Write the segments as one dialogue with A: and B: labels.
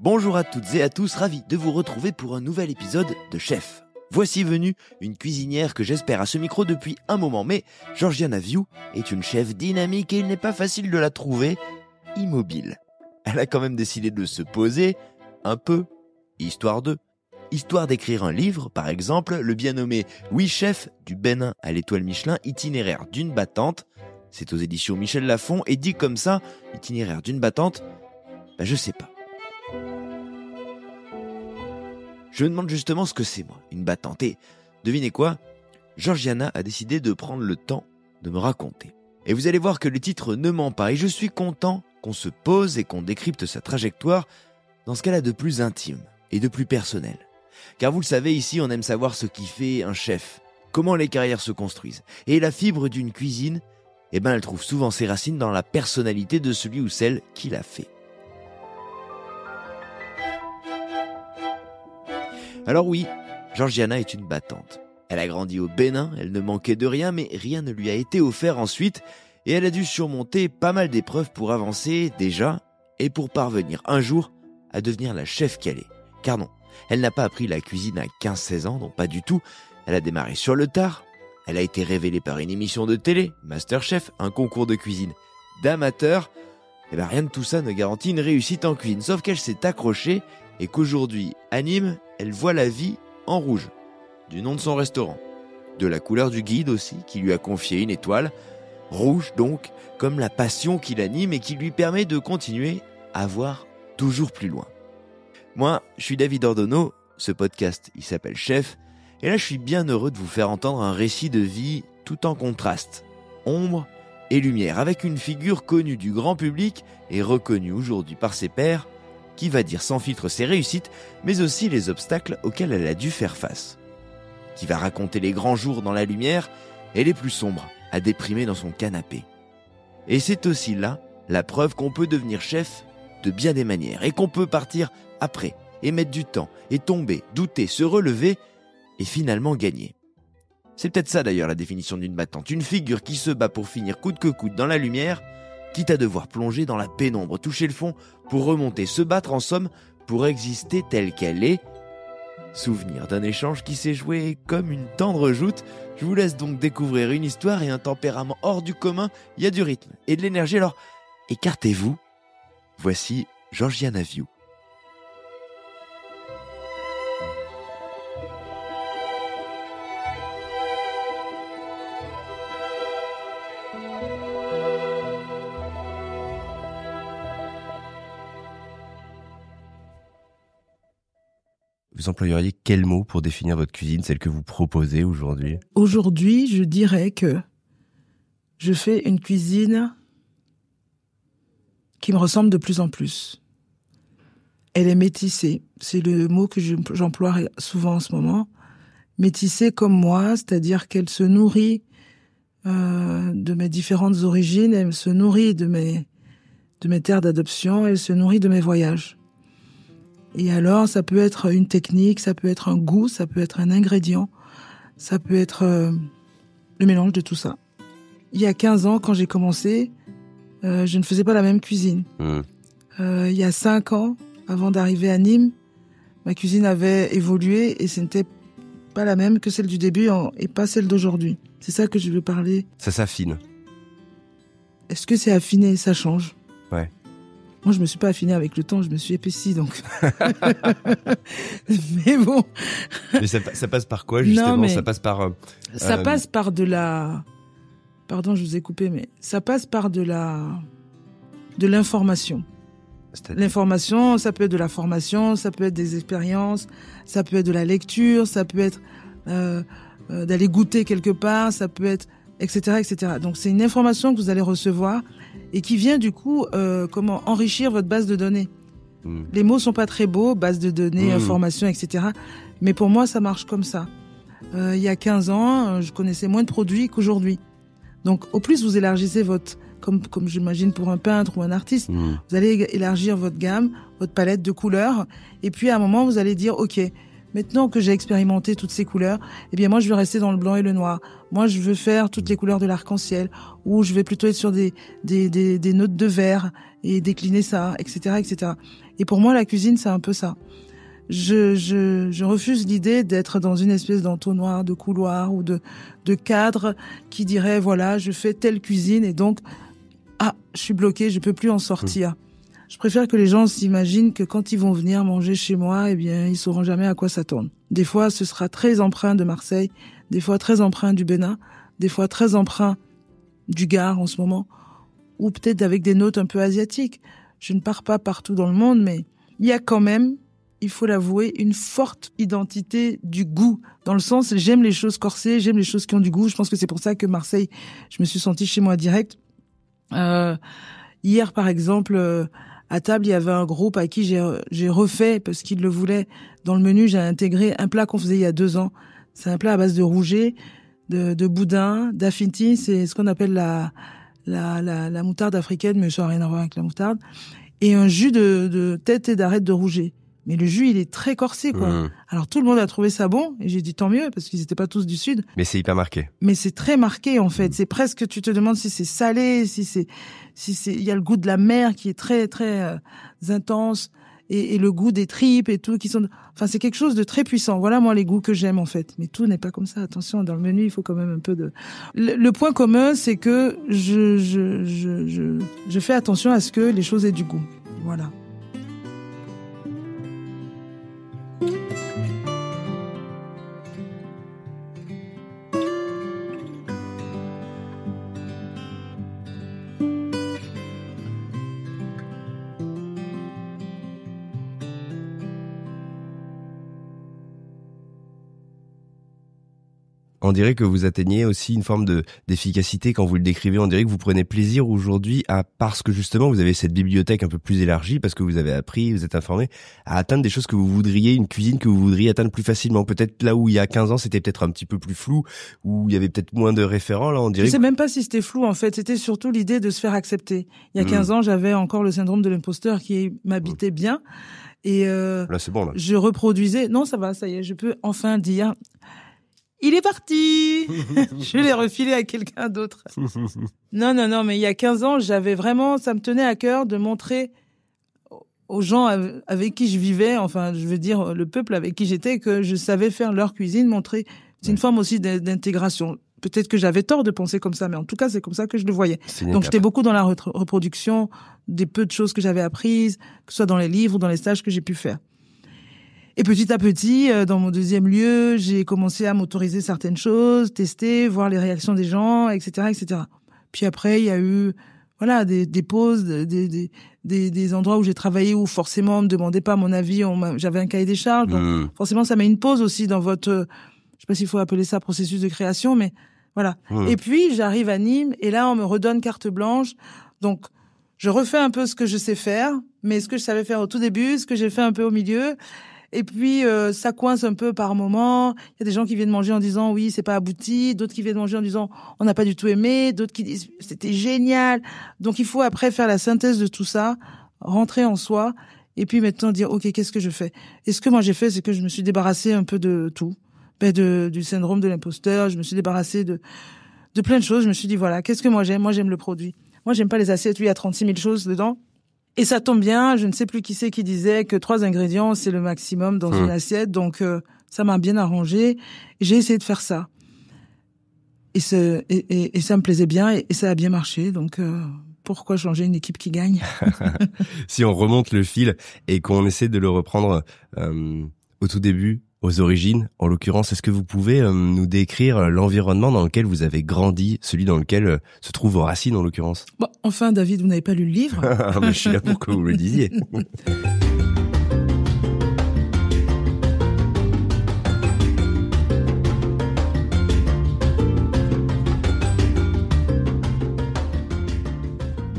A: Bonjour à toutes et à tous, ravi de vous retrouver pour un nouvel épisode de Chef. Voici venue une cuisinière que j'espère à ce micro depuis un moment, mais Georgiana Viu est une chef dynamique et il n'est pas facile de la trouver immobile. Elle a quand même décidé de se poser un peu, histoire d'écrire un livre, par exemple, le bien nommé Oui Chef, du Bénin à l'étoile Michelin, itinéraire d'une battante. C'est aux éditions Michel Lafon et dit comme ça, itinéraire d'une battante, je sais pas. Je me demande justement ce que c'est moi, une battante. Et devinez quoi ? Georgiana a décidé de prendre le temps de me raconter. Et vous allez voir que le titre ne ment pas et je suis content qu'on se pose et qu'on décrypte sa trajectoire dans ce qu'elle a de plus intime et de plus personnel. Car vous le savez, ici on aime savoir ce qui fait un chef, comment les carrières se construisent. Et la fibre d'une cuisine, elle trouve souvent ses racines dans la personnalité de celui ou celle qui l'a fait. Alors oui, Georgiana est une battante. Elle a grandi au Bénin, elle ne manquait de rien, mais rien ne lui a été offert ensuite, et elle a dû surmonter pas mal d'épreuves pour avancer déjà, et pour parvenir un jour à devenir la chef qu'elle est. Car non, elle n'a pas appris la cuisine à 15-16 ans, non pas du tout, elle a démarré sur le tard, elle a été révélée par une émission de télé, Masterchef, un concours de cuisine d'amateurs. Rien de tout ça ne garantit une réussite en cuisine, sauf qu'elle s'est accrochée et qu'aujourd'hui, à Nîmes, elle voit la vie en rouge, du nom de son restaurant, de la couleur du guide aussi, qui lui a confié une étoile, rouge donc, comme la passion qui l'anime et qui lui permet de continuer à voir toujours plus loin. Moi, je suis David Ordonneau, ce podcast, il s'appelle Chef, et là je suis bien heureux de vous faire entendre un récit de vie tout en contraste, ombre et lumière, avec une figure connue du grand public et reconnue aujourd'hui par ses pairs, qui va dire sans filtre ses réussites, mais aussi les obstacles auxquels elle a dû faire face. Qui va raconter les grands jours dans la lumière et les plus sombres, à déprimer dans son canapé. Et c'est aussi là la preuve qu'on peut devenir chef de bien des manières, et qu'on peut partir après, et mettre du temps, et tomber, douter, se relever, et finalement gagner. C'est peut-être ça d'ailleurs la définition d'une battante, une figure qui se bat pour finir coûte que coûte dans la lumière, quitte à devoir plonger dans la pénombre, toucher le fond pour remonter, se battre en somme pour exister telle qu'elle est. Souvenir d'un échange qui s'est joué comme une tendre joute. Je vous laisse donc découvrir une histoire et un tempérament hors du commun. Il y a du rythme et de l'énergie, alors écartez-vous. Voici Georgiana Viu.
B: Vous employeriez quel mot pour définir votre cuisine, celle que vous proposez aujourd'hui ?
C: Aujourd'hui, je dirais que je fais une cuisine qui me ressemble de plus en plus. Elle est métissée. C'est le mot que j'emploie souvent en ce moment. Métissée comme moi, c'est-à-dire qu'elle se nourrit de mes différentes origines, elle se nourrit de mes terres d'adoption, elle se nourrit de mes voyages. Et alors, ça peut être une technique, ça peut être un goût, ça peut être un ingrédient, ça peut être le mélange de tout ça. Il y a 15 ans, quand j'ai commencé, je ne faisais pas la même cuisine. Il y a 5 ans, avant d'arriver à Nîmes, ma cuisine avait évolué et ce n'était pas la même que celle du début et pas celle d'aujourd'hui. C'est ça que je veux parler.
B: Ça s'affine.
C: Est-ce que c'est affiné ? Ça change.
B: Ouais.
C: Moi, je me suis pas affinée avec le temps, je me suis épaissie, donc. Mais bon.
B: Mais ça passe par quoi, justement ?
C: Non,
B: ça passe par...
C: Ça passe par de la... Pardon, je vous ai coupé, mais ça passe par de l'information. L'information, ça peut être de la formation, ça peut être des expériences, ça peut être de la lecture, ça peut être d'aller goûter quelque part, ça peut être... etc., etc. Donc, c'est une information que vous allez recevoir et qui vient du coup enrichir votre base de données. Les mots sont pas très beaux, base de données, information, etc. Mais pour moi, ça marche comme ça. Il y a 15 ans, je connaissais moins de produits qu'aujourd'hui. Donc, au plus vous élargissez comme j'imagine pour un peintre ou un artiste, vous allez élargir votre gamme, votre palette de couleurs. Et puis, à un moment, vous allez dire, OK, Maintenant que j'ai expérimenté toutes ces couleurs, eh bien moi je veux rester dans le blanc et le noir. Moi je veux faire toutes les couleurs de l'arc-en-ciel, ou je vais plutôt être sur des notes de vert et décliner ça, etc., etc. Et pour moi la cuisine c'est un peu ça. Je refuse l'idée d'être dans une espèce d'entonnoir, de couloir ou de cadre qui dirait voilà je fais telle cuisine et donc je suis bloqué, je peux plus en sortir. Je préfère que les gens s'imaginent que quand ils vont venir manger chez moi, eh bien, ils sauront jamais à quoi s'attendre. Des fois, ce sera très empreint de Marseille, des fois très empreint du Bénin, des fois très empreint du Gard en ce moment, ou peut-être avec des notes un peu asiatiques. Je ne pars pas partout dans le monde, mais il y a quand même, il faut l'avouer, une forte identité du goût. Dans le sens, j'aime les choses corsées, j'aime les choses qui ont du goût. Je pense que c'est pour ça que Marseille, je me suis sentie chez moi direct. Hier, par exemple, à table, il y avait un groupe à qui j'ai refait, parce qu'ils le voulaient, dans le menu, j'ai intégré un plat qu'on faisait il y a 2 ans. C'est un plat à base de rouget, de boudin, d'affinity, c'est ce qu'on appelle la moutarde africaine, mais ça n'a rien à voir avec la moutarde, et un jus de tête et d'arête de rouget. Mais le jus, il est très corsé, quoi. Alors tout le monde a trouvé ça bon, et j'ai dit tant mieux, parce qu'ils n'étaient pas tous du Sud.
B: Mais c'est hyper marqué.
C: Mais c'est très marqué, en fait. C'est presque, tu te demandes si c'est salé, il y a le goût de la mer qui est très, très intense, et le goût des tripes et tout, enfin, c'est quelque chose de très puissant. Voilà, moi, les goûts que j'aime, en fait. Mais tout n'est pas comme ça. Attention, dans le menu, il faut quand même un peu de... Le point commun, c'est que je fais attention à ce que les choses aient du goût. Voilà.
B: On dirait que vous atteignez aussi une forme d'efficacité quand vous le décrivez. On dirait que vous prenez plaisir aujourd'hui parce que justement vous avez cette bibliothèque un peu plus élargie, parce que vous avez appris, vous êtes informé, à atteindre des choses que vous voudriez, une cuisine que vous voudriez atteindre plus facilement. Peut-être là où il y a 15 ans c'était peut-être un petit peu plus flou, où il y avait peut-être moins de référents. Là, on dirait.
C: Je sais même pas si c'était flou en fait. C'était surtout l'idée de se faire accepter. Il y a 15 ans, j'avais encore le syndrome de l'imposteur qui m'habitait bien. Et
B: là c'est bon là.
C: Je reproduisais. Non, ça va, ça y est, je peux enfin dire. Il est parti. Je l'ai refilé à quelqu'un d'autre. Non, mais il y a 15 ans, j'avais vraiment, ça me tenait à cœur de montrer aux gens avec qui je vivais, enfin, je veux dire, le peuple avec qui j'étais, que je savais faire leur cuisine, montrer. C'est une forme aussi d'intégration. Peut-être que j'avais tort de penser comme ça, mais en tout cas, c'est comme ça que je le voyais. Donc, j'étais beaucoup dans la reproduction des peu de choses que j'avais apprises, que ce soit dans les livres ou dans les stages que j'ai pu faire. Et petit à petit, dans mon deuxième lieu, j'ai commencé à m'autoriser certaines choses, tester, voir les réactions des gens, etc., etc. Puis après, il y a eu, voilà, des pauses, des endroits où j'ai travaillé où forcément on me demandait pas mon avis, j'avais un cahier des charges, donc forcément ça met une pause aussi dans votre, je sais pas s'il faut appeler ça processus de création, mais voilà. Et puis j'arrive à Nîmes et là on me redonne carte blanche, donc je refais un peu ce que je sais faire, mais ce que je savais faire au tout début, ce que j'ai fait un peu au milieu. Et puis ça coince un peu par moment. Il y a des gens qui viennent manger en disant oui, c'est pas abouti, d'autres qui viennent manger en disant on n'a pas du tout aimé, d'autres qui disent c'était génial. Donc il faut après faire la synthèse de tout ça, rentrer en soi et puis maintenant dire OK, qu'est-ce que je fais? Et ce que moi j'ai fait, c'est que je me suis débarrassée un peu de tout. Du syndrome de l'imposteur, je me suis débarrassée de plein de choses, je me suis dit voilà, qu'est-ce que moi j'aime? Moi j'aime le produit. Moi j'aime pas les assiettes où il y a 36 000 choses dedans. Et ça tombe bien, je ne sais plus qui c'est qui disait que 3 ingrédients, c'est le maximum dans une assiette. Donc, ça m'a bien arrangé. J'ai essayé de faire ça. Et ça me plaisait bien et ça a bien marché. Donc, pourquoi changer une équipe qui gagne?
B: Si on remonte le fil et qu'on essaie de le reprendre au tout début, aux origines, en l'occurrence, est-ce que vous pouvez nous décrire l'environnement dans lequel vous avez grandi, celui dans lequel se trouvent vos racines, en l'occurrence?
C: Bon, enfin, David, vous n'avez pas lu le livre?
B: Mais je suis là pour que vous le disiez.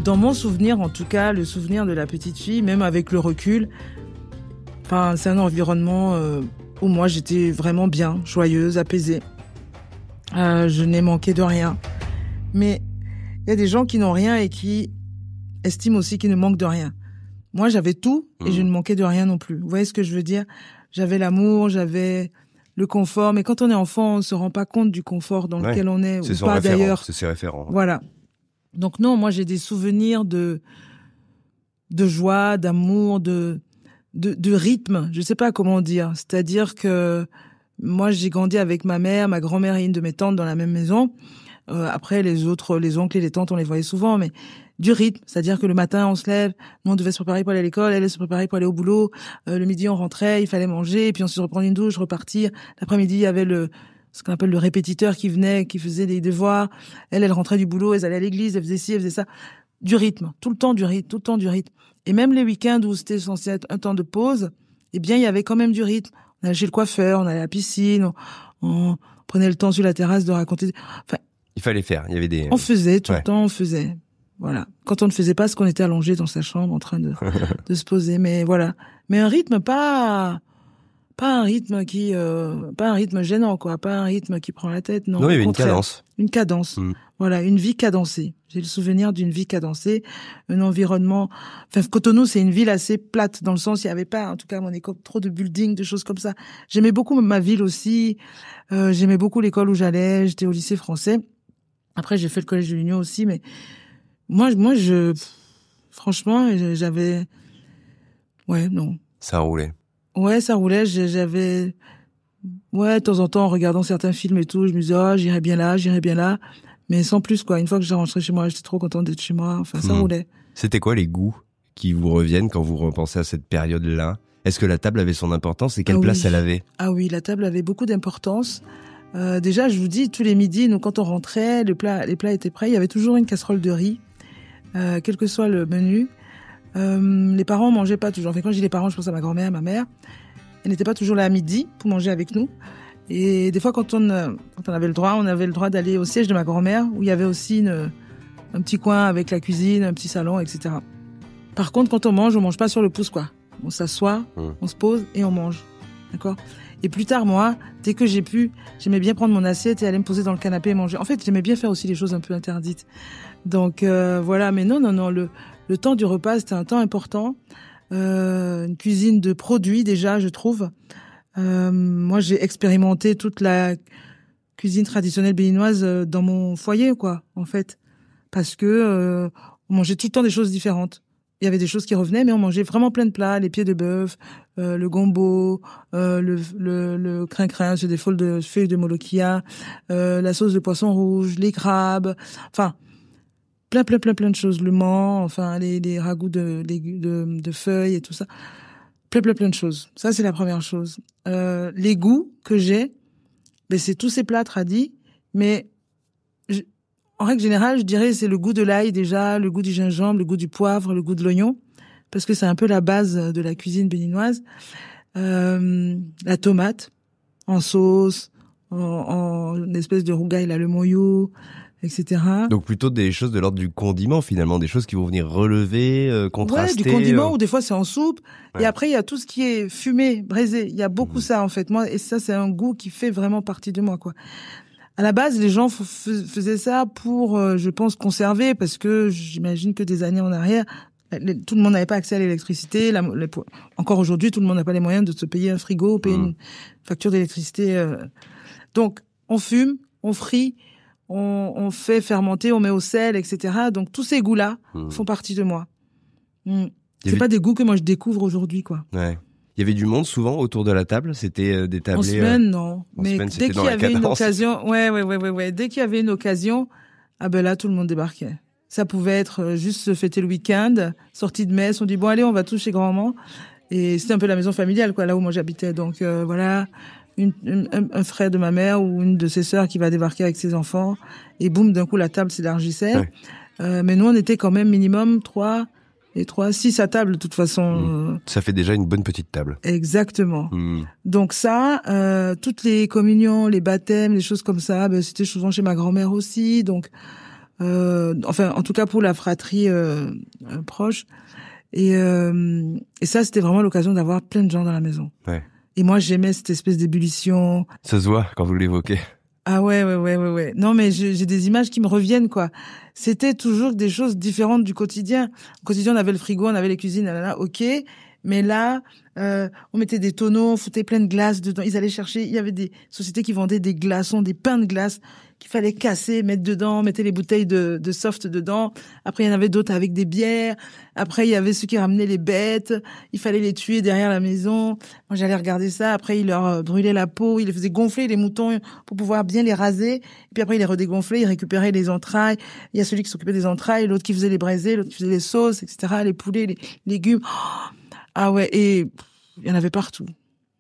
C: Dans mon souvenir, en tout cas, le souvenir de la petite fille, même avec le recul, enfin, c'est un environnement où moi j'étais vraiment bien, joyeuse, apaisée. Je n'ai manqué de rien. Mais il y a des gens qui n'ont rien et qui estiment aussi qu'ils ne manquent de rien. Moi j'avais tout et je ne manquais de rien non plus. Vous voyez ce que je veux dire? j'avais l'amour, j'avais le confort. Mais quand on est enfant, on se rend pas compte du confort dans lequel on est,
B: c'est
C: ou
B: son
C: pas
B: référent,
C: d'ailleurs.
B: c'est ses référents.
C: Voilà. Donc non, moi j'ai des souvenirs de joie, d'amour, de rythme. Je sais pas comment dire. C'est-à-dire que moi j'ai grandi avec ma mère, ma grand-mère et une de mes tantes dans la même maison. Après les oncles et les tantes, on les voyait souvent, mais du rythme. C'est-à-dire que le matin on se lève, nous on devait se préparer pour aller à l'école, elle se préparait pour aller au boulot. Le midi on rentrait, il fallait manger, et puis ensuite reprendre une douche, repartir. L'après-midi il y avait ce qu'on appelle le répétiteur qui venait, qui faisait des devoirs. Elle rentrait du boulot, elle allait à l'église, elle faisait ci, elle faisait ça. Du rythme, tout le temps du rythme. Et même les week-ends où c'était censé être un temps de pause, eh bien, il y avait quand même du rythme. On allait chez le coiffeur, on allait à la piscine, on prenait le temps sur la terrasse de raconter. Enfin,
B: il fallait faire, il y avait des...
C: On faisait, tout le temps, on faisait. Voilà. Quand on ne faisait pas, ce qu'on était allongé dans sa chambre en train de se poser. Mais voilà. Mais un rythme pas un rythme pas un rythme gênant, quoi. Pas un rythme qui prend la tête, non.
B: Non, il y avait une cadence.
C: Une cadence. Voilà, une vie cadencée. J'ai le souvenir d'une vie cadencée, un environnement. Enfin, Cotonou, c'est une ville assez plate dans le sens, il y avait pas, en tout cas à mon école, trop de buildings, de choses comme ça. J'aimais beaucoup ma ville aussi. J'aimais beaucoup l'école où j'allais. J'étais au lycée français. Après, j'ai fait le collège de l'Union aussi, mais moi, franchement, j'avais, ouais, non.
B: Ça roulait.
C: Ouais, ça roulait. J'avais, ouais, de temps en temps, en regardant certains films et tout, je me disais, oh, j'irai bien là. Mais sans plus, quoi. Une fois que j'ai rentré chez moi, j'étais trop contente d'être chez moi. Enfin, ça roulait.
B: C'était quoi les goûts qui vous reviennent quand vous repensez à cette période-là? Est-ce que la table avait son importance et quelle place elle avait?
C: Ah oui, la table avait beaucoup d'importance. Déjà, je vous dis, tous les midis, nous, quand on rentrait, les plats étaient prêts. Il y avait toujours une casserole de riz, quel que soit le menu. Les parents mangeaient pas toujours. Enfin, quand je dis les parents, je pense à ma grand-mère, ma mère. Elle n'était pas toujours là à midi pour manger avec nous. Et des fois, quand on avait le droit d'aller au siège de ma grand-mère, où il y avait aussi un petit coin avec la cuisine, un petit salon, etc. Par contre, quand on mange pas sur le pouce, quoi. On s'assoit, on se pose et on mange. D'accord? Et plus tard, moi, dès que j'aimais bien prendre mon assiette et aller me poser dans le canapé et manger. En fait, j'aimais bien faire aussi les choses un peu interdites. Donc, voilà. Mais non, le temps du repas, c'était un temps important. Une cuisine de produits, déjà, je trouve. Moi, j'ai expérimenté toute la cuisine traditionnelle béninoise dans mon foyer, quoi, en fait. Parce que on mangeait tout le temps des choses différentes. Il y avait des choses qui revenaient, mais on mangeait vraiment plein de plats, les pieds de bœuf, le gombo, le crin-crin, c'est des feuilles de molokia, la sauce de poisson rouge, les crabes, enfin, plein de choses, le menthe, enfin, les ragoûts de feuilles et tout ça. Plein de choses. Ça, c'est la première chose. Les goûts que j'ai, ben, c'est tous ces plats tradis, mais en règle générale, je dirais c'est le goût de l'ail déjà, le goût du gingembre, le goût du poivre, le goût de l'oignon, parce que c'est un peu la base de la cuisine béninoise. La tomate en sauce, en espèce de rougail, là, le moyou, etc.
B: Donc plutôt des choses de l'ordre du condiment finalement, des choses qui vont venir relever, contraster.
C: Ouais, du condiment ou des fois c'est en soupe. Ouais. Et après il y a tout ce qui est fumé, braisé. Il y a beaucoup ça en fait. Moi, et ça c'est un goût qui fait vraiment partie de moi, quoi. À la base, les gens faisaient ça pour, je pense, conserver, parce que j'imagine que des années en arrière, tout le monde n'avait pas accès à l'électricité. Encore aujourd'hui, tout le monde n'a pas les moyens de se payer un frigo, payer une facture d'électricité. Donc, on fume, on frit, on fait fermenter, on met au sel, etc. Donc, tous ces goûts-là font partie de moi. C'est pas des goûts que moi je découvre aujourd'hui, quoi.
B: Ouais. Il y avait du monde souvent autour de la table, c'était des tablés.
C: En semaine, non. Mais dès qu'il y avait une occasion, ouais. Dès qu'il y avait une occasion, ah ben là, tout le monde débarquait. Ça pouvait être juste se fêter le week-end, sortie de messe, on dit bon allez, on va tous chez grand-maman. Et c'était un peu la maison familiale, quoi, là où moi j'habitais. Donc voilà, un frère de ma mère ou une de ses sœurs qui va débarquer avec ses enfants, et boum, d'un coup la table s'élargissait. Ouais. Mais nous, on était quand même minimum 6 à table de toute façon.
B: Ça fait déjà une bonne petite table.
C: Exactement. Donc ça, toutes les communions, les baptêmes, les choses comme ça, ben, c'était souvent chez ma grand-mère aussi. Donc, enfin, en tout cas pour la fratrie proche. Et ça, c'était vraiment l'occasion d'avoir plein de gens dans la maison.
B: Ouais.
C: Et moi, j'aimais cette espèce d'ébullition.
B: Ça se voit quand vous l'évoquez.
C: Ah ouais. Non, mais j'ai des images qui me reviennent, quoi. C'était toujours des choses différentes du quotidien. Au quotidien, on avait le frigo, on avait les cuisines, ok. Mais là, on mettait des tonneaux, on foutait plein de glace dedans. Ils allaient chercher, il y avait des sociétés qui vendaient des glaçons, des pains de glace qu'il fallait casser, mettre dedans, mettre les bouteilles de soft dedans. Après, il y en avait d'autres avec des bières. Après, il y avait ceux qui ramenaient les bêtes. Il fallait les tuer derrière la maison. Moi, j'allais regarder ça. Après, ils leur brûlaient la peau. Ils les faisaient gonfler, les moutons, pour pouvoir bien les raser. Et puis après, ils les redégonflaient. Ils récupéraient les entrailles. Il y a celui qui s'occupait des entrailles, l'autre qui faisait les braisés, l'autre qui faisait les sauces, etc., les poulets, les légumes. Ah ouais, et il y en avait partout.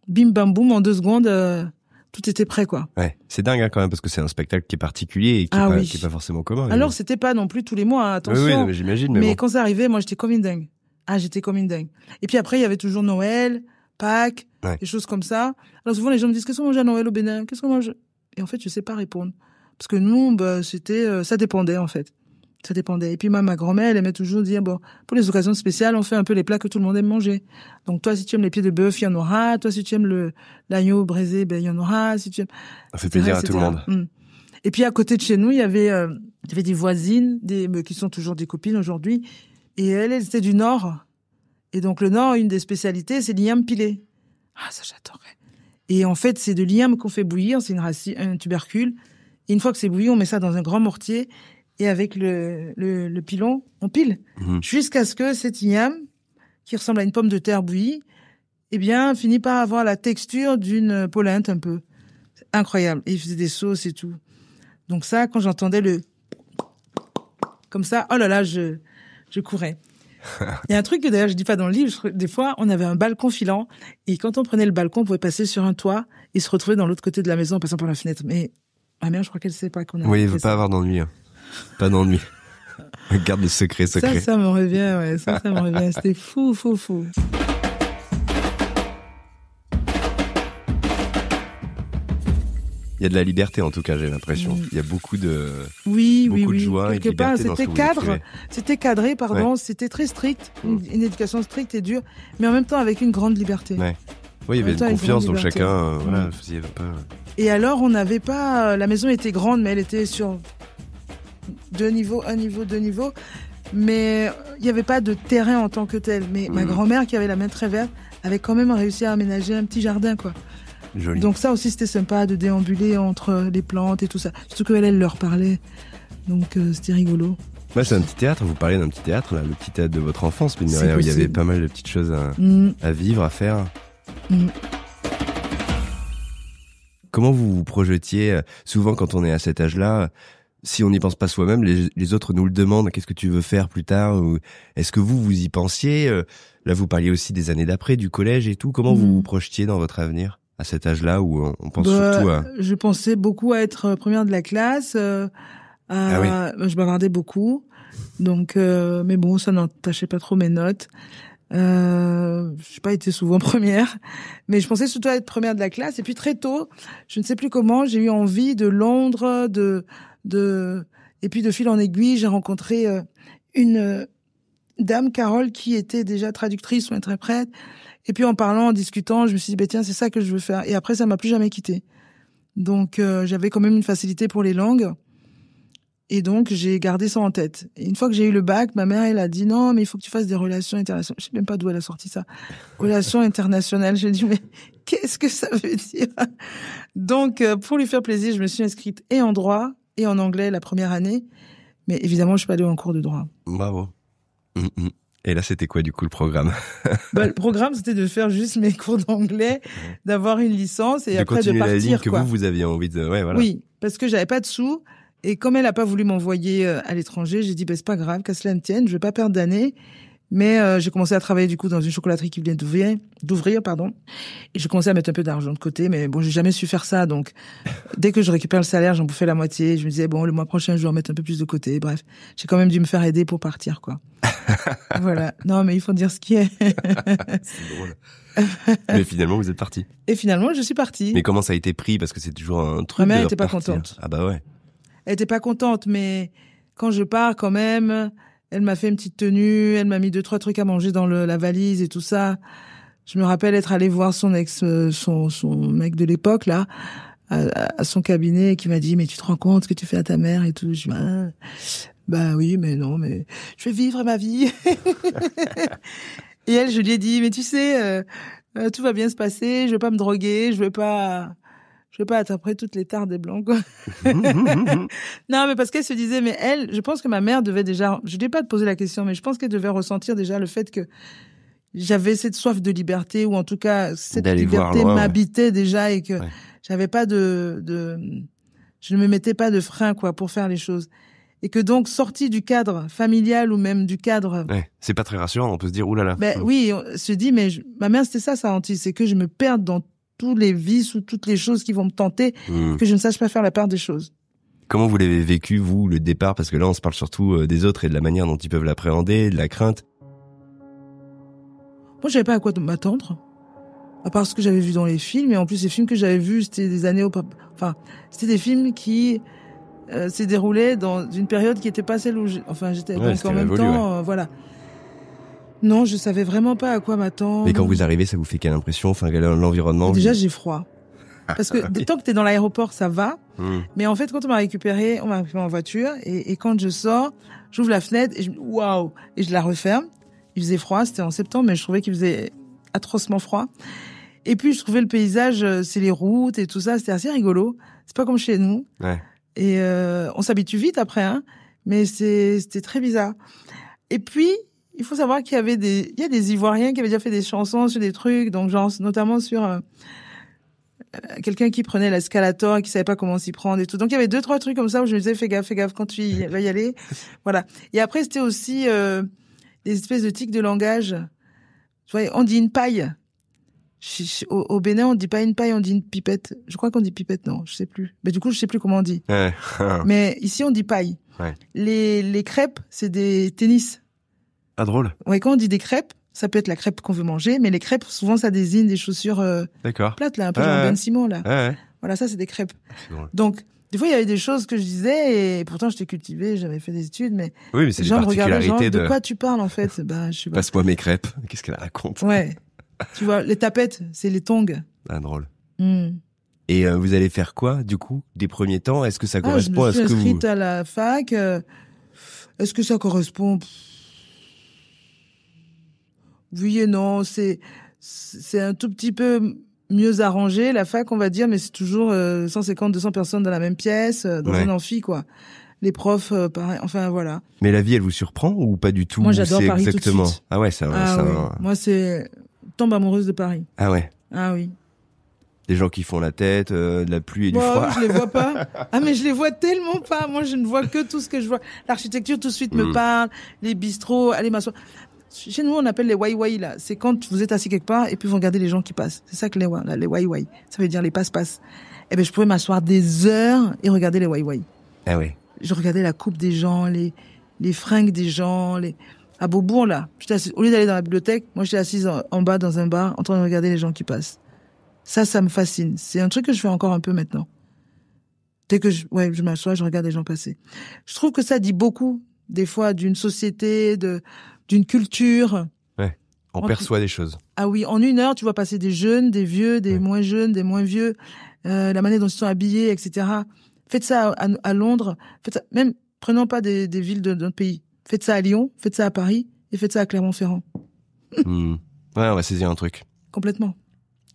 C: Bim bam boum, en 2 secondes, tout était prêt, quoi.
B: Ouais, c'est dingue quand même, parce que c'est un spectacle qui est particulier et qui est pas forcément commun.
C: Alors, c'était pas non plus tous les mois, hein, attention.
B: Oui, non, mais j'imagine. Mais bon.
C: Quand ça arrivait, moi, j'étais comme une dingue. Ah, j'étais comme une dingue. Et puis après, il y avait toujours Noël, Pâques, des choses comme ça. Alors souvent, les gens me disent, qu'est-ce qu'on mange à Noël au Bénin? Qu'est-ce qu'on mange? Et en fait, je sais pas répondre. Parce que nous, ça dépendait, en fait. Ça dépendait. Et puis ma grand-mère, elle aimait toujours dire, bon, pour les occasions spéciales, on fait un peu les plats que tout le monde aime manger. Donc toi, si tu aimes les pieds de bœuf, il y en aura. Toi, si tu aimes l'agneau braisé, il y en aura. Si tu aimes...
B: Ça fait plaisir à tout le monde.
C: Et puis à côté de chez nous, il y avait des voisines, qui sont toujours des copines aujourd'hui. Et elles étaient du Nord. Et donc le Nord, une des spécialités, c'est l'igname pilé. Ah, ça j'adorais. Et en fait, c'est de l'igname qu'on fait bouillir, c'est une racine, un tubercule. Et une fois que c'est bouilli, on met ça dans un grand mortier. Et avec le pilon, on pile. Jusqu'à ce que cet igname, qui ressemble à une pomme de terre bouillie, finit par avoir la texture d'une polenta un peu. C'est incroyable. Et il faisait des sauces et tout. Donc ça, quand j'entendais comme ça, oh là là, je courais. Il y a un truc que d'ailleurs je dis pas dans le livre, des fois, on avait un balcon filant. Et quand on prenait le balcon, on pouvait passer sur un toit et se retrouver dans l'autre côté de la maison en passant par la fenêtre. Mais ma mère, je crois qu'elle sait pas qu'on a.
B: Oui, il veut pas avoir d'ennui. Hein. Pas d'ennui. Garde le secret.
C: Ça me revient, ouais. Ça me revient. C'était fou.
B: Il y a de la liberté, en tout cas, j'ai l'impression. Il y a beaucoup de joie et de
C: quelque part,
B: liberté dans ce que vous écrivez.
C: C'était cadré, c'était très strict, une éducation stricte et dure, mais en même temps avec une grande liberté.
B: Ouais. Oui, il y avait une confiance dans chacun, faisait pas...
C: Et alors, on n'avait pas, la maison était grande, mais elle était sur 2 niveaux, 1 niveau, 2 niveaux, mais il n'y avait pas de terrain en tant que tel. Mais ma grand-mère, qui avait la main très verte, avait quand même réussi à aménager un petit jardin, quoi.
B: Joli.
C: Donc ça aussi, c'était sympa de déambuler entre les plantes et tout ça. Surtout qu'elle leur parlait. Donc c'était rigolo.
B: Ouais, c'est un petit théâtre. Vous parlez d'un petit théâtre, là, le petit théâtre de votre enfance, mais il y avait pas mal de petites choses à vivre, à faire. Comment vous vous projetiez? Souvent, quand on est à cet âge-là, si on n'y pense pas soi-même, les autres nous le demandent. Qu'est-ce que tu veux faire plus tard? Ou est-ce que vous y pensiez? Là, vous parliez aussi des années d'après, du collège et tout. Comment vous vous projetiez dans votre avenir à cet âge-là où on pense surtout à...
C: Je pensais beaucoup à être première de la classe. Je bavardais beaucoup. Donc, mais bon, ça n'entachait pas trop mes notes. J'ai pas été souvent première, mais je pensais surtout à être première de la classe. Et puis très tôt, je ne sais plus comment, j'ai eu envie de Londres, et puis de fil en aiguille, j'ai rencontré une dame, Carole, qui était déjà traductrice ou interprète. Et puis en parlant, en discutant, je me suis dit, tiens, c'est ça que je veux faire. Et après, ça m'a plus jamais quittée. Donc j'avais quand même une facilité pour les langues. Et donc, j'ai gardé ça en tête. Et une fois que j'ai eu le bac, ma mère, elle a dit, non, mais il faut que tu fasses des relations internationales. Je sais même pas d'où elle a sorti ça. Relations internationales. J'ai dit, mais qu'est-ce que ça veut dire? Donc, pour lui faire plaisir, je me suis inscrite et en droit et en anglais la première année. Mais évidemment, je suis pas allée en cours de droit.
B: Bravo. Et là, c'était quoi, du coup, le programme?
C: Le programme, c'était de faire juste mes cours d'anglais, d'avoir une licence et après de partir,
B: la ligne que vous aviez envie de... Ouais, voilà.
C: Oui, parce que j'avais pas de sous. Et comme elle a pas voulu m'envoyer à l'étranger, j'ai dit, c'est pas grave, qu'à cela ne tienne, je vais pas perdre d'année. Mais j'ai commencé à travailler du coup dans une chocolaterie qui venait d'ouvrir. Et j'ai commencé à mettre un peu d'argent de côté, mais bon, j'ai jamais su faire ça. Donc, dès que je récupère le salaire, j'en bouffais la moitié. Je me disais, bon, le mois prochain, je vais en mettre un peu plus de côté. Bref, j'ai quand même dû me faire aider pour partir, quoi. Voilà. Non, mais il faut dire ce qui est.
B: C'est drôle. Mais finalement, vous êtes parti.
C: Et finalement, je suis partie.
B: Mais comment ça a été pris? Parce que c'est toujours un truc.
C: Ma mère était pas contente.
B: Ah bah ouais.
C: Elle était pas contente, mais quand je pars, quand même, elle m'a fait une petite tenue, elle m'a mis 2-3 trucs à manger dans la valise et tout ça. Je me rappelle être allée voir son mec de l'époque, là, à son cabinet, qui m'a dit, mais tu te rends compte ce que tu fais à ta mère et tout. Je dis, bah oui, mais non, mais je vais vivre ma vie. Et elle, je lui ai dit, mais tu sais, tout va bien se passer, je vais pas me droguer, je vais pas attraper toutes les tares des blancs, quoi. Non, mais parce qu'elle se disait, mais elle, je pense que ma mère devait déjà, je lui ai pas posé la question, mais je pense qu'elle devait ressentir déjà le fait que j'avais cette soif de liberté, ou en tout cas, cette
B: D'aller
C: liberté
B: voir loin,
C: m'habitait déjà, et que
B: Ouais.
C: j'avais pas je ne me mettais pas de frein, quoi, pour faire les choses. Et que donc, sortie du cadre familial ou même du cadre,
B: Ouais, c'est pas très rassurant, on peut se dire, oulala.
C: ben oui, on se dit, mais ma mère, c'était ça, sa hantise, c'est que je me perde dans tous les vices ou toutes les choses qui vont me tenter, que je ne sache pas faire la part des choses.
B: Comment vous l'avez vécu, vous, le départ? Parce que là, on se parle surtout des autres et de la manière dont ils peuvent l'appréhender, de la crainte.
C: Moi, je savais pas à quoi m'attendre, à part ce que j'avais vu dans les films. Et en plus, les films que j'avais vus, c'était des années enfin, c'était des films qui s'est déroulé dans une période qui était pas celle où j'étais.
B: Ouais,
C: Donc en même temps, voilà. Non, je savais vraiment pas à quoi m'attendre.
B: Mais quand vous arrivez, ça vous fait quelle impression? Enfin, quel est l'environnement?
C: Déjà, j'ai froid. Parce que tant que t'es dans l'aéroport, ça va.
B: Mmh.
C: Mais en fait, quand on m'a récupéré en voiture, et quand je sors, j'ouvre la fenêtre et waouh, et je la referme. Il faisait froid, c'était en septembre, mais je trouvais qu'il faisait atrocement froid. Et puis, je trouvais le paysage, c'est les routes et tout ça, c'était assez rigolo. C'est pas comme chez nous.
B: Ouais.
C: Et on s'habitue vite après, hein. Mais c'était très bizarre. Et puis, il faut savoir qu'il y avait il y a des Ivoiriens qui avaient déjà fait des chansons sur des trucs, donc genre, notamment sur quelqu'un qui prenait l'escalator et qui savait pas comment s'y prendre et tout. Donc, il y avait 2-3 trucs comme ça où je me disais, fais gaffe quand tu vas y aller. Voilà. Et après, c'était aussi des espèces de tics de langage. Tu vois, on dit une paille. Au Bénin, on dit pas une paille, on dit une pipette. Je crois qu'on dit pipette, non, je sais plus. Mais du coup, je sais plus comment on dit.
B: Ouais.
C: Mais ici, on dit paille.
B: Ouais.
C: Les crêpes, c'est des tennis.
B: Ah, drôle.
C: Ouais, quand on dit des crêpes, ça peut être la crêpe qu'on veut manger, mais les crêpes, souvent, ça désigne des chaussures
B: D'accord.
C: plates, là, un peu genre Ben Simon, là.
B: Ouais.
C: Voilà, ça, c'est des crêpes.
B: C'est drôle.
C: Donc, des fois, il y avait des choses que je disais, et pourtant, j'étais cultivée, j'avais fait des études, mais
B: Oui, mais c'est
C: les
B: des
C: gens me regardaient, genre,
B: particularités
C: de quoi tu parles, en fait? Ben, je sais pas.
B: Passe-moi mes crêpes. Qu'est-ce qu'elle raconte?
C: Ouais. Tu vois, les tapettes, c'est les tongs.
B: Ah, drôle.
C: Hmm.
B: Et vous allez faire quoi, du coup, des premiers temps? Est-ce que ça correspond
C: je me
B: à
C: suis
B: ce que vous...
C: inscrite à la fac. Est-ce que ça correspond? Oui et non. C'est un tout petit peu mieux arrangé, la fac, on va dire, mais c'est toujours 150-200 personnes dans la même pièce, dans un amphi, quoi. Les profs, pareil. Enfin, voilà.
B: Mais la vie, elle vous surprend ou pas du tout?
C: Moi, j'adore
B: c'est
C: Paris
B: exactement...
C: tout de suite.
B: Ah ouais, ça...
C: Oui. Moi, c'est tombe amoureuse de Paris.
B: Ah ouais.
C: Ah oui.
B: Des gens qui font la tête, de la pluie et du
C: Bon,
B: froid.
C: je les vois pas. Ah, mais je les vois tellement pas. Moi, je ne vois que tout ce que je vois. L'architecture, tout de suite, me parle. Les bistrots, allez m'asseoir. Chez nous, on appelle les wai-wai, là. C'est quand vous êtes assis quelque part et puis vous regardez les gens qui passent. C'est ça que les wai-wai. Ça veut dire les passe-passe. Eh ben, je pourrais m'asseoir des heures et regarder les wai-wai.
B: Ah ouais.
C: Je regardais la coupe des gens, les fringues des gens, à Beaubourg, là. Au lieu d'aller dans la bibliothèque, moi, j'étais assise en bas dans un bar en train de regarder les gens qui passent. Ça me fascine. C'est un truc que je fais encore un peu maintenant. Dès que je m'assois, je regarde les gens passer. Je trouve que ça dit beaucoup, des fois, d'une société, d'une culture.
B: Ouais. On perçoit des choses.
C: Ah oui, en 1 heure, tu vois passer des jeunes, des vieux, des moins jeunes, des moins vieux, la manière dont ils sont habillés, etc. Faites ça à Londres. Faites ça, même, prenons pas des villes de notre pays. Faites ça à Lyon, faites ça à Paris, et faites ça à Clermont-Ferrand.
B: Ouais, on va saisir un truc.
C: Complètement.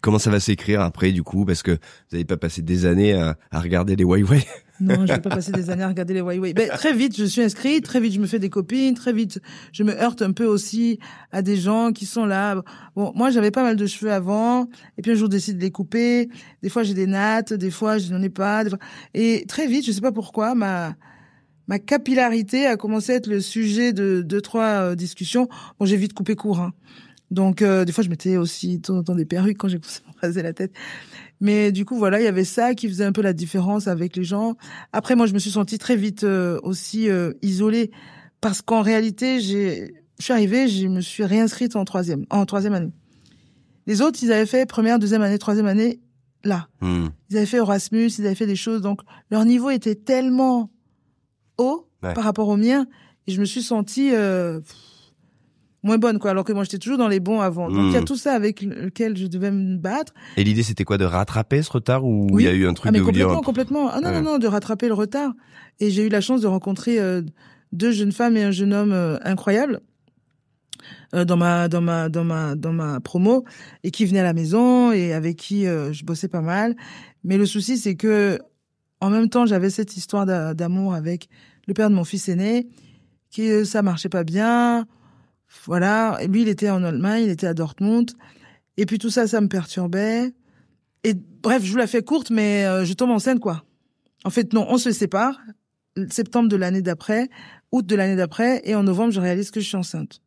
B: Comment ça va s'écrire après, du coup? Parce que vous n'avez pas passé des années à regarder les wai-wai.
C: Non, je vais pas passer des années à regarder les wai-wai. Ben, très vite, je suis inscrite, très vite, je me fais des copines, très vite, je me heurte un peu aussi à des gens qui sont là. Bon, moi, j'avais pas mal de cheveux avant, et puis un jour, je décide de les couper. Des fois, j'ai des nattes, des fois, je n'en ai pas. Et très vite, je sais pas pourquoi, ma capillarité a commencé à être le sujet de 2-3 discussions. Bon, j'ai vite coupé court, hein. Donc, des fois, je mettais aussi de temps en temps des perruques quand j'ai commencé à me raser la tête. Mais du coup, voilà, il y avait ça qui faisait un peu la différence avec les gens. Après, moi, je me suis sentie très vite aussi isolée parce qu'en réalité, je suis arrivée, je me suis réinscrite en troisième année. Les autres, ils avaient fait première, deuxième année, troisième année, là. Ils avaient fait Erasmus, ils avaient fait des choses. Donc, leur niveau était tellement haut par rapport au mien et je me suis sentie moins bonne, quoi, alors que moi j'étais toujours dans les bons avant. Donc il y a tout ça avec lequel je devais me battre.
B: Et l'idée c'était quoi, de rattraper ce retard ou il y a eu un truc
C: mais
B: de vous dire...
C: complètement. Ah non, de rattraper le retard. Et j'ai eu la chance de rencontrer 2 jeunes femmes et un jeune homme incroyables dans ma promo et qui venait à la maison et avec qui je bossais pas mal. Mais le souci, c'est que en même temps, j'avais cette histoire d'amour avec le père de mon fils aîné, qui ça marchait pas bien. Voilà, et lui, il était en Allemagne, il était à Dortmund. Et puis tout ça, ça me perturbait. Et bref, je vous la fais courte, mais je tombe enceinte, quoi. En fait, non, on se sépare. Septembre de l'année d'après, août de l'année d'après, et en novembre, je réalise que je suis enceinte.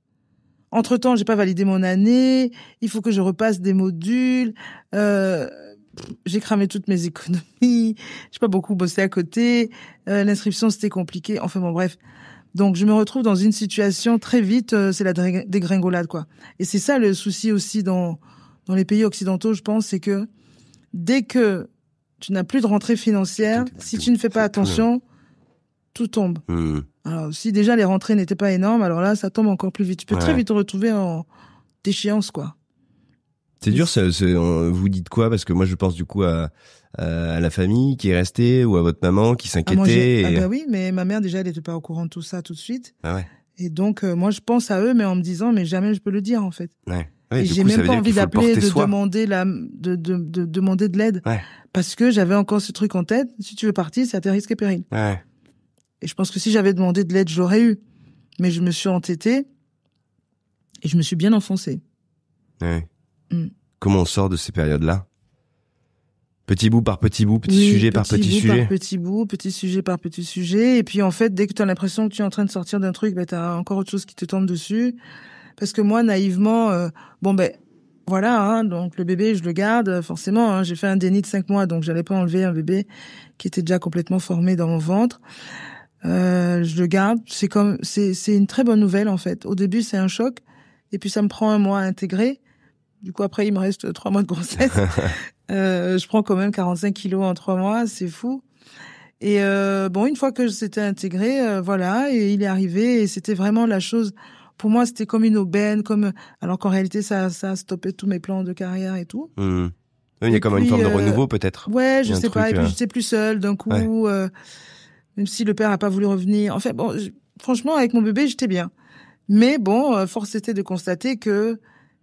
C: Entre-temps, j'ai pas validé mon année. Il faut que je repasse des modules. J'ai cramé toutes mes économies. J'ai pas beaucoup bossé à côté. L'inscription, c'était compliqué. Enfin bon, bref. Donc, je me retrouve dans une situation très vite. C'est la dégringolade, quoi. Et c'est ça le souci aussi dans les pays occidentaux, je pense, c'est que dès que tu n'as plus de rentrée financière, si tu ne fais pas attention, tout tombe. Alors, si déjà les rentrées n'étaient pas énormes, alors là, ça tombe encore plus vite. Tu peux très vite te retrouver en déchéance, quoi.
B: C'est dur, vous dites quoi? Parce que moi, je pense du coup à la famille qui est restée ou à votre maman qui s'inquiétait.
C: Ah bah oui, mais ma mère, déjà, elle n'était pas au courant de tout ça tout de suite.
B: Ah ouais.
C: Et donc, moi, je pense à eux, mais en me disant, mais jamais je peux le dire, en fait.
B: Ouais.
C: Et j'ai même pas envie d'appeler, demander de demander de l'aide.
B: Ouais.
C: Parce que j'avais encore ce truc en tête. Si tu veux partir, c'est à tes risques et périls.
B: Ouais.
C: Et je pense que si j'avais demandé de l'aide, j'aurais eu. Mais je me suis entêtée et je me suis bien enfoncée.
B: Ouais. Comment on sort de ces périodes-là? Petit bout par petit bout, sujet par petit sujet.
C: Petit sujet par petit sujet. Et puis en fait, dès que tu as l'impression que tu es en train de sortir d'un truc, tu as encore autre chose qui te tombe dessus. Parce que moi, naïvement, voilà, hein, donc le bébé, je le garde, forcément. Hein, j'ai fait un déni de 5 mois, donc j'allais pas enlever un bébé qui était déjà complètement formé dans mon ventre. Je le garde. C'est une très bonne nouvelle, en fait. Au début, c'est un choc. Et puis, ça me prend un mois à intégrer. Du coup, après, il me reste 3 mois de grossesse. Je prends quand même 45 kilos en 3 mois. C'est fou. Et une fois que c'était intégré, voilà, et il est arrivé. Et c'était vraiment la chose... Pour moi, c'était comme une aubaine, alors qu'en réalité, ça a stoppé tous mes plans de carrière et tout.
B: Il y a comme une forme de renouveau, peut-être.
C: Ouais, je sais pas. Et puis, j'étais plus seule d'un coup, même si le père a pas voulu revenir. Enfin, bon, franchement, avec mon bébé, j'étais bien. Mais bon, force était de constater que,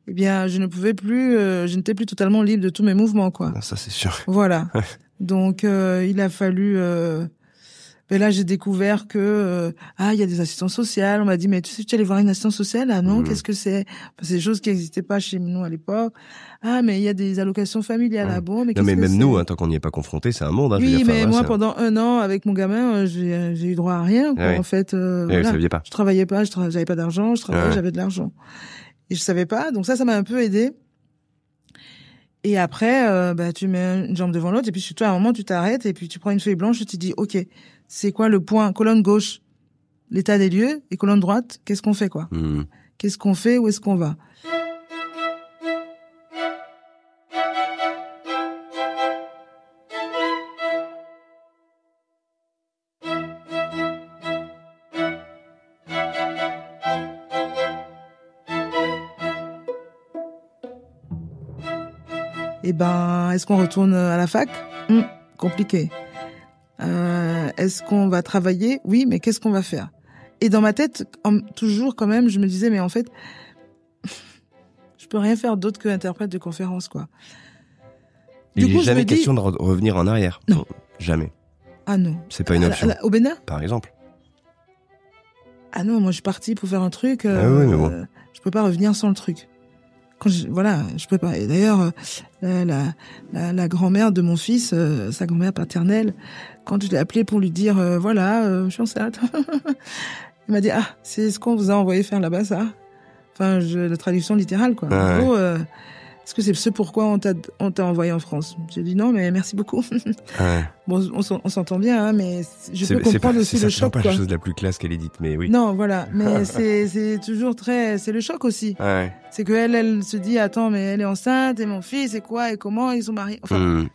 C: eh bien, je n'étais plus totalement libre de tous mes mouvements, quoi.
B: Ça, c'est sûr.
C: Voilà. Donc, il a fallu... Ben là, j'ai découvert que il y a des assistants sociaux. On m'a dit, mais tu sais, tu es allé voir une assistante sociale? Ah non, qu'est-ce que c'est? C'est des choses qui n'existaient pas chez nous à l'époque. Ah, mais il y a des allocations familiales. Ah bon, mais
B: non, mais même
C: c'est?
B: nous, tant qu'on n'y est pas confronté, c'est un monde. Hein,
C: oui, mais moi, pendant 1 an, avec mon gamin, j'ai eu droit à rien. Quoi, en fait,
B: vous saviez pas.
C: Je travaillais pas, j'avais pas d'argent. Je travaillais, j'avais de l'argent. Et je savais pas. Donc ça m'a un peu aidé. Et après, tu mets une jambe devant l'autre, et puis surtout à un moment, tu t'arrêtes, et puis tu prends une feuille blanche, et tu dis, ok, c'est quoi le point, colonne gauche, l'état des lieux, et colonne droite, qu'est-ce qu'on fait, quoi? Qu'est-ce qu'on fait, où est-ce qu'on va? Eh ben, est-ce qu'on retourne à la fac? Compliqué. Est-ce qu'on va travailler? Oui, mais qu'est-ce qu'on va faire? Et dans ma tête, toujours quand même, je me disais, mais en fait, je peux rien faire d'autre que interprète de conférence, quoi.
B: Il n'est jamais question de revenir en arrière.
C: Non.
B: Jamais.
C: Ah non.
B: C'est pas une option.
C: Au Bénin?
B: Par exemple.
C: Ah non, moi je suis partie pour faire un truc.
B: Oui, mais bon.
C: Je peux pas revenir sans le truc. Je peux pas. Et d'ailleurs, la grand-mère de mon fils, sa grand-mère paternelle, quand je l'ai appelée pour lui dire, je suis enceinte, elle m'a dit, c'est ce qu'on vous a envoyé faire là-bas, ça. Enfin, la traduction littérale, quoi. En gros, est-ce que c'est ce pourquoi on t'a envoyé en France? J'ai dit non, mais merci beaucoup. Bon, on s'entend bien, hein, mais je peux comprendre aussi le choc,
B: c'est pas
C: quoi.
B: la chose la plus classe qu'elle ait dite, mais oui.
C: Non, voilà. Mais c'est toujours c'est le choc aussi. C'est que elle se dit, attends, mais elle est enceinte, et mon fils, et quoi, et comment, ils sont mariés. Enfin.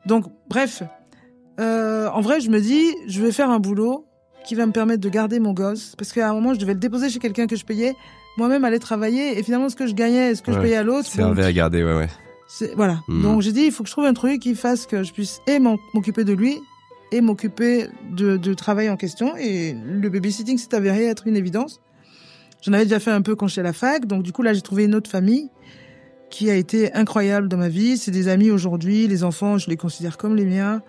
C: Donc, bref. En vrai, je me dis, je vais faire un boulot qui va me permettre de garder mon gosse. Parce qu'à un moment, je devais le déposer chez quelqu'un que je payais. Moi-même aller travailler, et finalement, ce que je gagnais, ce que je payais à l'autre.
B: Servait à garder, ouais.
C: Voilà. Donc, j'ai dit, il faut que je trouve un truc qui fasse que je puisse m'occuper de lui, et m'occuper de travail en question. Et le babysitting s'est avéré être une évidence. J'en avais déjà fait un peu quand j'étais à la fac. Donc, du coup, là, j'ai trouvé une autre famille qui a été incroyable dans ma vie. C'est des amis aujourd'hui. Les enfants, je les considère comme les miens.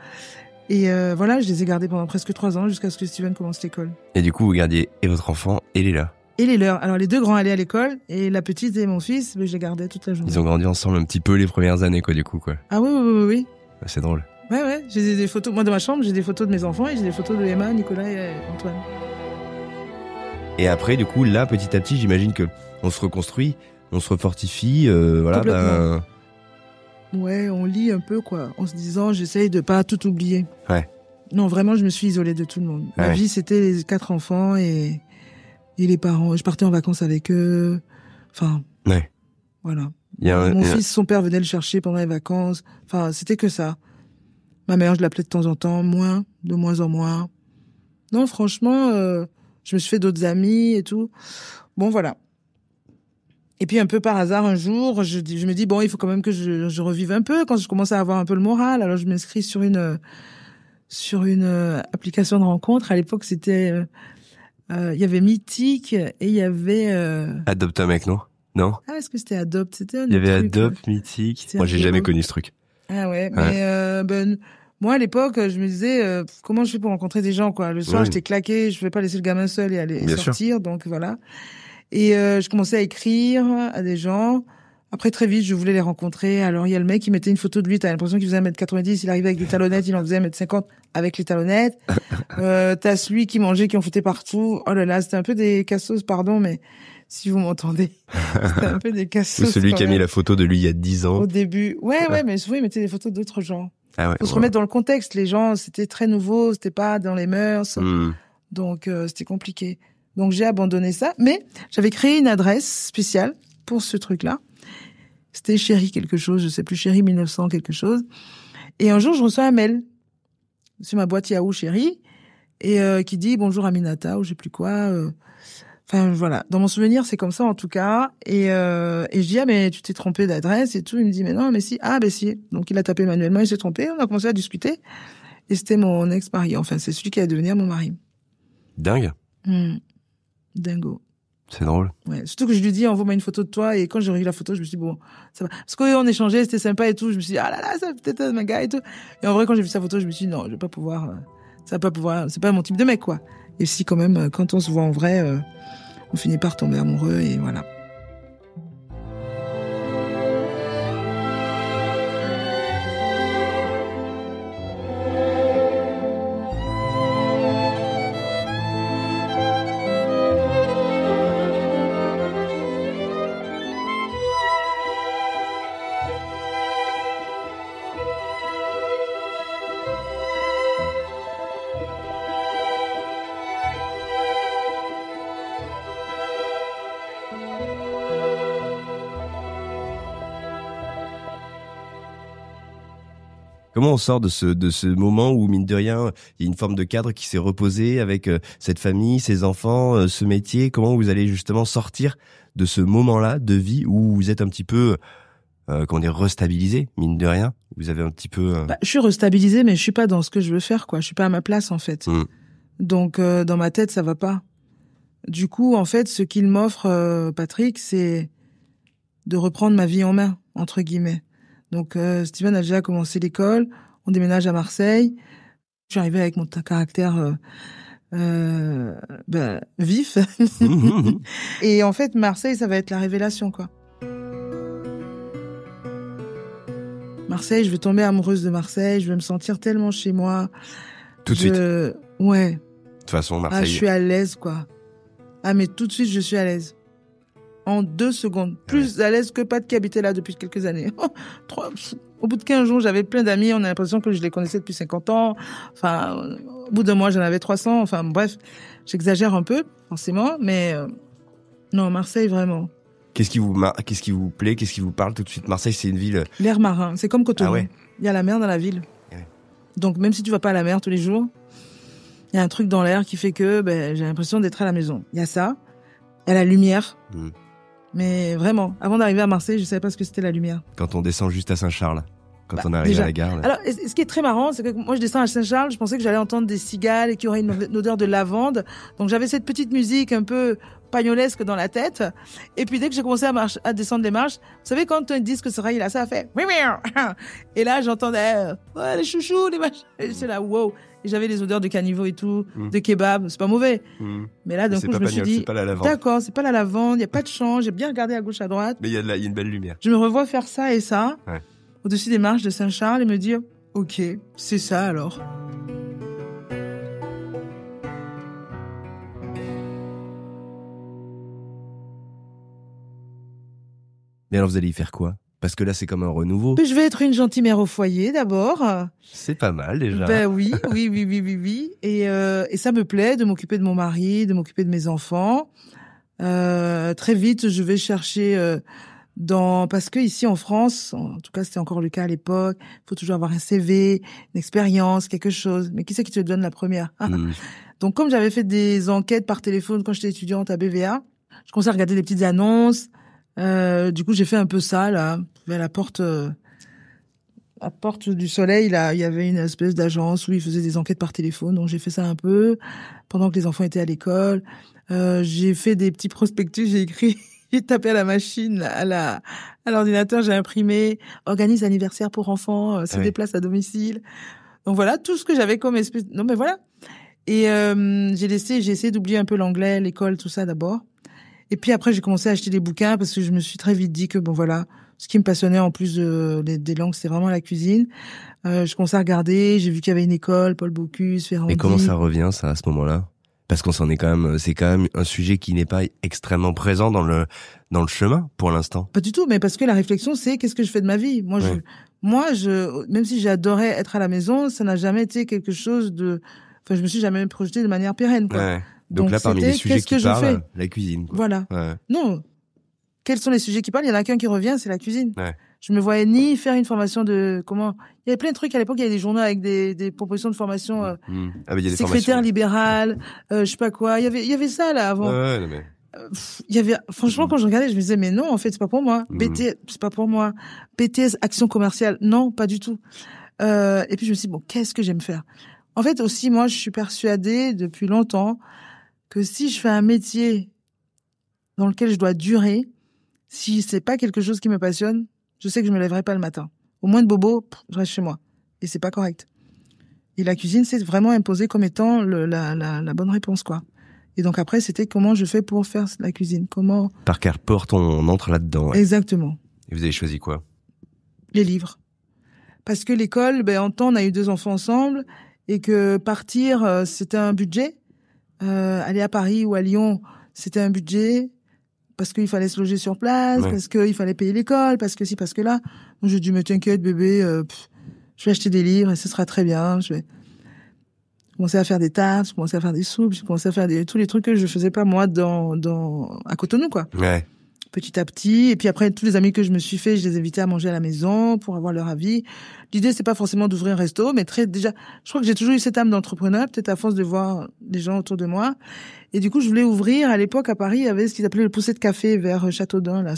C: Et voilà, je les ai gardés pendant presque 3 ans jusqu'à ce que Steven commence l'école.
B: Et du coup, vous gardiez et votre enfant et Léla.
C: Et les leurs. Alors, les 2 grands allaient à l'école et la petite et mon fils, je les gardais toute la journée.
B: Ils ont grandi ensemble un petit peu les premières années, quoi, du coup, quoi.
C: Ah oui.
B: C'est drôle.
C: Ouais. J'ai des photos. Moi, dans ma chambre, j'ai des photos de mes enfants et j'ai des photos de Emma, Nicolas et Antoine.
B: Et après, du coup, là, petit à petit, j'imagine que on se reconstruit, on se refortifie, voilà.
C: Ouais, on lit un peu, quoi, en se disant, j'essaye de pas tout oublier.
B: Ouais.
C: Non, vraiment, je me suis isolée de tout le monde. Ma vie, c'était les 4 enfants et les parents. Je partais en vacances avec eux. Enfin. Ouais. Voilà. Mon fils, son père venait le chercher pendant les vacances. Enfin, c'était que ça. Ma mère, je l'appelais de temps en temps, de moins en moins. Non, franchement, je me suis fait d'autres amis et tout. Bon, voilà. Et puis, un peu par hasard, un jour, je me dis, bon, il faut quand même que je revive un peu quand je commence à avoir un peu le moral. Alors, je m'inscris sur une application de rencontre. À l'époque, c'était, il y avait Mythique et il y avait,
B: Adopte un mec, non? Non?
C: Ah, est-ce que c'était Adopt? C'était un
B: Il y avait
C: truc,
B: Adopt, Mythique. Moi, j'ai jamais connu ce truc.
C: Ah ouais. Mais, moi, à l'époque, je me disais, comment je fais pour rencontrer des gens, quoi. Le soir, j'étais claquée, je pouvais pas laisser le gamin seul et aller sortir, donc voilà. Et je commençais à écrire à des gens. Après, très vite, je voulais les rencontrer. Alors, il y a le mec qui mettait une photo de lui, t'as l'impression qu'il faisait 1m90, il arrivait avec des talonnettes, il en faisait 1m50 avec les talonnettes. T'as celui qui mangeait, qui en foutait partout. Oh là là, c'était un peu des cassos, pardon, mais si vous m'entendez. C'était un peu des cassos.
B: Ou celui qui a mis la photo de lui il y a 10 ans.
C: Au début. Ouais, mais souvent, il mettait des photos d'autres gens.
B: Ah ouais,
C: faut se remettre dans le contexte. Les gens, c'était très nouveau, c'était pas dans les mœurs. Donc, c'était compliqué. Donc, j'ai abandonné ça. Mais j'avais créé une adresse spéciale pour ce truc-là. C'était Chéri quelque chose, je sais plus, Chéri 1900 quelque chose. Et un jour, je reçois un mail sur ma boîte Yahoo Chéri et qui dit bonjour Aminata ou je sais plus quoi. Enfin voilà, dans mon souvenir, c'est comme ça en tout cas. Et je dis ah mais tu t'es trompé d'adresse et tout. Il me dit mais non, mais si. Ah ben si. Donc il a tapé manuellement, il s'est trompé. On a commencé à discuter et c'était mon ex-mari. Enfin c'est celui qui allait devenir mon mari.
B: Dingue.
C: Dingo.
B: C'est drôle.
C: Ouais, surtout que je lui dis envoie-moi une photo de toi et quand j'ai revu la photo, je me suis dit bon, ça va. Parce qu'on échangeait, c'était sympa et tout, je me suis dit ah là là, ça peut-être un gars et tout. Et en vrai quand j'ai vu sa photo, je me suis dit non, je vais pas pouvoir ça va pas pouvoir, c'est pas mon type de mec quoi. Et si quand même quand on se voit en vrai, on finit par tomber amoureux et voilà.
B: Comment on sort de ce moment où, mine de rien, il y a une forme de cadre qui s'est reposé avec cette famille, ses enfants, ce métier? Comment vous allez justement sortir de ce moment-là de vie où vous êtes un petit peu, restabilisé, mine de rien? Vous avez un petit peu...
C: je suis restabilisée, mais je suis pas dans ce que je veux faire, quoi. Je suis pas à ma place, en fait. Donc, dans ma tête, ça va pas. Du coup, en fait, ce qu'il m'offre, Patrick, c'est de reprendre ma vie en main, entre guillemets. Donc, Steven a déjà commencé l'école, on déménage à Marseille. Je suis arrivée avec mon caractère vif. Et en fait, Marseille, ça va être la révélation, quoi. Marseille, je vais tomber amoureuse de Marseille, je vais me sentir tellement chez moi.
B: Tout de suite.
C: Ouais.
B: De toute façon, Marseille...
C: Ah, je suis à l'aise, quoi. Ah, mais tout de suite, je suis à l'aise. En 2 secondes. Plus à l'aise que Pat qui habitait là depuis quelques années. Au bout de 15 jours, j'avais plein d'amis. On a l'impression que je les connaissais depuis 50 ans. Enfin, au bout d'un mois, j'en avais 300. Enfin, bref, j'exagère un peu, forcément. Mais non, Marseille, vraiment.
B: Qu'est-ce qui vous plaît? Qu'est-ce qui vous parle tout de suite? Marseille, c'est une ville...
C: L'air marin. C'est comme Cotonou.
B: Ah ouais.
C: Il y a la mer dans la ville. Ouais. Donc, même si tu vas pas à la mer tous les jours, il y a un truc dans l'air qui fait que j'ai l'impression d'être à la maison. Il y a ça. Il y a la lumière. Mais vraiment, avant d'arriver à Marseille, je savais pas ce que c'était la lumière.
B: Quand on descend juste à Saint-Charles, quand on arrive à la gare. Là.
C: Alors, ce qui est très marrant, c'est que moi, je descends à Saint-Charles, je pensais que j'allais entendre des cigales et qu'il y aurait une odeur de lavande. Donc, j'avais cette petite musique un peu pagnolesque dans la tête. Et puis dès que j'ai commencé à descendre les marches, vous savez quand un disque se raye là, ça a fait. Et là j'entendais ouais, les chouchous, les machins. Et c'est là wow. Et j'avais les odeurs de caniveau et tout, de kebab, c'est pas mauvais. Mais là d'un coup je me suis dit d'accord, c'est pas la lavande, il y a pas de champ, j'ai bien regardé à gauche à droite.
B: Mais il y a une belle lumière.
C: Je me revois faire ça et ça
B: ouais.
C: Au-dessus des marches de Saint-Charles et me dire OK, c'est ça alors.
B: Mais alors vous allez y faire quoi? Parce que là, c'est comme un renouveau.
C: Je vais être une gentille mère au foyer, d'abord.
B: C'est pas mal, déjà.
C: Ben oui. Et ça me plaît de m'occuper de mon mari, de m'occuper de mes enfants. Très vite, je vais chercher parce que ici en France, en tout cas, c'était encore le cas à l'époque, il faut toujours avoir un CV, une expérience, quelque chose. Mais qui c'est qui te donne la première? Donc, comme j'avais fait des enquêtes par téléphone quand j'étais étudiante à BVA, je commençais à regarder des petites annonces. Du coup, j'ai fait un peu ça, là. À la porte du Soleil, là, il y avait une espèce d'agence où ils faisaient des enquêtes par téléphone. Donc, j'ai fait ça un peu pendant que les enfants étaient à l'école. J'ai fait des petits prospectus, j'ai écrit, j'ai tapé à la machine, à l'ordinateur, j'ai imprimé, organise anniversaire pour enfants, se déplace à domicile. Donc voilà, tout ce que j'avais comme espèce, non, mais voilà. Et, j'ai essayé d'oublier un peu l'anglais, l'école, tout ça d'abord. Et puis après, j'ai commencé à acheter des bouquins parce que je me suis très vite dit que bon voilà, ce qui me passionnait en plus des langues, c'était vraiment la cuisine. Je commençais à regarder, j'ai vu qu'il y avait une école, Paul Bocuse, Ferrandi.
B: Mais comment ça revient ça à ce moment-là? Parce qu'on s'en est c'est quand même un sujet qui n'est pas extrêmement présent dans le chemin pour l'instant.
C: Pas du tout, mais parce que la réflexion c'est qu'est-ce que je fais de ma vie? Moi même si j'adorais être à la maison, ça n'a jamais été quelque chose je me suis jamais projetée de manière pérenne quoi.
B: Ouais. Donc là, parmi les sujets qui parlent, la cuisine. Quoi.
C: Voilà.
B: Ouais.
C: Non. Quels sont les sujets qui parlent? Il y en a qu'un qui revient, c'est la cuisine.
B: Ouais.
C: Je me voyais ni faire une formation de comment. Il y avait plein de trucs à l'époque. Il y avait des journaux avec des propositions de formation.
B: Ah, mais il y a des
C: secrétaire
B: formations.
C: libéral, je sais pas quoi. Il y avait ça là avant.
B: Ouais, non, mais...
C: il y avait franchement quand je regardais, je me disais mais non, en fait c'est pas pour moi. BTS, c'est pas pour moi. BTS, action commerciale, non, pas du tout. Et puis je me suis dit bon, qu'est-ce que j'aime faire? En fait aussi, moi, je suis persuadée depuis longtemps que si je fais un métier dans lequel je dois durer, si c'est pas quelque chose qui me passionne, je sais que je me lèverai pas le matin. Au moins de bobo, je reste chez moi. Et c'est pas correct. Et la cuisine, c'est vraiment imposé comme étant la bonne réponse, quoi. Et donc après, c'était comment je fais pour faire la cuisine. Comment...
B: Par quelle porte on entre là-dedans. Ouais.
C: Exactement.
B: Et vous avez choisi quoi?
C: Les livres. Parce que l'école, en temps, on a eu 2 enfants ensemble et que partir, c'était un budget. Aller à Paris ou à Lyon, c'était un budget parce qu'il fallait se loger sur place, parce qu'il fallait payer l'école, parce que si, parce que là. Donc, j'ai dit, mais t'inquiète, bébé, je vais acheter des livres et ce sera très bien. Je vais commencer à faire des tartes, je commençais à faire des soupes, je commençais à faire tous les trucs que je faisais pas moi à Cotonou, quoi. Ouais. Petit à petit. Et puis après, tous les amis que je me suis fait, je les invitais à manger à la maison pour avoir leur avis. L'idée, c'est pas forcément d'ouvrir un resto, mais déjà, je crois que j'ai toujours eu cette âme d'entrepreneur, peut-être à force de voir les gens autour de moi. Et du coup, je voulais ouvrir, à l'époque, à Paris, il y avait ce qu'ils appelaient le Poussé de café vers Châteaudun, là,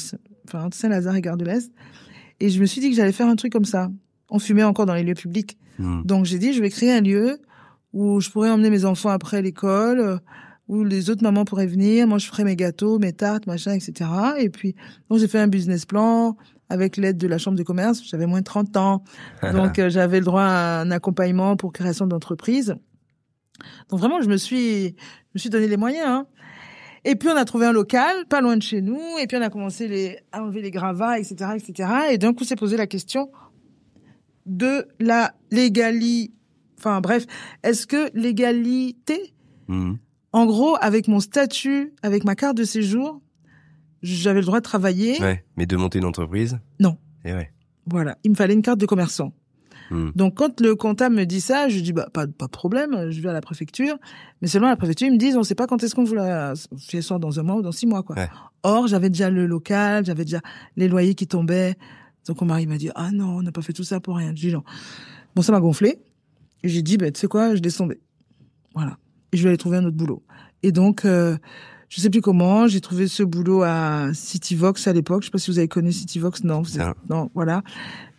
C: enfin, Saint-Lazare et Gare de l'Est. Et je me suis dit que j'allais faire un truc comme ça. On fumait encore dans les lieux publics. Donc, j'ai dit, je vais créer un lieu où je pourrais emmener mes enfants après l'école, où les autres mamans pourraient venir, moi je ferais mes gâteaux, mes tartes, machin, etc. Et puis, donc j'ai fait un business plan avec l'aide de la chambre de commerce. J'avais moins de 30 ans, donc j'avais le droit à un accompagnement pour création d'entreprise. Donc vraiment, je me suis donné les moyens. Hein. Et puis on a trouvé un local, pas loin de chez nous, et puis on a commencé à enlever les gravats, etc., etc. Et d'un coup, s'est posé la question de la légalité. Enfin bref, est-ce que l'égalité En gros, avec mon statut, avec ma carte de séjour, j'avais le droit de travailler.
B: Ouais, mais de monter une entreprise?
C: Non.
B: Et ouais.
C: Voilà, il me fallait une carte de commerçant. Donc quand le comptable me dit ça, je dis pas de problème, je vais à la préfecture. Mais seulement à la préfecture, ils me disent on sait pas quand est-ce qu'on vous la fait sort, dans 1 mois ou dans 6 mois quoi. Ouais. Or, j'avais déjà le local, j'avais déjà les loyers qui tombaient. Donc mon mari m'a dit ah non, on n'a pas fait tout ça pour rien. Je dis non. Bon, ça m'a gonflé. Et j'ai dit tu sais quoi, je laisse tomber. Voilà. Et je vais aller trouver un autre boulot. Et donc, je sais plus comment, j'ai trouvé ce boulot à Cityvox à l'époque. Je sais pas si vous avez connu Cityvox, non. Non, voilà.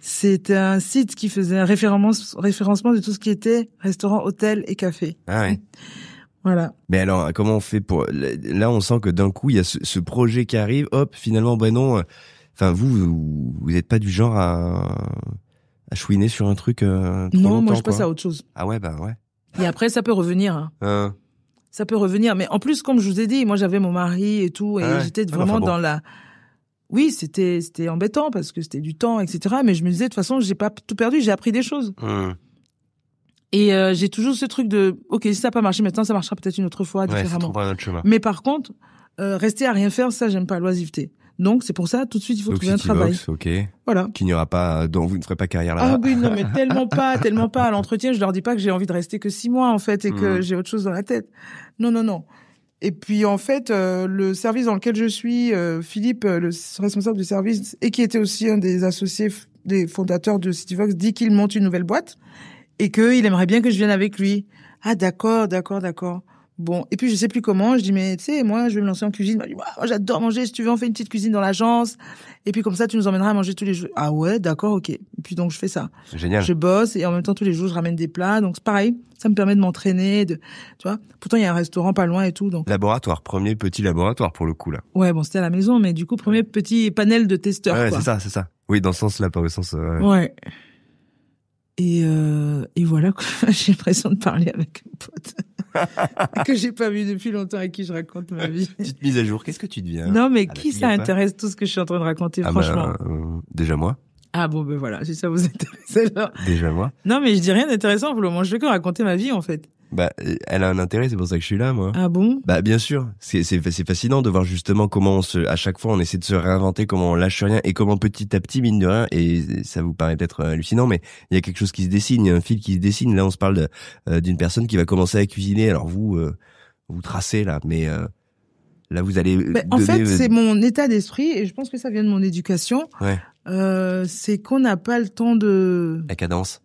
C: C'était un site qui faisait un référencement de tout ce qui était restaurant, hôtel et café.
B: Ah oui.
C: Voilà.
B: Mais alors, comment on fait pour... Là, on sent que d'un coup, il y a ce projet qui arrive. Hop, finalement, non. Enfin, vous êtes pas du genre à chouiner sur un truc trop longtemps,
C: Non, moi, je passe
B: quoi.
C: à autre chose.
B: Ah ouais, bah ouais.
C: Et après, ça peut revenir. Hein. Ça peut revenir. Mais en plus, comme je vous ai dit, moi, j'avais mon mari et tout. Et j'étais vraiment dans la... Oui, c'était embêtant parce que c'était du temps, etc. Mais je me disais, de toute façon, j'ai pas tout perdu. J'ai appris des choses. Et j'ai toujours ce truc de, ok, si ça n'a pas marché maintenant, ça marchera peut-être une autre fois, différemment.
B: Un autre chemin.
C: Mais par contre, rester à rien faire, ça, j'aime pas, l'oisiveté. Donc, c'est pour ça, tout de suite, il faut trouver un travail.
B: Vox, ok.
C: Voilà.
B: Qu'il n'y aura pas, dont vous ne ferez pas carrière là-bas.
C: Ah oui, non, mais tellement pas. À l'entretien, je leur dis pas que j'ai envie de rester que 6 mois, en fait, et que j'ai autre chose dans la tête. Non. Et puis, en fait, le service dans lequel je suis, Philippe, le responsable du service, et qui était aussi un des associés, des fondateurs de Cityvox, dit qu'il monte une nouvelle boîte. Et qu'il aimerait bien que je vienne avec lui. Ah, d'accord. Bon. Et puis, je sais plus comment. Je dis, mais, tu sais, moi, je vais me lancer en cuisine. Il m'a dit, moi, j'adore manger. Si tu veux, on fait une petite cuisine dans l'agence. Et puis, comme ça, tu nous emmèneras à manger tous les jours. Ah ouais, d'accord, ok. Et puis, donc, je fais ça.
B: Génial.
C: Je bosse et en même temps, tous les jours, je ramène des plats. Donc, c'est pareil. Ça me permet de m'entraîner, tu vois. Pourtant, il y a un restaurant pas loin et tout, donc.
B: Laboratoire. Premier petit laboratoire, pour le coup, là.
C: Ouais, bon, c'était à la maison, mais du coup, premier petit panel de testeurs,
B: ouais,
C: quoi.
B: c'est ça. Oui, dans ce sens-là, pas au sens,
C: Ouais. Et voilà, quoi. J'ai l'impression de parler avec un pote que j'ai pas vu depuis longtemps et qui je raconte ma vie.
B: Petite mise à jour, qu'est-ce que tu deviens?
C: Non, mais qui ça intéresse tout ce que je suis en train de raconter, franchement?
B: Déjà moi.
C: Ah bon, ben voilà, si ça vous intéresse alors.
B: Déjà moi.
C: Non, mais je dis rien d'intéressant, moi je fais que raconter ma vie, en fait.
B: Bah, elle a un intérêt, c'est pour ça que je suis là, moi.
C: Ah bon?
B: Bah, bien sûr. C'est fascinant de voir justement comment à chaque fois, on essaie de se réinventer, comment on lâche rien et comment petit à petit, mine de rien, et ça vous paraît peut-être hallucinant, mais il y a quelque chose qui se dessine, il y a un fil qui se dessine. Là, on se parle d'une personne qui va commencer à cuisiner. Alors vous tracez là, mais là, vous allez.
C: En fait, c'est mon état d'esprit et je pense que ça vient de mon éducation.
B: Ouais.
C: C'est qu'on n'a pas le temps de.
B: La cadence.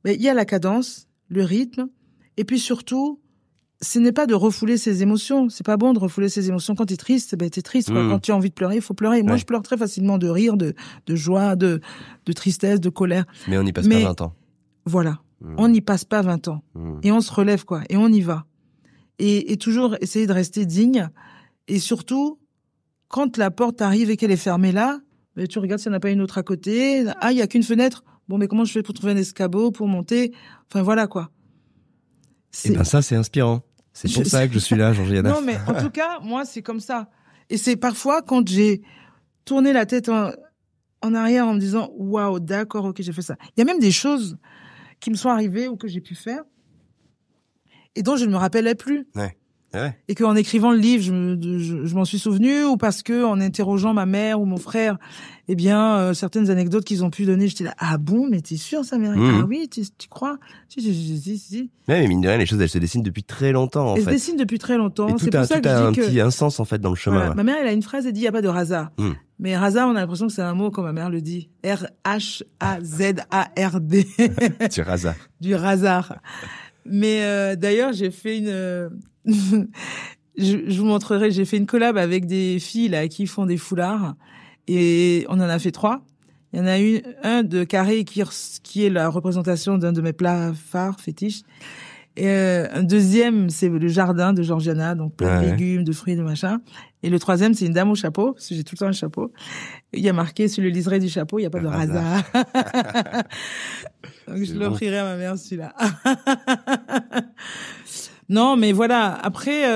C: Il y a la cadence, le rythme. Et puis surtout, ce n'est pas de refouler ses émotions. C'est pas bon de refouler ses émotions. Quand t'es triste, t'es triste, quoi. Quand tu as envie de pleurer, il faut pleurer. Moi, je pleure très facilement de rire, de joie, de tristesse, de colère.
B: Mais on n'y passe pas 20 ans.
C: Voilà. On n'y passe pas 20 ans. Et on se relève, quoi. Et on y va. Et toujours essayer de rester digne. Et surtout, quand la porte arrive et qu'elle est fermée là, tu regardes s'il n'y en a pas une autre à côté. Ah, il y a qu'une fenêtre. Bon, mais comment je fais pour trouver un escabeau, pour monter? Enfin, voilà, quoi.
B: Et ben ça, c'est inspirant. C'est pour ça que je suis là, Georgiana.
C: Non, mais en tout cas, moi, c'est comme ça. Et c'est parfois quand j'ai tourné la tête en arrière en me disant, waouh, d'accord, ok, j'ai fait ça. Il y a même des choses qui me sont arrivées ou que j'ai pu faire et dont je ne me rappelais plus.
B: Ouais.
C: Et qu'en écrivant le livre, je m'en suis souvenu, ou parce que en interrogeant ma mère ou mon frère, certaines anecdotes qu'ils ont pu donner, j'étais là, ah bon, mais t'es sûr ça, mère? Ah oui, tu crois? Si.
B: Mais mine de rien, les choses, elles se dessinent depuis très longtemps, en fait.
C: Elles se dessinent depuis très longtemps.
B: Et
C: c'est pour ça que je dis que
B: un sens, en fait, dans le chemin.
C: Voilà. Ma mère, elle a une phrase, elle dit, il n'y a pas de hasard. Mais hasard, on a l'impression que c'est un mot, comme ma mère le dit. R-H-A-Z-A-R-D.
B: Du hasard.
C: Du hasard. Mais d'ailleurs, j'ai fait je vous montrerai, j'ai fait une collab avec des filles là qui font des foulards et on en a fait 3. Il y en a un de carré qui est la représentation d'un de mes plats phares fétiches. Et un deuxième, c'est le jardin de Georgiana, donc plein de légumes, de fruits, de machin. Et le troisième, c'est une dame au chapeau, parce que j'ai tout le temps un chapeau. Il y a marqué sur le liseré du chapeau, il n'y a pas de hasard. Donc je l'offrirai à ma mère celui-là. Non, mais voilà. Après.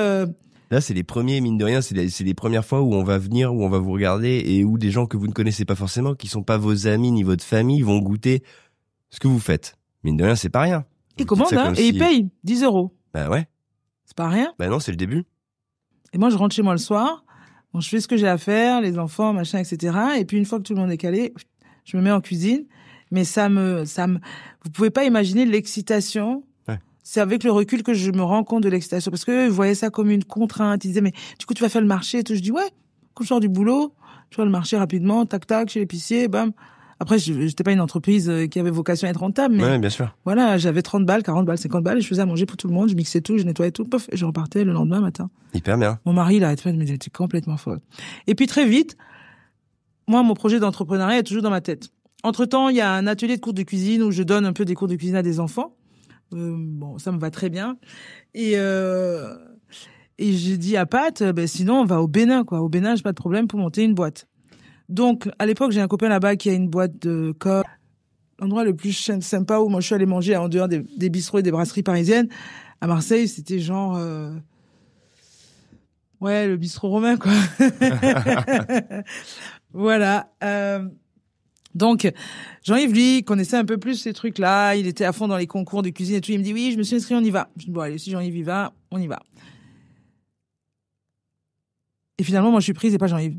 B: Là, c'est les premiers, mine de rien, c'est les premières fois où on va venir, où on va vous regarder et où des gens que vous ne connaissez pas forcément, qui sont pas vos amis ni votre famille, vont goûter ce que vous faites. Mine de rien, c'est pas rien.
C: Ils commandent, et ils payent 10 €.
B: Bah ouais.
C: C'est pas rien.
B: Bah non, c'est le début.
C: Et moi, je rentre chez moi le soir. Bon, je fais ce que j'ai à faire, les enfants, machin, etc. Et puis, une fois que tout le monde est calé, je me mets en cuisine. Mais vous pouvez pas imaginer l'excitation. C'est avec le recul que je me rends compte de l'excitation. Parce que ils voyaient ça comme une contrainte. Ils disaient, mais du coup, tu vas faire le marché et tout. Je dis, ouais, quand je sors du boulot, je fais le marché rapidement, tac, tac, chez l'épicier, bam. Après, j'étais pas une entreprise qui avait vocation à être rentable, mais.
B: Ouais, bien sûr.
C: Voilà, j'avais 30 balles, 40 balles, 50 balles et je faisais à manger pour tout le monde. Je mixais tout, je nettoyais tout, pof, et je repartais le lendemain matin.
B: Hyper bien.
C: Mon mari, il arrête pas de me dire, t'es complètement folle. Et puis, très vite, moi, mon projet d'entrepreneuriat est toujours dans ma tête. Entre-temps, il y a un atelier de cours de cuisine où je donne un peu des cours de cuisine à des enfants. Bon, ça me va très bien. Et j'ai dit à Pat, sinon on va au Bénin, quoi. Au Bénin, j'ai pas de problème pour monter une boîte. Donc, à l'époque, j'ai un copain là-bas qui a une boîte de com. L'endroit le plus sympa où moi je suis allée manger en dehors des bistrots et des brasseries parisiennes, à Marseille, c'était genre... Ouais, le bistrot romain, quoi. Voilà. Donc, Jean-Yves, lui, connaissait un peu plus ces trucs-là. Il était à fond dans les concours de cuisine et tout. Il me dit, oui, je me suis inscrit, on y va. Je dis, bon, allez, si Jean-Yves y va, on y va. Et finalement, moi, je suis prise et pas Jean-Yves.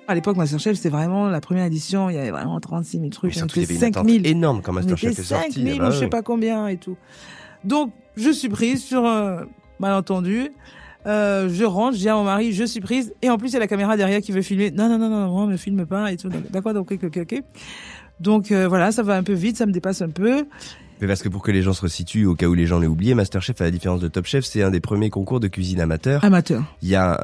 C: À l'époque, MasterChef, c'était vraiment la première édition. Il y avait vraiment 36 000 trucs.
B: Mais
C: on
B: surtout, il y
C: était
B: avait une
C: 5
B: attente
C: 000.
B: énorme quand MasterChef est
C: 5
B: sorti.
C: 000 ou je sais pas combien et tout. Donc, je suis prise sur malentendu. Je rentre, je dis à mon mari, je suis prise. Et en plus, il y a la caméra derrière qui veut filmer. Non, moi, me filme pas et tout. D'accord, donc, ok. Donc, voilà, ça va un peu vite, ça me dépasse un peu.
B: Mais parce que pour que les gens se resituent, au cas où les gens l'aient oublié, MasterChef, à la différence de Top Chef, c'est un des premiers concours de cuisine amateur. Il y a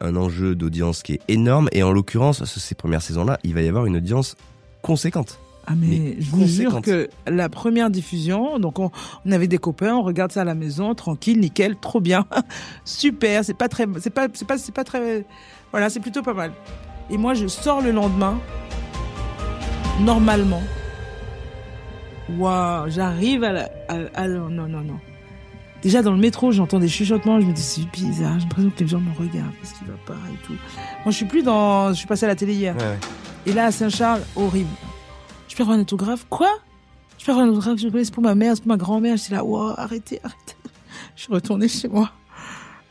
B: un enjeu d'audience qui est énorme. Et en l'occurrence, ces premières saisons-là, il va y avoir une audience conséquente.
C: Ah mais je vous jure que la première diffusion, donc on avait des copains, on regarde ça à la maison, tranquille, nickel, trop bien, super, c'est pas très, voilà, c'est plutôt pas mal. Et moi je sors le lendemain, normalement, waouh, j'arrive non. Déjà dans le métro, j'entends des chuchotements, je me dis c'est bizarre, j'ai l'impression que les gens me regardent, qu'est-ce qui va pas et tout. Moi je suis passée à la télé hier,
B: ouais.
C: Et là à Saint-Charles, horrible. Je peux avoir un autographe? Quoi? Je peux avoir un autographe? C'est pour ma mère, c'est pour ma grand-mère. Je suis là, wow, arrêtez. Je suis retournée chez moi.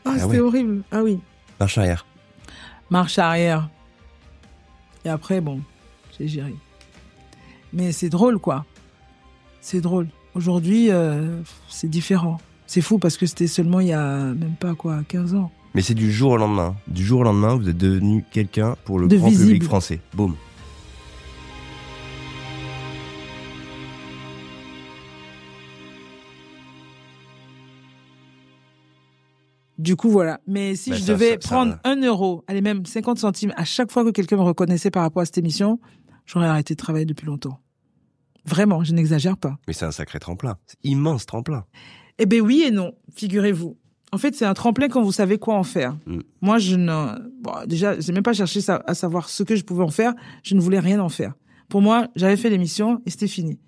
C: C'était horrible. Ah oui.
B: Marche arrière.
C: Et après, bon, j'ai géré. Mais c'est drôle, quoi. C'est drôle. Aujourd'hui, c'est différent. C'est fou parce que c'était seulement il y a même pas, 15 ans.
B: Mais c'est du jour au lendemain. Du jour au lendemain, vous êtes devenu quelqu'un pour le grand public français. Boum.
C: Du coup, voilà. Mais si je devais prendre 1 euro, allez, même 50 centimes à chaque fois que quelqu'un me reconnaissait par rapport à cette émission, j'aurais arrêté de travailler depuis longtemps. Vraiment, je n'exagère pas.
B: Mais c'est un sacré tremplin. C'est immense tremplin.
C: Eh ben oui et non, figurez-vous. En fait, c'est un tremplin quand vous savez quoi en faire. Moi, déjà, j'ai même pas cherché à savoir ce que je pouvais en faire. Je ne voulais rien en faire. Pour moi, j'avais fait l'émission et c'était fini.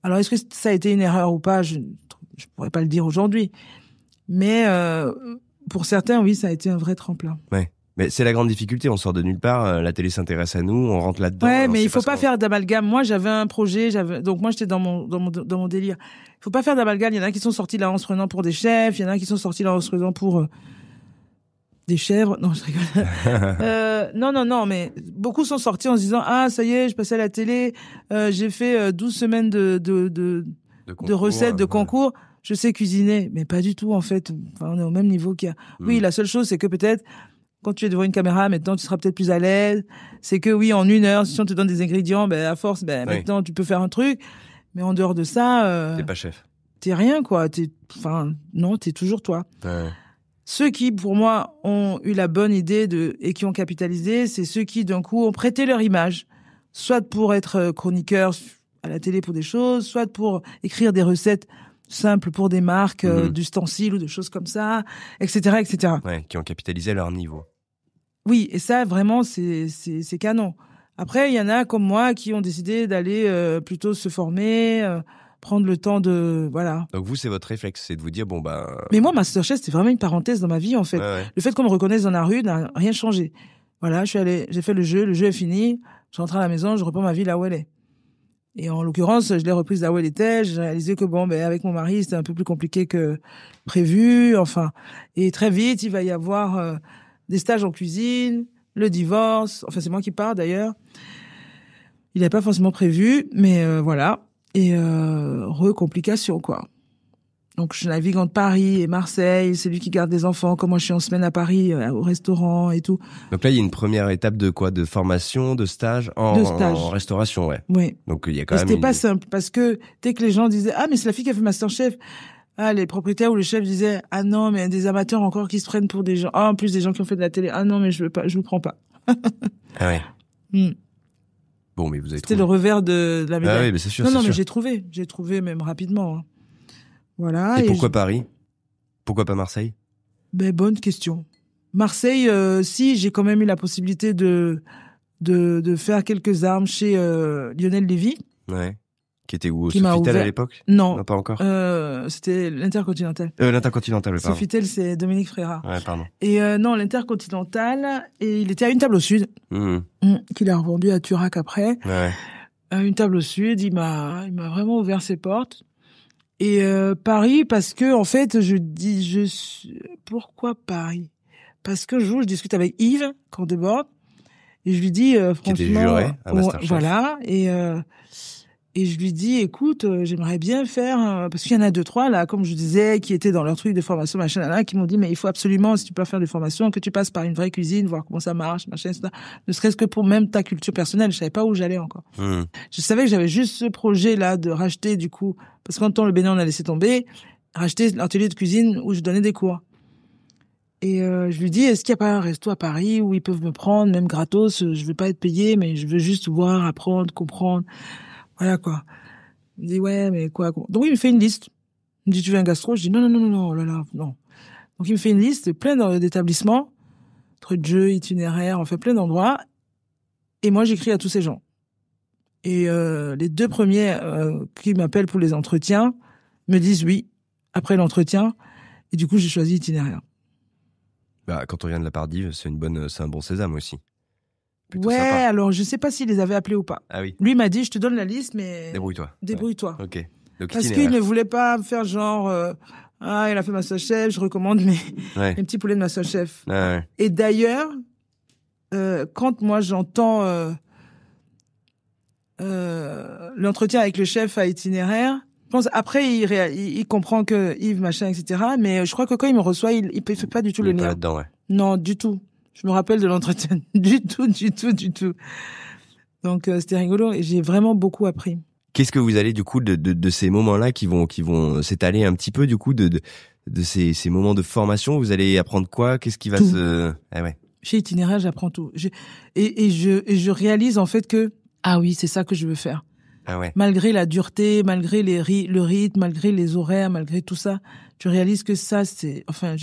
C: Alors, est-ce que ça a été une erreur ou pas? Je pourrais pas le dire aujourd'hui. Mais pour certains, oui, ça a été un vrai tremplin.
B: Ouais. Mais c'est la grande difficulté, on sort de nulle part, la télé s'intéresse à nous, on rentre là-dedans.
C: Ouais, mais il faut pas faire d'amalgame. Moi, j'avais un projet, donc moi j'étais dans mon délire. Il faut pas faire d'amalgame, il y en a qui sont sortis là en se prenant pour des chefs, il y en a qui sont sortis là en se prenant pour des chèvres. Non, je rigole. Non, mais beaucoup sont sortis en se disant "Ah, ça y est, je passais à la télé, j'ai fait 12 semaines de recettes de concours." Je sais cuisiner, mais pas du tout en fait. Enfin, on est au même niveau qu'il y a. Oui, la seule chose c'est que peut-être quand tu es devant une caméra, maintenant tu seras peut-être plus à l'aise. C'est que oui, en 1 heure, si on te donne des ingrédients, à force, maintenant tu peux faire un truc. Mais en dehors de ça,
B: t'es pas chef.
C: T'es rien quoi. Non, t'es toujours toi.
B: Ouais.
C: Ceux qui, pour moi, ont eu la bonne idée et qui ont capitalisé, c'est ceux qui d'un coup ont prêté leur image, soit pour être chroniqueurs à la télé pour des choses, soit pour écrire des recettes simples pour des marques d'ustensiles ou de choses comme ça, etc.
B: Ouais, qui ont capitalisé à leur niveau.
C: Oui, et ça, vraiment, c'est canon. Après, il y en a comme moi qui ont décidé d'aller plutôt se former, prendre le temps de... Voilà.
B: Donc vous, c'est votre réflexe, c'est de vous dire,
C: Mais moi, MasterChef, c'était vraiment une parenthèse dans ma vie, en fait.
B: Ouais.
C: Le fait qu'on me reconnaisse dans la rue n'a rien changé. Voilà, j'ai fait le jeu est fini, je rentre à la maison, je reprends ma vie là où elle est. Et en l'occurrence, je l'ai reprise là où elle était. J'ai réalisé que avec mon mari, c'était un peu plus compliqué que prévu. Enfin, et très vite, il va y avoir des stages en cuisine, le divorce. Enfin, c'est moi qui pars d'ailleurs. Il n'avait pas forcément prévu, mais voilà. Et complication quoi. Donc je navigue entre Paris et Marseille. C'est lui qui garde des enfants. Comme moi, je suis en semaine à Paris, au restaurant et tout.
B: Donc là, il y a une première étape de quoi? De formation, de stage en restauration, ouais.
C: Oui.
B: Donc il y a quand même.
C: C'était pas simple parce que dès que les gens disaient mais c'est la fille qui a fait MasterChef, les propriétaires ou les chefs disaient non mais des amateurs encore qui se prennent pour des gens. En plus des gens qui ont fait de la télé. Non mais je vous prends pas.
B: Ah ouais. Bon, mais vous avez
C: C'était
B: trouvé.
C: le revers de la médaille.
B: Ah oui, mais c'est sûr,
C: non,
B: c'est
C: mais
B: sûr.
C: j'ai trouvé même rapidement. Hein. Voilà.
B: Et pourquoi Paris? Pourquoi pas Marseille?
C: Ben, bonne question. Marseille, si, j'ai quand même eu la possibilité de faire quelques armes chez Lionel Lévy.
B: Ouais. Qui était où?
C: Qui m'a
B: Sofitel
C: ouvert.
B: à l'époque?
C: Non,
B: pas encore.
C: c'était l'Intercontinental.
B: L'Intercontinental, pardon.
C: Sofitel, c'est Dominique Frérard.
B: Ouais, pardon.
C: Et non, l'Intercontinental, et il était à une table au sud, qu'il a revendu à Turac après.
B: Ouais.
C: À une table au sud, il m'a vraiment ouvert ses portes. Et Paris, parce que en fait, pourquoi Paris? Parce qu'un jour, je discute avec Yves Cordebord, et je lui dis franchement,
B: qui était juré à Masterchef.
C: Voilà, et je lui dis, écoute, j'aimerais bien faire, parce qu'il y en a 2-3 là, comme je disais, qui étaient dans leur truc de formation, machin, là, qui m'ont dit, mais il faut absolument, si tu peux faire des formations, que tu passes par une vraie cuisine, voir comment ça marche, machin, etc. Ne serait-ce que pour même ta culture personnelle. Je savais pas où j'allais encore. Je savais que j'avais juste ce projet là de racheter du coup, parce qu'en temps le Bénin on a laissé tomber, racheter l'atelier de cuisine où je donnais des cours. Et je lui dis, est-ce qu'il n'y a pas un resto à Paris où ils peuvent me prendre, même gratos, je veux pas être payé, mais je veux juste voir, apprendre, comprendre. Voilà, quoi. Il me dit, ouais, mais quoi. Donc, il me fait une liste. Il me dit, tu veux un gastro? Je dis, non, oh là là, non. Donc, il me fait une liste, plein d'établissements, trucs de jeux, itinéraires, on fait plein d'endroits. Et moi, j'écris à tous ces gens. Et les 2 premiers qui m'appellent pour les entretiens me disent oui, après l'entretien. Et du coup, j'ai choisi itinéraire.
B: Bah, quand on vient de la part d'Yves, c'est un bon sésame aussi. Plutôt
C: ouais,
B: sympa.
C: alors je sais pas s'il les avait appelés ou pas.
B: Ah oui.
C: Lui m'a dit, je te donne la liste, mais
B: Débrouille-toi.
C: Ouais.
B: Ok. Donc,
C: Parce
B: itinéraire.
C: qu'il ne voulait pas faire genre, il a fait Masterchef, je recommande mes petits poulets de Masterchef.
B: Ouais.
C: Et d'ailleurs, quand moi j'entends l'entretien avec le chef à itinéraire, je pense après il comprend que Yves machin etc. Mais je crois que quand il me reçoit, il fait pas du tout le lien.
B: Pas là-dedans, ouais.
C: Non, du tout. Je me rappelle de l'entretien. Du tout. Donc, c'était rigolo et j'ai vraiment beaucoup appris.
B: Qu'est-ce que vous allez, du coup, de ces moments-là qui vont s'étaler un petit peu, du coup, de ces moments de formation? Vous allez apprendre quoi? Qu'est-ce qui va
C: tout.
B: Ah ouais.
C: Chez Itinéraire, j'apprends tout. Et je réalise, en fait, que, ah oui, c'est ça que je veux faire.
B: Ah ouais.
C: Malgré la dureté, malgré le rythme, malgré les horaires, malgré tout ça, je réalise que ça, c'est, enfin,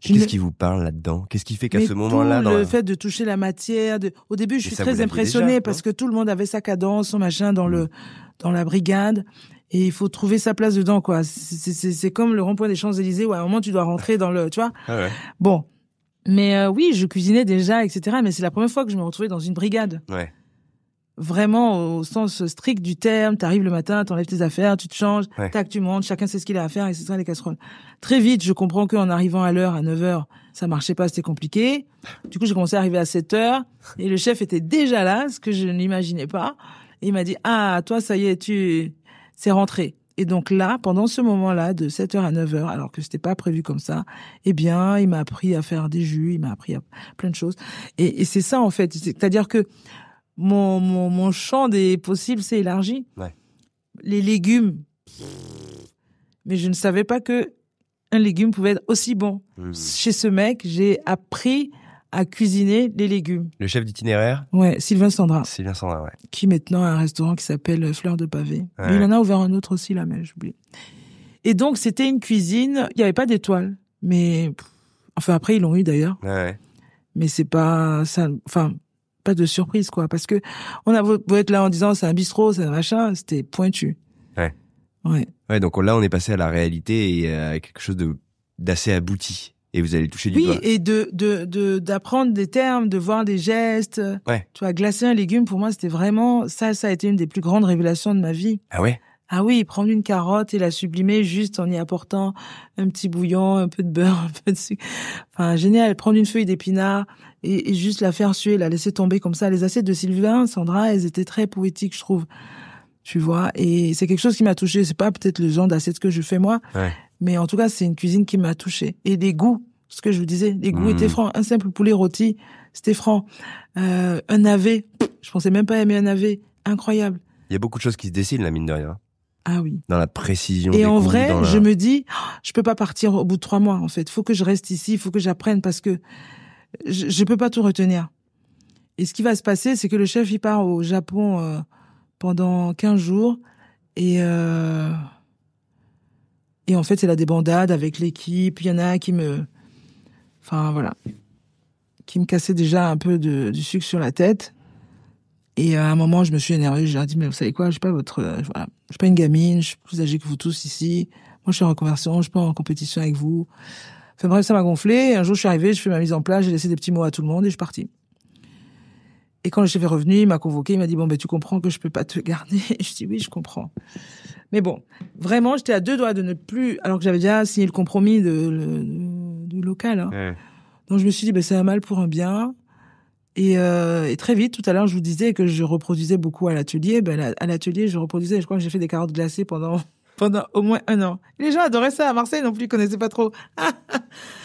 B: Qu'est-ce qui vous parle là-dedans? Qu'est-ce qui fait qu'à ce moment-là,
C: le fait de toucher la matière, au début, je suis très impressionnée déjà, parce que tout le monde avait sa cadence, son machin dans la brigade. Et il faut trouver sa place dedans, quoi. C'est comme le rond-point des Champs-Élysées où à un moment tu dois rentrer dans le, tu vois.
B: Ah ouais.
C: Bon. Mais oui, je cuisinais déjà, etc. Mais c'est la première fois que je me retrouvais dans une brigade.
B: Ouais.
C: Vraiment au sens strict du terme. T'arrives le matin, t'enlèves tes affaires, tu te changes,
B: ouais.
C: Tac, tu montes, chacun sait ce qu'il a à faire, etc. Les casseroles. Très vite, je comprends qu'en arrivant à l'heure, à 9h, ça marchait pas, c'était compliqué. Du coup, j'ai commencé à arriver à 7h et le chef était déjà là, ce que je n'imaginais pas. Et il m'a dit, ah, toi, ça y est, c'est rentré. Et donc là, pendant ce moment-là, de 7h à 9h, alors que c'était pas prévu comme ça, eh bien, il m'a appris à faire des jus, il m'a appris à plein de choses. Et c'est ça, en fait. C'est-à-dire que mon champ des possibles s'est élargi.
B: Ouais.
C: Les légumes. Mais je ne savais pas que un légume pouvait être aussi bon. Chez ce mec, j'ai appris à cuisiner les légumes.
B: Le chef d'itinéraire?
C: Ouais, Sylvain Sandra.
B: Sylvain Sandra, ouais.
C: Qui maintenant a un restaurant qui s'appelle Fleur de Pavé.
B: Ouais.
C: Mais il en a ouvert un autre aussi, là, mais j'oublie. Et donc, c'était une cuisine, il n'y avait pas d'étoiles. Mais, enfin, après, ils l'ont eu d'ailleurs.
B: Ouais.
C: Mais c'est pas ça, enfin, pas de surprise, quoi. Parce que on a beau être là en disant c'est un bistrot, c'est un machin, c'était pointu.
B: Ouais.
C: Ouais.
B: Ouais, donc là, on est passé à la réalité et à quelque chose d'assez abouti. Et vous allez toucher du doigt.
C: Oui, et d'apprendre des termes, de voir des gestes.
B: Ouais.
C: Tu vois, glacer un légume, pour moi, c'était vraiment, ça a été une des plus grandes révélations de ma vie.
B: Ah ouais?
C: Ah oui, prendre une carotte et la sublimer juste en y apportant un petit bouillon, un peu de beurre, un peu de sucre. Enfin, génial. Prendre une feuille d'épinard et juste la faire suer, la laisser tomber comme ça. Les assiettes de Sylvain, Sandra, elles étaient très poétiques, je trouve. Tu vois, et c'est quelque chose qui m'a touchée. C'est pas peut-être le genre d'assiette que je fais moi,
B: ouais.
C: Mais en tout cas, c'est une cuisine qui m'a touchée. Et les goûts, ce que je vous disais, les goûts étaient francs. Un simple poulet rôti, c'était franc. Un navet, je pensais même pas aimer un navet. Incroyable.
B: Il y a beaucoup de choses qui se dessinent, la mine de rien.
C: Ah oui.
B: Dans la précision.
C: Et en vrai, je me dis, je peux pas partir au bout de 3 mois, en fait. Faut que je reste ici, faut que j'apprenne parce que je peux pas tout retenir. Et ce qui va se passer, c'est que le chef, il part au Japon pendant 15 jours. Et en fait, c'est la débandade avec l'équipe. Il y en a qui me cassait déjà un peu du sucre sur la tête. Et à un moment, je me suis énervée. Je leur ai dit, mais vous savez quoi, je suis pas une gamine, je suis plus âgée que vous tous ici. Moi, je suis en reconversion, je suis pas en compétition avec vous. Enfin bref, ça m'a gonflé. Et un jour, je suis arrivée, je fais ma mise en place, j'ai laissé des petits mots à tout le monde et je suis partie. Et quand le chef est revenu, il m'a convoqué, il m'a dit, bon, ben, tu comprends que je peux pas te garder. Et je dis, oui, je comprends. Mais bon, vraiment, j'étais à 2 doigts de ne plus, alors que j'avais déjà signé le compromis du local, hein.
B: Ouais.
C: Donc, je me suis dit, ben, c'est un mal pour un bien. Et très vite, tout à l'heure, je vous disais que je reproduisais beaucoup à l'atelier. Ben, à l'atelier, je reproduisais, je crois que j'ai fait des carottes glacées pendant au moins 1 an. Et les gens adoraient ça. À Marseille non plus, ils connaissaient pas trop.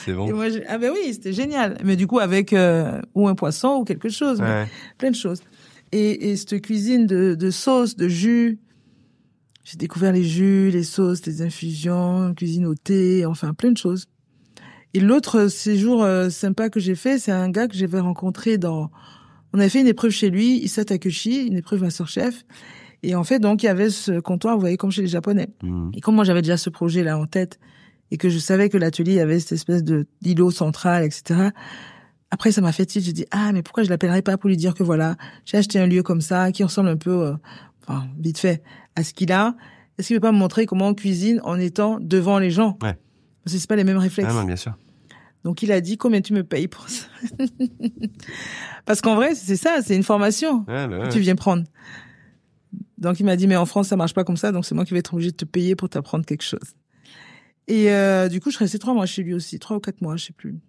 B: C'est bon.
C: Et moi, ben oui, c'était génial. Mais du coup, avec ou un poisson ou quelque chose,
B: Ouais.
C: plein de choses. Et cette cuisine de sauces, de jus, j'ai découvert les jus, les sauces, les infusions, cuisine au thé, enfin plein de choses. Et l'autre séjour sympa que j'ai fait, c'est un gars que j'avais rencontré on avait fait une épreuve chez lui, Issa Takeshi, une épreuve masterchef. Et en fait, donc, il y avait ce comptoir, vous voyez, comme chez les Japonais. Et comme moi, j'avais déjà ce projet-là en tête, et que je savais que l'atelier avait cette espèce d'îlot central, etc. Après, ça m'a fait tilt. J'ai dit, mais pourquoi je l'appellerais pas pour lui dire que voilà, j'ai acheté un lieu comme ça, qui ressemble un peu, vite fait, à ce qu'il a. Est-ce qu'il veut pas me montrer comment on cuisine en étant devant les gens?
B: Ouais.
C: Parce que c'est pas les mêmes réflexes.
B: Ah non, bien sûr.
C: Donc, il a dit, combien tu me payes pour ça? Parce qu'en vrai, c'est ça, c'est une formation que tu viens prendre. Donc, il m'a dit, mais en France, ça marche pas comme ça, donc c'est moi qui vais être obligé de te payer pour t'apprendre quelque chose. Et du coup, je suis restée 3 mois chez lui aussi, 3 ou 4 mois, je sais plus.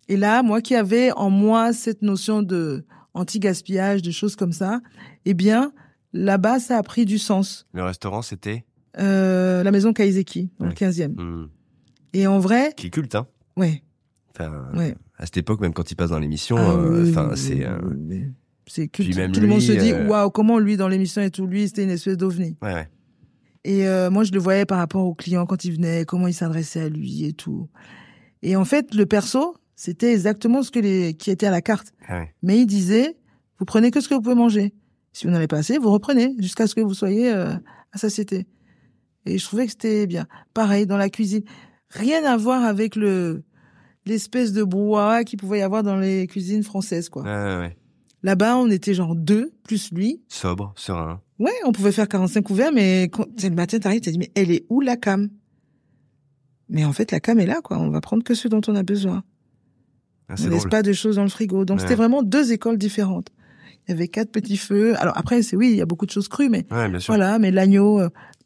C: Et là, moi qui avais en moi cette notion de anti-gaspillage, de choses comme ça, eh bien, là-bas, ça a pris du sens.
B: Le restaurant, c'était
C: la maison Kaizeki, dans le 15e. Et en vrai...
B: Qui est culte, hein.
C: Ouais.
B: Enfin,
C: ouais.
B: À cette époque, même quand il passe dans l'émission,
C: c'est culte. Tout le monde se dit, waouh, comment lui, dans l'émission et tout, lui, c'était une espèce d'ovni.
B: Ouais.
C: Et moi, je le voyais par rapport aux clients quand il venait, comment il s'adressait à lui et tout. Et en fait, le perso, c'était exactement ce qui était à la carte.
B: Ouais.
C: Mais il disait, vous prenez que ce que vous pouvez manger. Si vous n'en avez pas assez, vous reprenez jusqu'à ce que vous soyez à satiété. Et je trouvais que c'était bien. Pareil, dans la cuisine. Rien à voir avec l'espèce de brouhaha qu'il pouvait y avoir dans les cuisines françaises, quoi.
B: Ouais.
C: Là-bas, on était genre 2, plus lui.
B: Sobre, serein.
C: Ouais, on pouvait faire 45 couverts, mais quand c'est le matin, t'arrives, t'as dit, mais elle est où la cam? Mais en fait, la cam est là, quoi. On va prendre que ce dont on a besoin. On laisse pas de choses dans le frigo. Donc, c'était vraiment 2 écoles différentes. Il y avait 4 petits feux. Alors après, il y a beaucoup de choses crues, mais
B: bien sûr.
C: Voilà. Mais l'agneau,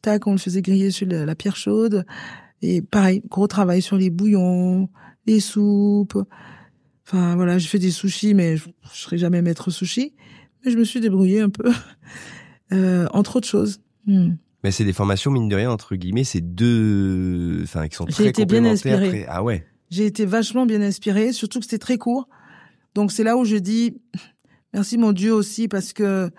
C: on le faisait griller sur la pierre chaude. Et pareil, gros travail sur les bouillons, les soupes. Enfin, voilà, j'ai fait des sushis, mais je serai jamais maître sushi. Mais je me suis débrouillée un peu, entre autres choses.
B: Mais c'est des formations, mine de rien, entre guillemets, c'est 2, qui sont très
C: J'ai été bien inspirée.
B: Après. Ah ouais.
C: J'ai été vachement bien inspirée, surtout que c'était très court. Donc c'est là où je dis merci mon Dieu aussi, parce que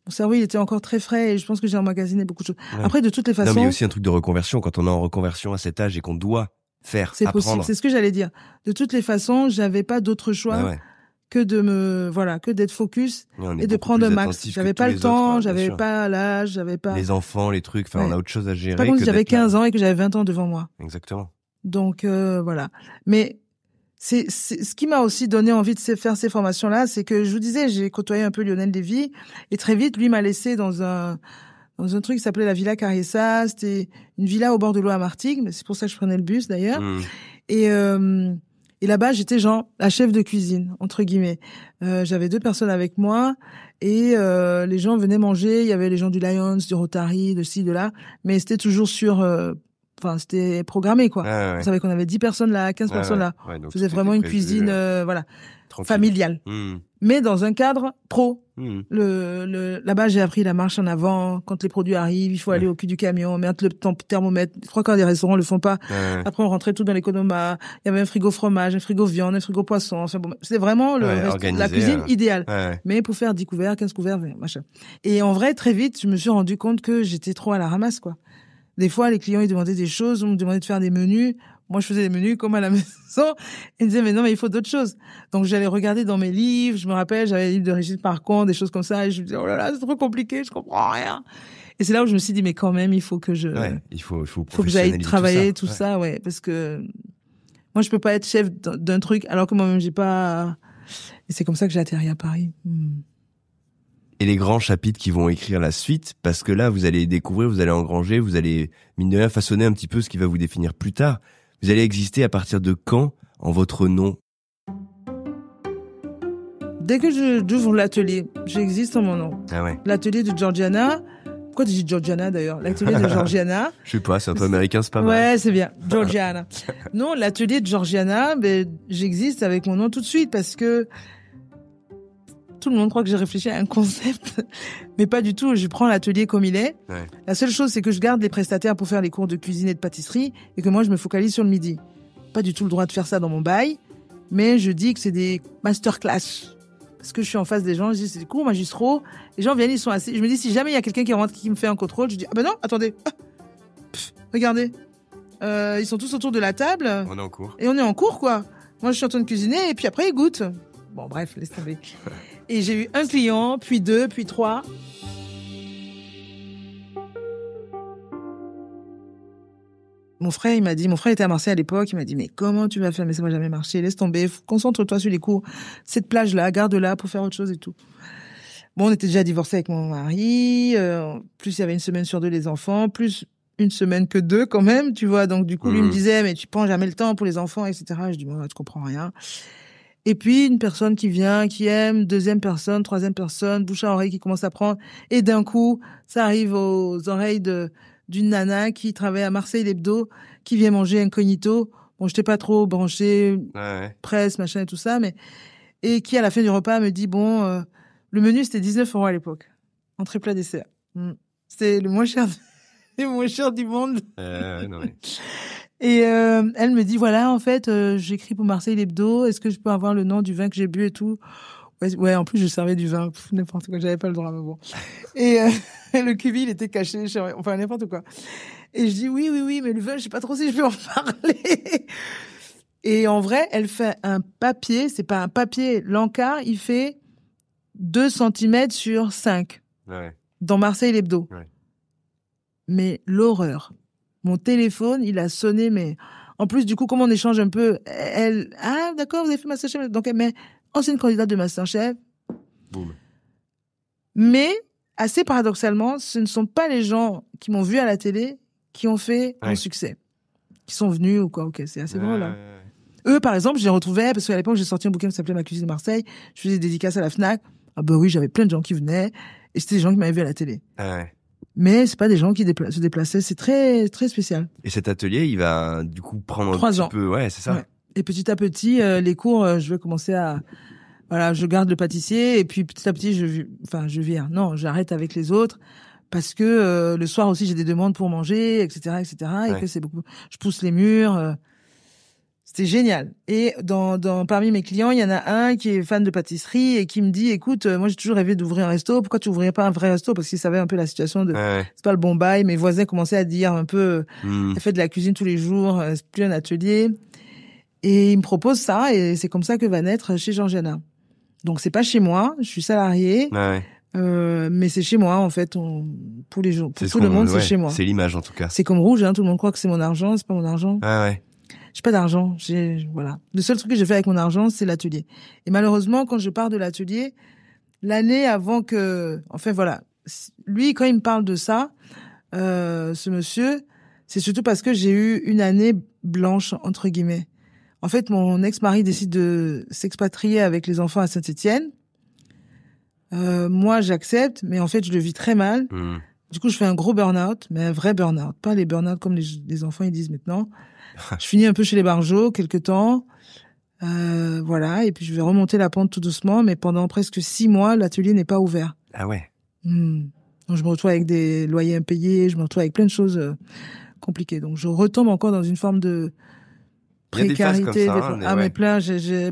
C: mon cerveau, il était encore très frais et je pense que j'ai emmagasiné beaucoup de choses. Ouais. Après, de toutes les façons...
B: Non, mais il y a aussi un truc de reconversion. Quand on est en reconversion à cet âge et qu'on doit faire,
C: c'est
B: apprendre...
C: possible, c'est ce que j'allais dire. De toutes les façons, j'avais pas d'autre choix que que d'être focus et de prendre un max. J'avais pas le temps, j'avais pas l'âge, j'avais pas...
B: Les enfants, les trucs, on a autre chose à gérer.
C: Par contre, j'avais 15 ans et que j'avais 20 ans devant moi.
B: Exactement.
C: Donc, voilà. Mais... C'est ce qui m'a aussi donné envie de faire ces formations-là, c'est que je vous disais, j'ai côtoyé un peu Lionel Lévy et très vite, lui m'a laissé dans un truc qui s'appelait la Villa Carriessa. C'était une villa au bord de l'eau à Martigues, c'est pour ça que je prenais le bus d'ailleurs. Et là-bas, j'étais genre la chef de cuisine entre guillemets. J'avais 2 personnes avec moi et les gens venaient manger. Il y avait les gens du Lions, du Rotary, de ci, de là, mais c'était toujours sur c'était programmé, quoi. On savait qu'on avait 10 personnes là, 15 personnes là. On faisait vraiment une cuisine, familiale. Mais dans un cadre pro. Là-bas, j'ai appris la marche en avant. Quand les produits arrivent, il faut aller au cul du camion, mettre le thermomètre. Je crois que des restaurants le font pas. Après, on rentrait tout dans l'économat. Il y avait un frigo fromage, un frigo viande, un frigo poisson. Enfin, bon, c'était vraiment la cuisine idéale. Mais pour faire 10 couverts, 15 couverts, machin. Et en vrai, très vite, je me suis rendu compte que j'étais trop à la ramasse, quoi. Des fois, les clients, ils demandaient des choses, on me demandait de faire des menus. Moi, je faisais des menus comme à la maison. Il me disait, mais non, mais il faut d'autres choses. Donc, j'allais regarder dans mes livres. Je me rappelle, j'avais les livres de Régis Marcon, des choses comme ça. Et je me disais, oh là là, c'est trop compliqué, je comprends rien. Et c'est là où je me suis dit, mais quand même, il faut que
B: il faut
C: que j'aille travailler tout
B: ça.
C: ça, ouais. Parce que moi, je peux pas être chef d'un truc alors que moi-même, j'ai pas... Et c'est comme ça que j'ai atterri à Paris.
B: Et les grands chapitres qui vont écrire la suite, parce que là, vous allez découvrir, vous allez engranger, vous allez, mine de rien, façonner un petit peu ce qui va vous définir plus tard. Vous allez exister à partir de quand en votre nom?
C: Dès que j'ouvre l'atelier, j'existe en mon nom.
B: Ah ouais.
C: L'atelier de Georgiana. Pourquoi tu dis Georgiana d'ailleurs? L'atelier de Georgiana.
B: Je sais pas, c'est un peu américain, c'est pas mal.
C: Ouais, c'est bien. Georgiana. Non, l'atelier de Georgiana, j'existe avec mon nom tout de suite parce que tout le monde croit que j'ai réfléchi à un concept, mais pas du tout. Je prends l'atelier comme il est.
B: Ouais.
C: La seule chose, c'est que je garde les prestataires pour faire les cours de cuisine et de pâtisserie et que moi, je me focalise sur le midi. Pas du tout le droit de faire ça dans mon bail, mais je dis que c'est des masterclass. Parce que je suis en face des gens, je dis c'est des cours magistraux. Les gens viennent, ils sont assis. Je me dis si jamais il y a quelqu'un qui rentre qui me fait un contrôle, je dis ah ben non, attendez. Regardez. Ils sont tous autour de la table.
B: On est en cours.
C: Et on est en cours, quoi. Moi, je suis en train de cuisiner et puis après, ils goûtent. Bon, bref, laisse tomber. Et j'ai eu un client, puis 2, puis 3. Mon frère était à Marseille à l'époque, il m'a dit, mais comment tu vas faire? Mais ça va jamais marcher, laisse tomber, concentre-toi sur les cours. Cette plage-là, garde-la pour faire autre chose et tout. Bon, on était déjà divorcés avec mon mari, plus il y avait 1 semaine sur 2 les enfants, plus 1 semaine que 2 quand même, tu vois. Donc du coup, lui me disait, mais tu prends jamais le temps pour les enfants, etc. Je dis, bon, tu comprends rien. Et puis, une personne qui vient, qui aime, 2e personne, 3e personne, bouche à oreille qui commence à prendre. Et d'un coup, ça arrive aux oreilles d'une nana qui travaille à Marseille l'Hebdo, qui vient manger incognito. Bon, j'étais pas trop branchée, presse, machin et tout ça, mais, et qui, à la fin du repas, me dit, bon, le menu, c'était 19 € à l'époque. Entrée, plat, dessert. C'était le moins cher du monde.
B: Non, mais...
C: Et elle me dit, voilà, en fait, j'écris pour Marseille l'Hebdo, est-ce que je peux avoir le nom du vin que j'ai bu et tout? Ouais, en plus, je servais du vin, n'importe quoi, j'avais pas le droit, mais bon. Et le cubi, il était caché, enfin, n'importe quoi. Et je dis, oui, mais le vin, je sais pas trop si je peux en parler. Et en vrai, elle fait un papier, c'est pas un papier, l'encart, il fait 2 cm sur 5.
B: Ouais.
C: Dans Marseille l'Hebdo.
B: Ouais.
C: Mais l'horreur. Mon téléphone, il a sonné, mais en plus, du coup, comme on échange un peu, d'accord, vous avez fait Masterchef. Donc, elle met ancienne candidate de Masterchef.
B: Boum.
C: Mais, assez paradoxalement, ce ne sont pas les gens qui m'ont vu à la télé qui ont fait mon succès. Qui sont venus ou quoi, ok, c'est assez drôle, hein. Eux, par exemple, je les retrouvais, parce qu'à l'époque, j'ai sorti un bouquin qui s'appelait Ma cuisine de Marseille. Je faisais des dédicaces à la Fnac. Ah bah oui, j'avais plein de gens qui venaient. Et c'était des gens qui m'avaient vu à la télé. Mais c'est pas des gens qui se déplaçaient. C'est très, très spécial.
B: Et cet atelier, il va, du coup, prendre
C: 3
B: un petit
C: ans.
B: peu, ouais, c'est ça.
C: Ouais. Et petit à petit, les cours, je vais commencer je garde le pâtissier, et puis petit à petit, j'arrête avec les autres, parce que, le soir aussi, j'ai des demandes pour manger, etc., et que c'est beaucoup, je pousse les murs, c'était génial. Et parmi mes clients, il y en a un qui est fan de pâtisserie et qui me dit, écoute, moi j'ai toujours rêvé d'ouvrir un resto. Pourquoi tu ouvrirais pas un vrai resto? Parce qu'il savait un peu la situation c'est pas le bon bail. Mes voisins commençaient à dire un peu, elle fait de la cuisine tous les jours, c'est plus un atelier. Et il me propose ça, et c'est comme ça que va naître chez Georgiana. Donc c'est pas chez moi, je suis salariée. Mais c'est chez moi, en fait, pour les gens, pour tout le monde, c'est chez moi.
B: C'est l'image, en tout cas.
C: C'est comme Rouge, hein, tout le monde croit que c'est mon argent, c'est pas mon argent. J'ai pas d'argent, voilà. Le seul truc que j'ai fait avec mon argent, c'est l'atelier. Et malheureusement, quand je pars de l'atelier, l'année avant que, enfin voilà, lui, quand il me parle de ça, ce monsieur, c'est surtout parce que j'ai eu une année blanche, entre guillemets. En fait, mon ex-mari décide de s'expatrier avec les enfants à Saint-Étienne. Moi, j'accepte, mais en fait, je le vis très mal. Du coup, je fais un gros burn-out, mais un vrai burn-out, pas les burn-out comme les enfants ils disent maintenant. Je finis un peu chez les Barjots, quelque temps. Voilà, et puis je vais remonter la pente tout doucement, mais pendant presque 6 mois, l'atelier n'est pas ouvert.
B: Ah ouais.
C: Donc, je me retrouve avec des loyers impayés, je me retrouve avec plein de choses compliquées. Donc, je retombe encore dans une forme de précarité. Mais plein.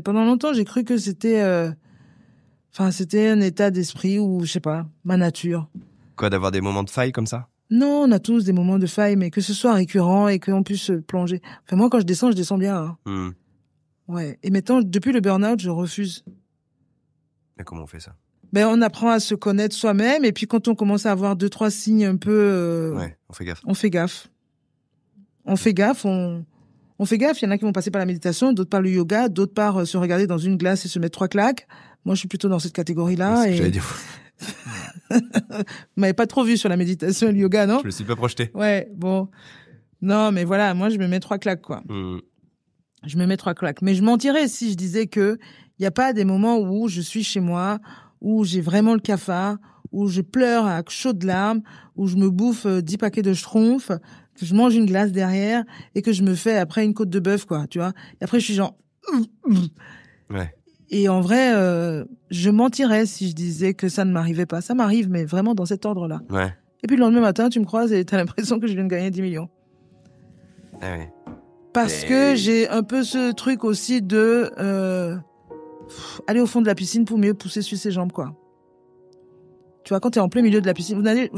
C: Pendant longtemps, j'ai cru que c'était, c'était un état d'esprit ou, je sais pas, ma nature.
B: Quoi, d'avoir des moments de faille comme ça?
C: Non, on a tous des moments de faille, mais que ce soit récurrent et qu'on puisse plonger. Enfin, moi, quand je descends bien. Hein. Ouais. Et maintenant, depuis le burn-out, je refuse.
B: Et comment on fait ça?
C: Ben, on apprend à se connaître soi-même, et puis quand on commence à avoir 2-3 signes un peu...
B: Ouais, on fait gaffe.
C: On fait gaffe. On fait gaffe, on fait gaffe. Il y en a qui vont passer par la méditation, d'autres par le yoga, d'autres par se regarder dans une glace et se mettre 3 claques. Moi, je suis plutôt dans cette catégorie-là.
B: J'allais dire.
C: Vous m'avez pas trop vu sur la méditation et le yoga, non?
B: Je me suis pas projeté.
C: Ouais, bon. Non, mais voilà, moi, je me mets 3 claques, quoi. Je me mets 3 claques. Mais je mentirais si je disais que il n'y a pas des moments où je suis chez moi, où j'ai vraiment le cafard, où je pleure à chaudes larmes, où je me bouffe 10 paquets de schtroumpfs, que je mange une glace derrière et que je me fais après une côte de bœuf, quoi, tu vois. Et après, je suis genre...
B: Ouais.
C: Et en vrai, je mentirais si je disais que ça ne m'arrivait pas. Ça m'arrive, mais vraiment dans cet ordre-là.
B: Ouais.
C: Et puis le lendemain matin, tu me croises et t'as l'impression que je viens de gagner 10 millions.
B: Ah ouais.
C: Parce que j'ai un peu ce truc aussi de aller au fond de la piscine pour mieux pousser sur ses jambes, quoi. Tu vois, quand t'es en plein milieu de la piscine, vous nagez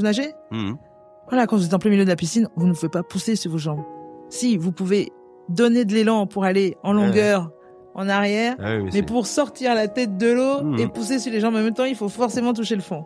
C: Voilà, quand vous êtes en plein milieu de la piscine, vous ne pouvez pas pousser sur vos jambes. Si, vous pouvez donner de l'élan pour aller en longueur, en arrière, mais pour sortir la tête de l'eau et pousser sur les jambes en même temps, il faut forcément toucher le fond.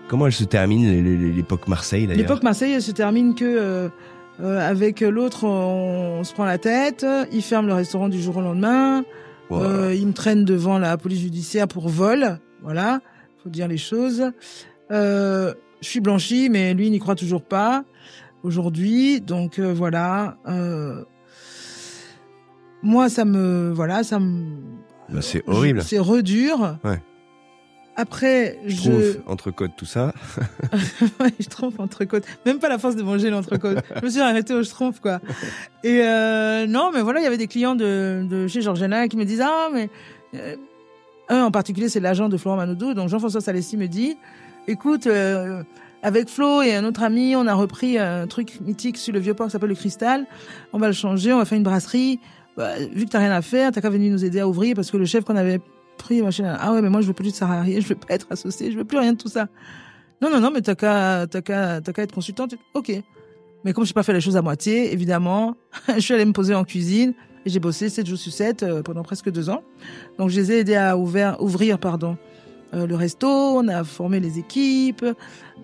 B: Comment elle se termine, l'époque Marseille, d'ailleurs?
C: L'époque Marseille, elle se termine que avec l'autre, on se prend la tête, il ferme le restaurant du jour au lendemain, il me traîne devant la police judiciaire pour vol, voilà, faut dire les choses. Je suis blanchie, mais lui, il n'y croit toujours pas aujourd'hui, donc voilà. Moi, ça me...
B: Bah, c'est horrible.
C: C'est redur.
B: Ouais.
C: Après,
B: entrecôte, tout ça.
C: Ouais, Schtroumpf, entrecôte. Même pas la force de manger l'entrecôte. Je me suis arrêtée au Schtroumpf, quoi. Et non, mais voilà, il y avait des clients de chez Georgiana qui me disent mais un en particulier, c'est l'agent de Florent Manodou. Donc Jean-François Salessi me dit, écoute, avec Flo et un autre ami, on a repris un truc mythique sur le Vieux-Port qui s'appelle le Cristal. On va le changer, on va faire une brasserie. Bah, vu que t'as rien à faire, t'as qu'à venir nous aider à ouvrir parce que le chef qu'on avait pris, machin, ah ouais, mais moi je veux plus de salarié, je veux pas être associé, je veux plus rien de tout ça. Non, mais t'as qu'à être consultante. Ok. Mais comme j'ai pas fait les choses à moitié, évidemment, je suis allée me poser en cuisine et j'ai bossé 7 jours sur 7 pendant presque 2 ans. Donc je les ai aidés à ouvrir, le resto, on a formé les équipes,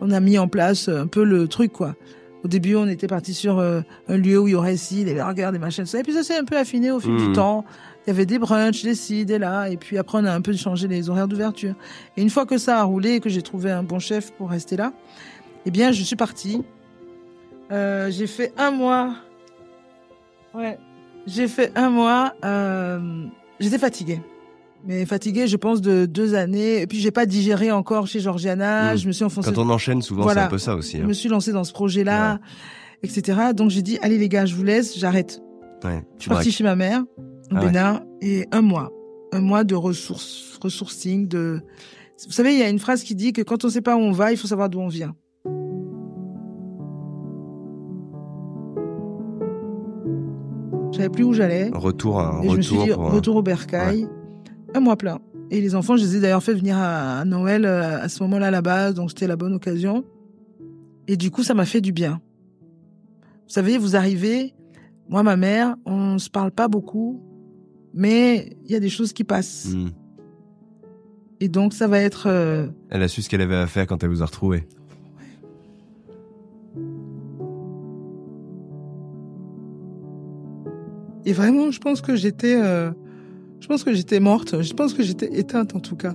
C: on a mis en place un peu le truc, quoi. Au début, on était parti sur un lieu où il y aurait ici des burgers, des machins, tout ça. Et puis ça s'est un peu affiné au fil du temps. Il y avait des brunchs, des ci, des là. Et puis après, on a un peu changé les horaires d'ouverture. Et une fois que ça a roulé et que j'ai trouvé un bon chef pour rester là, eh bien, je suis partie. J'ai fait 1 mois. Ouais. J'ai fait 1 mois. J'étais fatiguée. Mais fatiguée, je pense, de 2 années. Et puis, j'ai pas digéré encore chez Georgiana. Je me suis enfoncée.
B: Quand on enchaîne, souvent, voilà. C'est un peu ça aussi. Hein.
C: Je me suis lancée dans ce projet-là, etc. Donc, j'ai dit, allez, les gars, je vous laisse, j'arrête.
B: Ouais,
C: je suis partie chez ma mère, au Bénin, et 1 mois. 1 mois de ressourcing, de... Vous savez, il y a une phrase qui dit que quand on sait pas où on va, il faut savoir d'où on vient. Je savais plus où j'allais.
B: Retour
C: je me suis dit, retour au bercail. Ouais. 1 mois plein. Et les enfants, je les ai d'ailleurs fait venir à Noël à ce moment-là là-bas, donc c'était la bonne occasion. Et du coup, ça m'a fait du bien. Vous savez, vous arrivez, moi, ma mère, on se parle pas beaucoup, mais il y a des choses qui passent. Et donc, ça va être...
B: Elle a su ce qu'elle avait à faire quand elle vous a retrouvé.
C: Et vraiment, je pense que j'étais morte. Je pense que j'étais éteinte, en tout cas.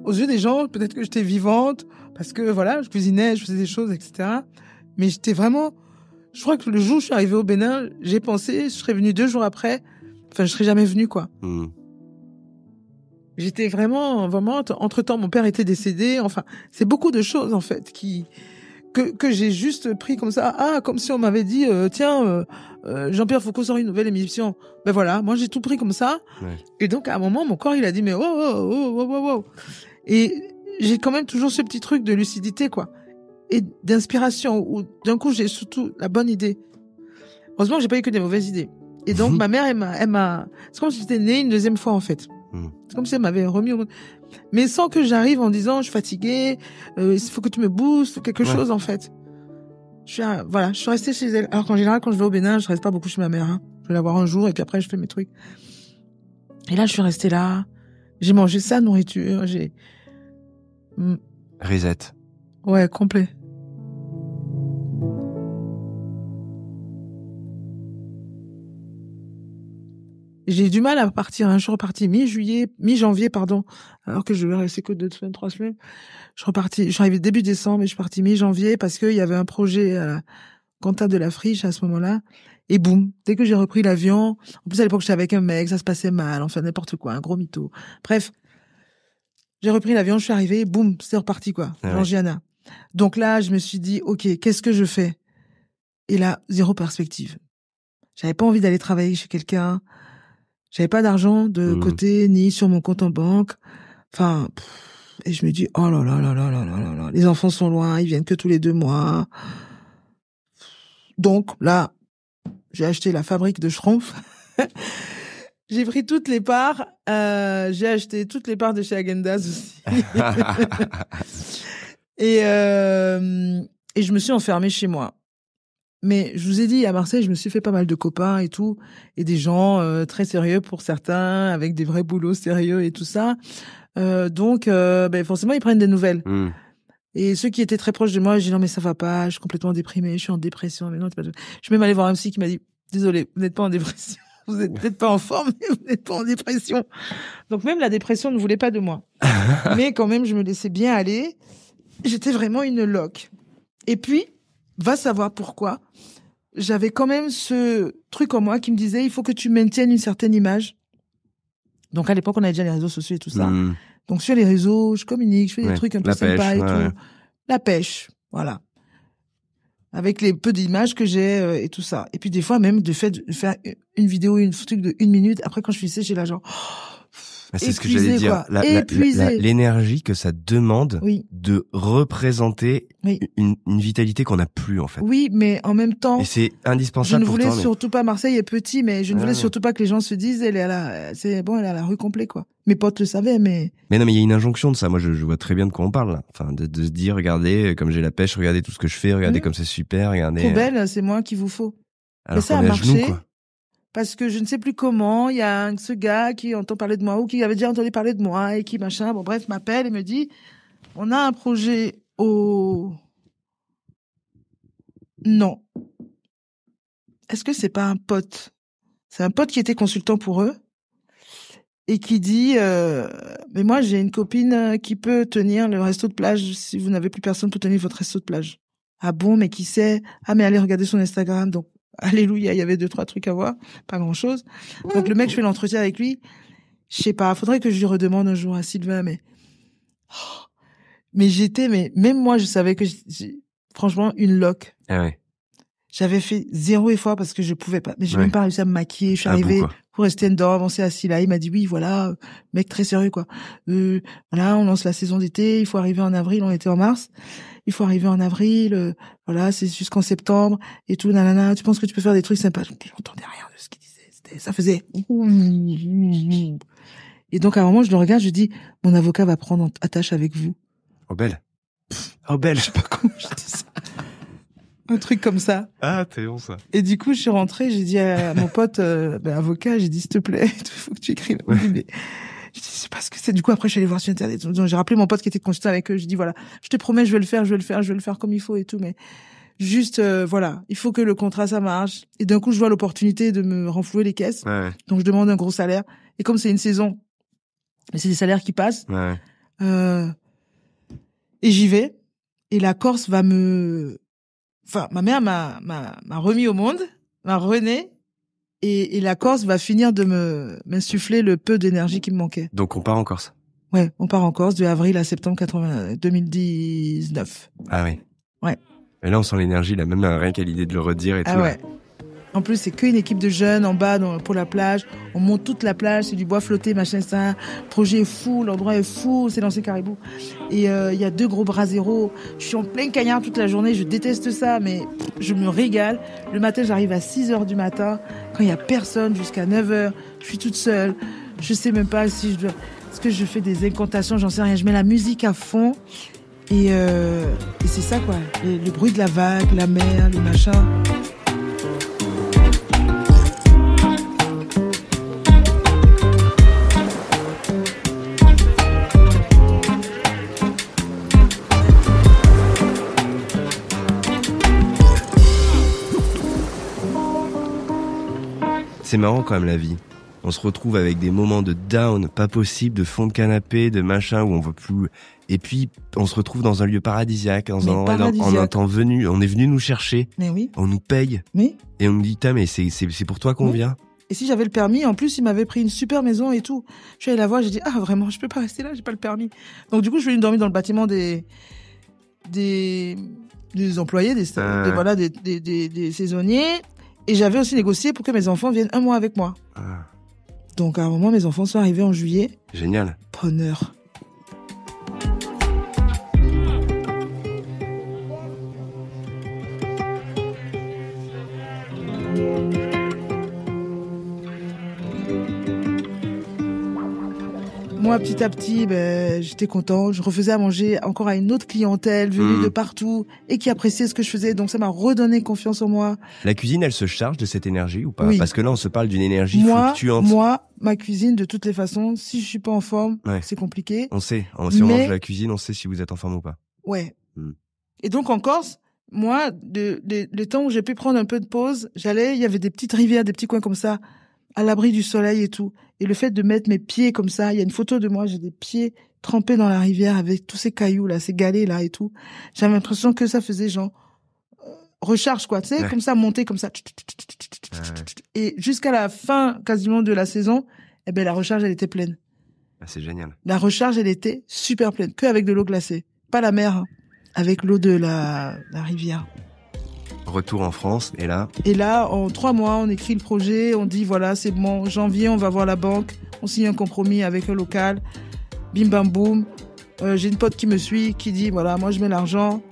C: Aux yeux des gens, peut-être que j'étais vivante, parce que voilà, je cuisinais, je faisais des choses, etc. Mais j'étais vraiment... Je crois que le jour où je suis arrivée au Bénin, j'ai pensé, je serais venue 2 jours après. Enfin, je serais jamais venue, quoi. J'étais vraiment... Entre-temps, mon père était décédé. Enfin, c'est beaucoup de choses, en fait, que j'ai juste pris comme ça, comme si on m'avait dit tiens Jean-Pierre Foucault sort une nouvelle émission. Ben voilà, moi j'ai tout pris comme ça.
B: Ouais.
C: Et donc à un moment mon corps il a dit mais wow. Et j'ai quand même toujours ce petit truc de lucidité quoi et d'inspiration où d'un coup j'ai surtout la bonne idée. Heureusement j'ai pas eu que des mauvaises idées. Et donc ma mère elle m'a c'est comme si j'étais née une deuxième fois en fait. C'est comme si elle m'avait remis au monde. Mais sans que j'arrive en disant je suis fatiguée, il faut que tu me boostes, quelque chose en fait. Je suis restée chez elle. Alors qu'en général quand je vais au Bénin, je reste pas beaucoup chez ma mère. Je vais la voir un jour et puis après je fais mes trucs. Et là je suis restée là, j'ai mangé sa nourriture,
B: Reset.
C: Ouais, complet. J'ai eu du mal à partir. Je suis repartie mi-janvier, alors que je vais rester que 2 semaines, 3 semaines. Je suis arrivée début décembre et je suis partie mi-janvier parce qu'il y avait un projet à la comptable de la friche à ce moment-là. Et boum, dès que j'ai repris l'avion, en plus à l'époque j'étais avec un mec, ça se passait mal, enfin n'importe quoi, un gros mytho. Bref, j'ai repris l'avion, je suis arrivée, et boum, c'est reparti quoi, Georgiana. Donc là, je me suis dit, ok, qu'est-ce que je fais? Et là, zéro perspective. J'avais pas envie d'aller travailler chez quelqu'un. J'avais pas d'argent de côté, ni sur mon compte en banque. Enfin, et je me dis, oh là là là là là là là, les enfants sont loin, ils viennent que tous les 2 mois. Donc, là, j'ai acheté la fabrique de Schtroumpf. J'ai pris toutes les parts, j'ai acheté toutes les parts de chez Häagen-Dazs aussi. Et je me suis enfermée chez moi. Mais je vous ai dit, à Marseille, je me suis fait pas mal de copains et tout, et des gens très sérieux pour certains, avec des vrais boulots sérieux et tout ça. Donc, forcément, ils prennent des nouvelles. Et ceux qui étaient très proches de moi, j'ai dit non mais ça va pas, je suis complètement déprimée, je suis en dépression. Mais non, je suis même allée voir un psy qui m'a dit désolé, vous n'êtes pas en dépression, vous êtes peut-être pas en forme, mais vous n'êtes pas en dépression. Donc même la dépression ne voulait pas de moi. Mais quand même, je me laissais bien aller. J'étais vraiment une loque. Et puis, va savoir pourquoi. J'avais quand même ce truc en moi qui me disait il faut que tu maintiennes une certaine image. Donc à l'époque, on avait déjà les réseaux sociaux et tout ça. Donc sur les réseaux, je communique, je fais des trucs un peu sympas et tout. La pêche, voilà. Avec les peu d'images que j'ai et tout ça. Et puis des fois même de faire une vidéo, une truc de 1 minute. Après quand je suis j'ai là genre
B: c'est ce que j'allais dire. L'énergie que ça demande de représenter une vitalité qu'on n'a plus en fait.
C: Oui, mais en même temps.
B: Et c'est indispensable.
C: Je ne voulais surtout pas, Marseille est petit, mais je ne voulais surtout pas que les gens se disent, elle est à la rue complète quoi. Mes potes le savaient, mais.
B: Mais non, mais il y a une injonction de ça. Moi, je vois très bien de quoi on parle là. Enfin, de se dire, regardez, comme j'ai la pêche, regardez tout ce que je fais, regardez comme c'est super, regardez.
C: Poubelle, c'est moi qu'il vous faut.
B: Alors
C: mais ça a marché. Parce que je ne sais plus comment, il y a ce gars qui entend parler de moi ou qui avait déjà entendu parler de moi et qui machin, bon bref, m'appelle et me dit, on a un projet Non. Est-ce que c'est pas un pote? C'est un pote qui était consultant pour eux et qui dit, mais moi j'ai une copine qui peut tenir le resto de plage si vous n'avez plus personne pour tenir votre resto de plage. Ah bon, mais qui sait? Ah mais allez regarder son Instagram, donc. Alléluia, il y avait 2-3 trucs à voir, pas grand-chose. Donc le mec, je fais l'entretien avec lui. Je sais pas, faudrait que je lui redemande un jour à Sylvain, mais même moi, je savais que franchement une loque.
B: Ah ouais.
C: J'avais fait 0 effort parce que je pouvais pas, mais j'ai même pas réussi à me maquiller. Je suis arrivée pour rester dedans, on s'est assis là. Il m'a dit oui, voilà, mec très sérieux quoi. Voilà, on lance la saison d'été, il faut arriver en avril, on était en mars. Il faut arriver en avril, voilà, c'est jusqu'en septembre et tout, nanana. Tu penses que tu peux faire des trucs sympas? J'entendais rien de ce qu'il disait. Ça faisait. Et donc à un moment, je le regarde, je dis, mon avocat va prendre attache avec vous.
B: Oh belle. Oh belle, je sais pas comment je dis ça.
C: Un truc comme ça.
B: Ah, t'es bon ça.
C: Et du coup, je suis rentrée, j'ai dit à mon pote, avocat, j'ai dit, s'il te plaît, il faut que tu écrives. Mais je dis, c'est parce que c'est, du coup, après, je suis allée voir sur Internet. Donc, j'ai rappelé mon pote qui était consultant avec eux. Je dis, voilà, je te promets, je vais le faire comme il faut et tout. Mais juste, voilà, il faut que le contrat, ça marche. Et d'un coup, je vois l'opportunité de me renflouer les caisses.
B: Ouais.
C: Donc, je demande un gros salaire. Et comme c'est une saison, mais c'est des salaires qui passent.
B: Ouais.
C: Et j'y vais. Et la Corse ma mère m'a remis au monde, m'a rené. Et la Corse va finir de m'insuffler le peu d'énergie qui me manquait.
B: Donc on part en Corse.
C: Ouais, on part en Corse de avril à septembre 2019.
B: Ah oui.
C: Ouais.
B: Et là, on sent l'énergie, là, même rien qu'à l'idée de le redire et tout.
C: Ah ouais. En plus, c'est qu'une équipe de jeunes en bas pour la plage. On monte toute la plage, c'est du bois flotté, machin, ça. Le projet est fou, l'endroit est fou, c'est lancé Caribou. Et il y a 2 gros bras zéro. Je suis en plein cagnard toute la journée, je déteste ça, mais je me régale. Le matin, j'arrive à 6h du matin, quand il y a personne, jusqu'à 9h. Je suis toute seule. Je sais même pas si je dois... Est-ce que je fais des incantations, j'en sais rien. Je mets la musique à fond. Et c'est ça, quoi. Le bruit de la vague, la mer, les machins.
B: C'est marrant quand même la vie. On se retrouve avec des moments de down, pas possible, de fond de canapé, de machin où on veut plus. Et puis on se retrouve dans un lieu paradisiaque, dans un endroit, en un temps venu. On est venu nous chercher.
C: Mais oui.
B: On nous paye.
C: Oui.
B: Et on nous dit, mais c'est pour toi qu'on vient.
C: Et si j'avais le permis, en plus, il m'avait pris une super maison et tout. Je suis allée la voir, j'ai dit, ah, vraiment, je peux pas rester là, j'ai pas le permis. Donc, du coup, je suis venue dormir dans le bâtiment des employés, des saisonniers. Et j'avais aussi négocié pour que mes enfants viennent 1 mois avec moi.
B: Ah.
C: Donc, à un moment, mes enfants sont arrivés en juillet.
B: Génial.
C: Bonheur. Moi, petit à petit, j'étais contente. Je refaisais à manger encore à une autre clientèle venue de partout et qui appréciait ce que je faisais. Donc, ça m'a redonné confiance en moi.
B: La cuisine, elle se charge de cette énergie ou pas?
C: Oui.
B: Parce que là, on se parle d'une énergie fluctuante.
C: Moi, ma cuisine, de toutes les façons, si je suis pas en forme, c'est compliqué.
B: On sait. Si on mange de la cuisine, on sait si vous êtes en forme ou pas.
C: Ouais. Et donc, en Corse, moi, les temps où j'ai pu prendre un peu de pause, il y avait des petites rivières, des petits coins comme ça, à l'abri du soleil et tout. Et le fait de mettre mes pieds comme ça, il y a une photo de moi, j'ai des pieds trempés dans la rivière avec tous ces cailloux là, ces galets là et tout. J'avais l'impression que ça faisait genre recharge quoi, tu sais, comme ça, monter comme ça. Et jusqu'à la fin quasiment de la saison, la recharge elle était pleine.
B: Ah, c'est génial.
C: La recharge elle était super pleine, que avec de l'eau glacée, pas la mer, hein, avec l'eau de la rivière.
B: Retour en France, et là,
C: en 3 mois, on écrit le projet, on dit voilà, c'est bon, janvier, on va voir la banque, on signe un compromis avec un local, bim bam boum. J'ai une pote qui me suit, qui dit voilà, moi je mets l'argent.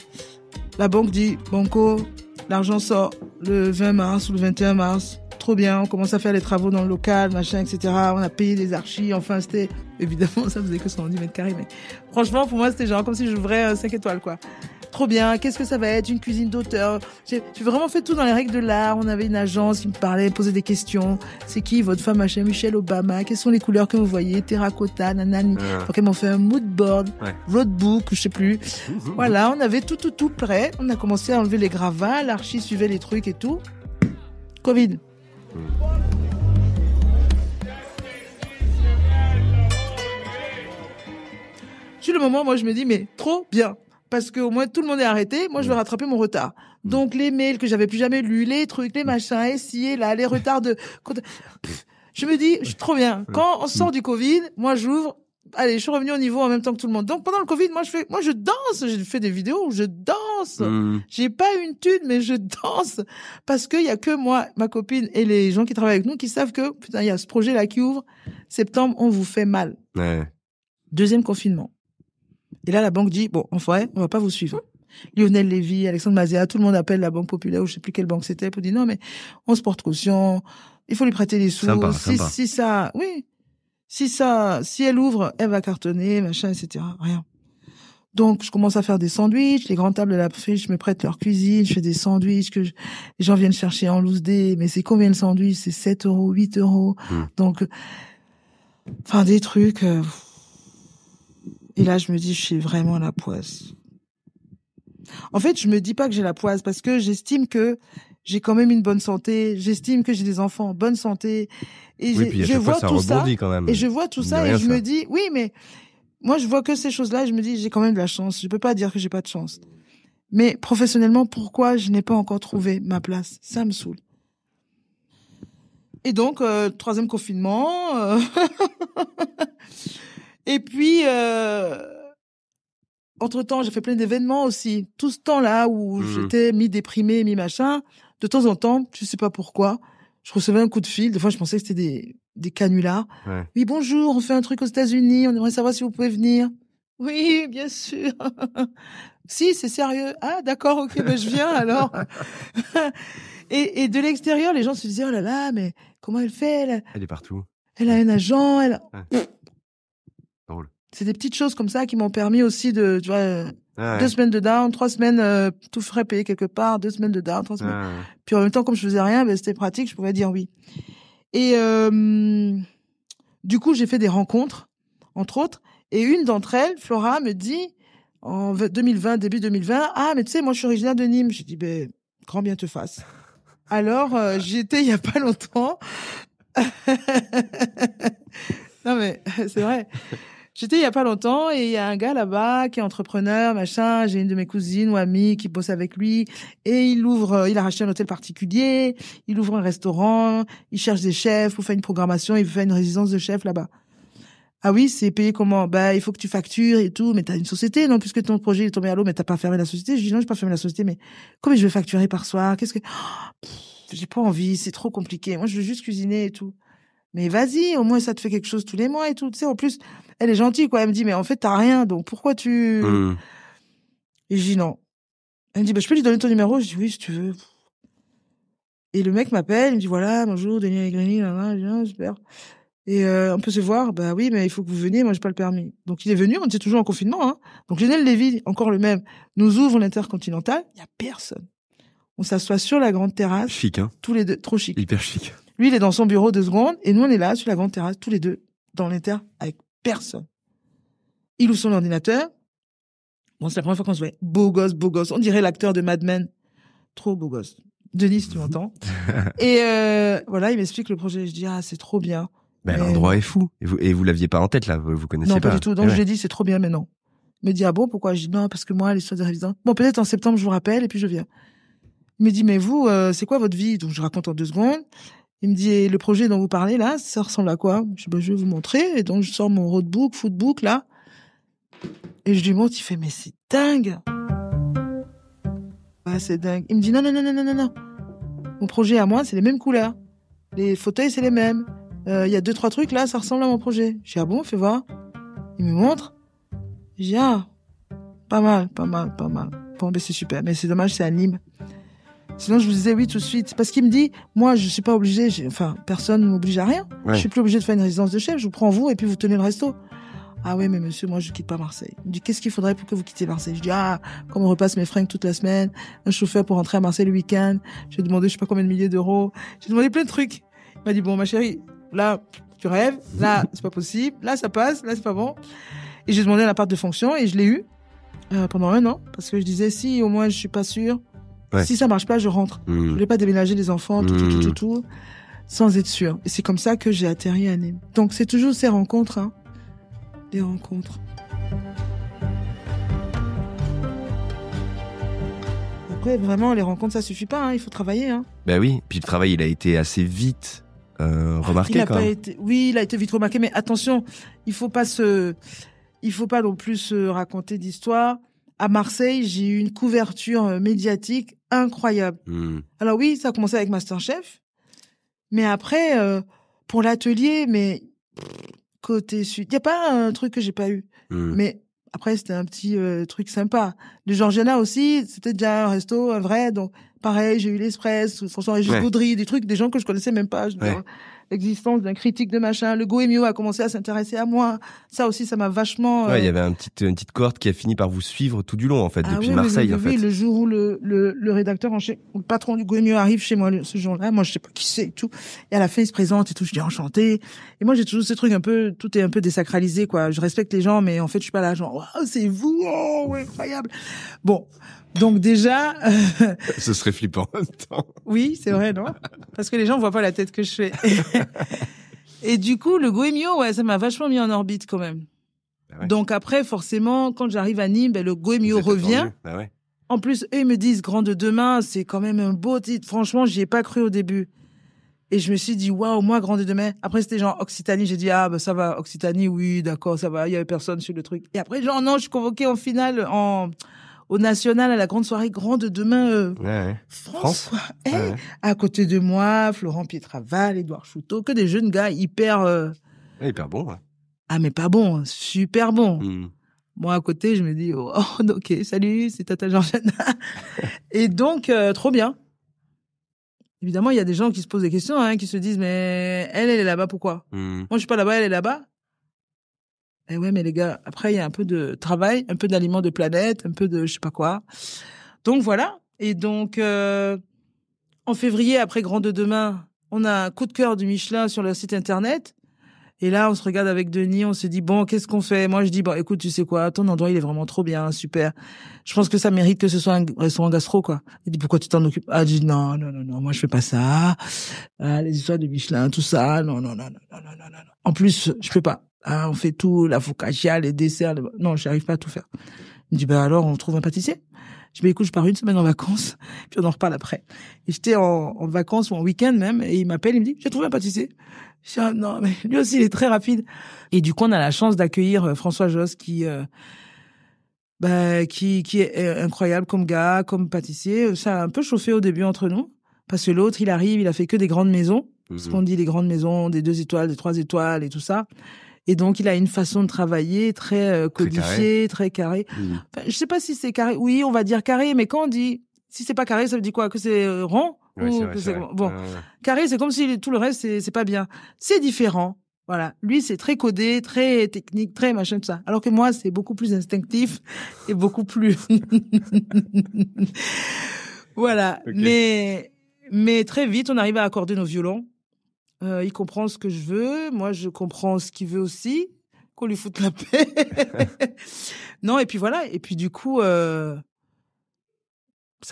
C: La banque dit banco, l'argent sort le 20 mars ou le 21 mars. Trop bien, on commence à faire les travaux dans le local, machin, etc. On a payé des archis, enfin c'était, évidemment, ça faisait que 110 mètres carrés, mais franchement, pour moi, c'était genre comme si j'ouvrais 5 étoiles, quoi. Trop bien, qu'est-ce que ça va être, une cuisine d'auteur. J'ai vraiment fait tout dans les règles de l'art. On avait une agence qui me parlait, posait des questions. C'est qui votre femme, machin, Michelle Obama? Quelles sont les couleurs que vous voyez? Terracotta, nanani. Donc elles m'ont fait un mood board, roadbook, je sais plus. Voilà, on avait tout prêt. On a commencé à enlever les gravats, l'archi suivait les trucs et tout. Covid. Sur le moment, moi je me dis mais trop bien. Parce que au moins tout le monde est arrêté, moi je vais rattraper mon retard. Donc les mails que j'avais plus jamais lus, les trucs, les machins, ici et là, les retards de... Je me dis, je suis trop bien. Quand on sort du Covid, moi j'ouvre, allez, je suis revenu au niveau en même temps que tout le monde. Donc pendant le Covid, moi je danse, j'ai fait des vidéos où je danse. J'ai pas une thune, mais je danse. Parce qu'il y a que moi, ma copine et les gens qui travaillent avec nous qui savent que, putain, il y a ce projet-là qui ouvre. Septembre, on vous fait mal.
B: Ouais.
C: 2e confinement. Et là, la banque dit, bon, en vrai, on va pas vous suivre. Lionel Lévy, Alexandre Mazéa, tout le monde appelle la Banque Populaire, ou je sais plus quelle banque c'était, pour dire, non, mais on se porte caution, il faut lui prêter des sous.
B: Sympa.
C: Si elle ouvre, elle va cartonner, machin, etc. Rien. Donc, je commence à faire des sandwichs, les grandes tables de la friche me prêtent leur cuisine, je fais des sandwichs les gens viennent chercher en loose day, mais c'est combien le sandwich? C'est 7 €, 8 €. Donc, enfin, des trucs, et là, je me dis, je suis vraiment à la poisse. En fait, je me dis pas que j'ai la poisse parce que j'estime que j'ai quand même une bonne santé. J'estime que j'ai des enfants en bonne santé. Et je vois tout ça.
B: Quand même.
C: Et je vois tout ça et je me dis, oui, mais moi, je vois que ces choses-là et je me dis, j'ai quand même de la chance. Je peux pas dire que j'ai pas de chance. Mais professionnellement, pourquoi je n'ai pas encore trouvé ma place? Ça me saoule. Et donc, 3e confinement. Et puis, entre-temps, j'ai fait plein d'événements aussi. Tout ce temps-là où j'étais mi-déprimée, mi-machin, de temps en temps, je sais pas pourquoi, je recevais un coup de fil. Des fois, je pensais que c'était des canulars.
B: Ouais.
C: Oui, bonjour, on fait un truc aux États-Unis, on aimerait savoir si vous pouvez venir. Oui, bien sûr. Si, c'est sérieux. Ah, d'accord, ok, ben je viens alors. Et de l'extérieur, les gens se disaient, oh là là, mais comment elle fait?
B: Elle est partout.
C: Elle a un agent,
B: Ouais. Drôle.
C: C'est des petites choses comme ça qui m'ont permis aussi de, tu vois,
B: Ah,
C: 2 semaines de down, 3 semaines, tout frais payé quelque part, 2 semaines de down, 3 semaines.
B: Ah, ouais.
C: Puis en même temps, comme je faisais rien, ben, c'était pratique, je pouvais dire oui. Et du coup, j'ai fait des rencontres, entre autres. Et une d'entre elles, Flora, me dit, en 2020, début 2020, ah, mais tu sais, moi, je suis originaire de Nîmes. J'ai dit, ben, grand bien te fasse. Alors, j'y étais il y a pas longtemps. Non, mais c'est vrai. J'étais il y a pas longtemps et il y a un gars là-bas qui est entrepreneur, machin. J'ai une de mes cousines ou amies qui bosse avec lui et il a racheté un hôtel particulier, il ouvre un restaurant, il cherche des chefs pour faire une programmation, il veut faire une résidence de chef là-bas. Ah oui, c'est payé comment? Bah, il faut que tu factures et tout, mais t'as une société, non? Puisque ton projet est tombé à l'eau, mais t'as pas fermé la société. Je dis non, j'ai pas fermé la société, mais comment je vais facturer par soir? J'ai pas envie, c'est trop compliqué. Moi, je veux juste cuisiner et tout. Mais vas-y, au moins ça te fait quelque chose tous les mois et tout. Tu sais, en plus, elle est gentille, quoi. Elle me dit, mais en fait, t'as rien, donc pourquoi tu... Et je dis non. Elle me dit, bah, je peux lui donner ton numéro? Je dis oui, si tu veux. Et le mec m'appelle, il me dit, voilà, bonjour, Denis Allegrini, je dis, ah, super. Et on peut se voir? Bah oui, mais il faut que vous veniez, moi j'ai pas le permis. Donc il est venu, on était toujours en confinement, hein. Donc Lionel Lévy, encore le même, nous ouvre l'Intercontinental, il y a personne. On s'assoit sur la grande terrasse.
B: Chic, hein?
C: Tous les deux, trop chic.
B: Hyper chic.
C: Lui, il est dans son bureau 2 secondes, et nous, on est là, sur la grande terrasse, tous les deux, dans l'Inter, avec personne. Il ouvre son ordinateur. Bon, c'est la première fois qu'on se voit. Beau gosse. On dirait l'acteur de Mad Men. Trop beau gosse. Denis, si tu m'entends. Et voilà, il m'explique le projet. Je dis, ah, c'est trop bien.
B: Ben, l'endroit est fou. Et vous l'aviez pas en tête, là? Vous connaissiez pas?
C: Non, pas du tout. Donc, je lui ai dit, c'est trop bien, mais non. Il me dit, ah bon, pourquoi? Je dis, non, parce que moi, l'histoire des résidents. Bon, peut-être en septembre, je vous rappelle, et puis je viens. Il me dit, mais vous, c'est quoi votre vie? Donc, je raconte en 2 secondes. Il me dit, et le projet dont vous parlez, là, ça ressemble à quoi? Je dis, bah, je vais vous montrer. Et donc, je sors mon roadbook, footbook, là. Et je lui montre, il fait, mais c'est dingue! Ouais, c'est dingue. Il me dit, non. Mon projet à moi, c'est les mêmes couleurs. Les fauteuils, c'est les mêmes. Il y a 2-3 trucs, là, ça ressemble à mon projet. Je dis, ah bon, fais voir. Il me montre. Je dis, ah, pas mal. Bon, ben, c'est super. Mais c'est dommage, c'est à Nîmes. Sinon, je vous disais oui tout de suite. Parce qu'il me dit, moi, je suis pas obligé, personne ne m'oblige à rien.
B: Ouais.
C: Je suis plus obligé de faire une résidence de chef. Je vous prends vous et puis vous tenez le resto. Ah ouais, mais monsieur, moi, je quitte pas Marseille. Il me dit, qu'est-ce qu'il faudrait pour que vous quittiez Marseille? Je dis, comme on repasse mes fringues toute la semaine, un chauffeur pour rentrer à Marseille le week-end. J'ai demandé, je sais pas combien de milliers d'euros. J'ai demandé plein de trucs. Il m'a dit, bon, ma chérie, là, tu rêves. Là, c'est pas possible. Là, ça passe. Là, c'est pas bon. Et j'ai demandé un appart de fonction et je l'ai eu, pendant 1 an. Parce que je disais, si, au moins, je suis pas sûre.
B: Ouais.
C: Si ça marche pas, je rentre. Je voulais pas déménager les enfants, tout, sans être sûre. Et c'est comme ça que j'ai atterri à Nîmes. Donc, c'est toujours ces rencontres, hein. Des rencontres. Après, vraiment, les rencontres, ça suffit pas, hein. Il faut travailler, hein.
B: Ben oui. Puis le travail, il a été assez vite remarqué, quand même.
C: Oui, il a été vite remarqué, mais attention, il faut pas non plus se raconter d'histoire. À Marseille, j'ai eu une couverture médiatique incroyable. Alors oui, ça a commencé avec Masterchef, mais après, pour l'atelier, mais côté sud, il y a pas un truc que j'ai pas eu. Mais après, c'était un petit truc sympa. Le Georgiana aussi, c'était déjà un resto, un vrai, donc pareil, j'ai eu l'Express, François-Régis Gaudry, des trucs, des gens que je connaissais même pas. L'existence d'un critique de machin. Le Goemio a commencé à s'intéresser à moi. Ça aussi, ça m'a vachement...
B: Ouais, il y avait une petite cohorte qui a fini par vous suivre tout du long, en fait, depuis
C: oui,
B: Marseille, en fait.
C: Oui, le jour où le rédacteur, le patron du Goemio arrive chez moi ce jour-là, moi, je sais pas qui c'est et tout. Et à la fin, il se présente et tout, je dis enchanté. Et moi, j'ai toujours ce truc tout est un peu désacralisé, quoi. Je respecte les gens, mais en fait, je suis pas là, genre, waouh, c'est vous, oh, ouais, incroyable. Bon. Donc déjà...
B: Ce serait flippant en même temps.
C: Oui, c'est vrai, non? Parce que les gens voient pas la tête que je fais. Et du coup, le Goemio, ouais, ça m'a vachement mis en orbite quand même.
B: Bah ouais.
C: Donc après, forcément, quand j'arrive à Nîmes, le Goemio revient.
B: Bah ouais.
C: En plus, eux, ils me disent, Grand de demain, c'est quand même un beau titre. Franchement, j'y ai pas cru au début. Et je me suis dit, waouh, moi, grande demain. Après, c'était genre Occitanie. J'ai dit, ah, ben, ça va, Occitanie, oui, d'accord, ça va. Il y avait personne sur le truc. Et après, genre, non, je suis convoquée en finale, au national, à la grande soirée grande demain, François. À côté de moi, Florent Pietraval, Édouard Chouteau, que des jeunes gars hyper,
B: hyper bon, ouais.
C: Ah, mais pas bon, super bon.
B: Mm.
C: Moi, à côté, je me dis, oh, ok, salut, c'est Tata Georgiana. Et donc, trop bien. Évidemment, il y a des gens qui se posent des questions, hein, qui se disent, mais elle est là-bas, pourquoi? Moi, je suis pas là-bas, elle est là-bas. Eh ouais, mais les gars, après, il y a un peu de travail, un peu d'aliments de planète, un peu de je sais pas quoi. Donc, voilà. Et donc, en février, après Grand de Demain, on a un coup de cœur du Michelin sur le site internet. Et là, on se regarde avec Denis, on se dit, bon, qu'est-ce qu'on fait? Moi, je dis, bon, écoute, tu sais quoi, ton endroit, il est vraiment trop bien, super. Je pense que ça mérite que ce soit un restaurant gastro, quoi. Il dit, pourquoi tu t'en occupes? Ah, je dis, non, moi, je fais pas ça. Ah, les histoires de Michelin, tout ça, non. En plus, je peux pas. Ah, on fait tout, la focaccia, les desserts, non, j'arrive pas à tout faire. Il me dit, bah, alors, on trouve un pâtissier. Je dis, bah, écoute, je pars une semaine en vacances, puis on en reparle après. Et j'étais en vacances ou en week-end même, et il m'appelle, il me dit, j'ai trouvé un pâtissier. Je dis, ah, non, mais lui aussi, il est très rapide. Et du coup, on a la chance d'accueillir François Josse qui est incroyable comme gars, comme pâtissier. Ça a un peu chauffé au début entre nous. Parce que l'autre, il arrive, il a fait que des grandes maisons. Ce qu'on dit, les grandes maisons, des 2 étoiles, des 3 étoiles et tout ça. Et donc, il a une façon de travailler très codifiée, très carrée. Enfin, je sais pas si c'est carré. Oui, on va dire carré, mais quand on dit, si c'est pas carré, ça veut dire quoi? Que c'est rond?
B: Ouais,
C: ou
B: c'est vrai.
C: Bon. Carré, c'est comme si tout le reste, c'est pas bien. C'est différent. Voilà. Lui, c'est très codé, très technique, très machin, tout ça. Alors que moi, c'est beaucoup plus instinctif et beaucoup plus... Voilà. Okay. Mais très vite, on arrive à accorder nos violons. Il comprend ce que je veux. Moi, je comprends ce qu'il veut aussi. Qu'on lui foute la paix. Non, et puis voilà. Et puis du coup, ça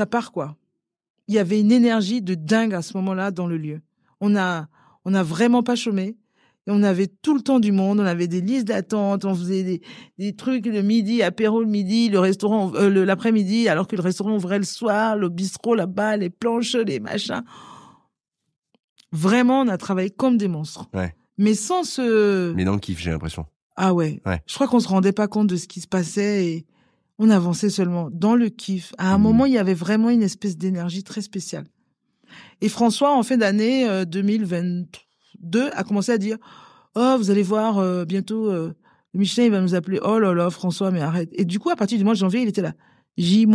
C: part, quoi. Il y avait une énergie de dingue à ce moment-là dans le lieu. On a vraiment pas chômé. Et on avait tout le temps du monde. On avait des listes d'attente. On faisait des trucs le midi, apéro le midi, le restaurant l'après-midi, alors que le restaurant ouvrait le soir, le bistrot là-bas, les planches, les machins. Vraiment, on a travaillé comme des monstres.
B: Ouais.
C: Mais sans se...
B: Mais dans le kiff, j'ai l'impression.
C: Ah ouais. Je crois qu'on se rendait pas compte de ce qui se passait et on avançait seulement dans le kiff. À un moment, il y avait vraiment une espèce d'énergie très spéciale. Et François, en fin d'année 2022, a commencé à dire « Oh, vous allez voir, bientôt, le Michelin, il va nous appeler. Oh là là, François, mais arrête. » Et du coup, à partir du mois de janvier, il était là. J-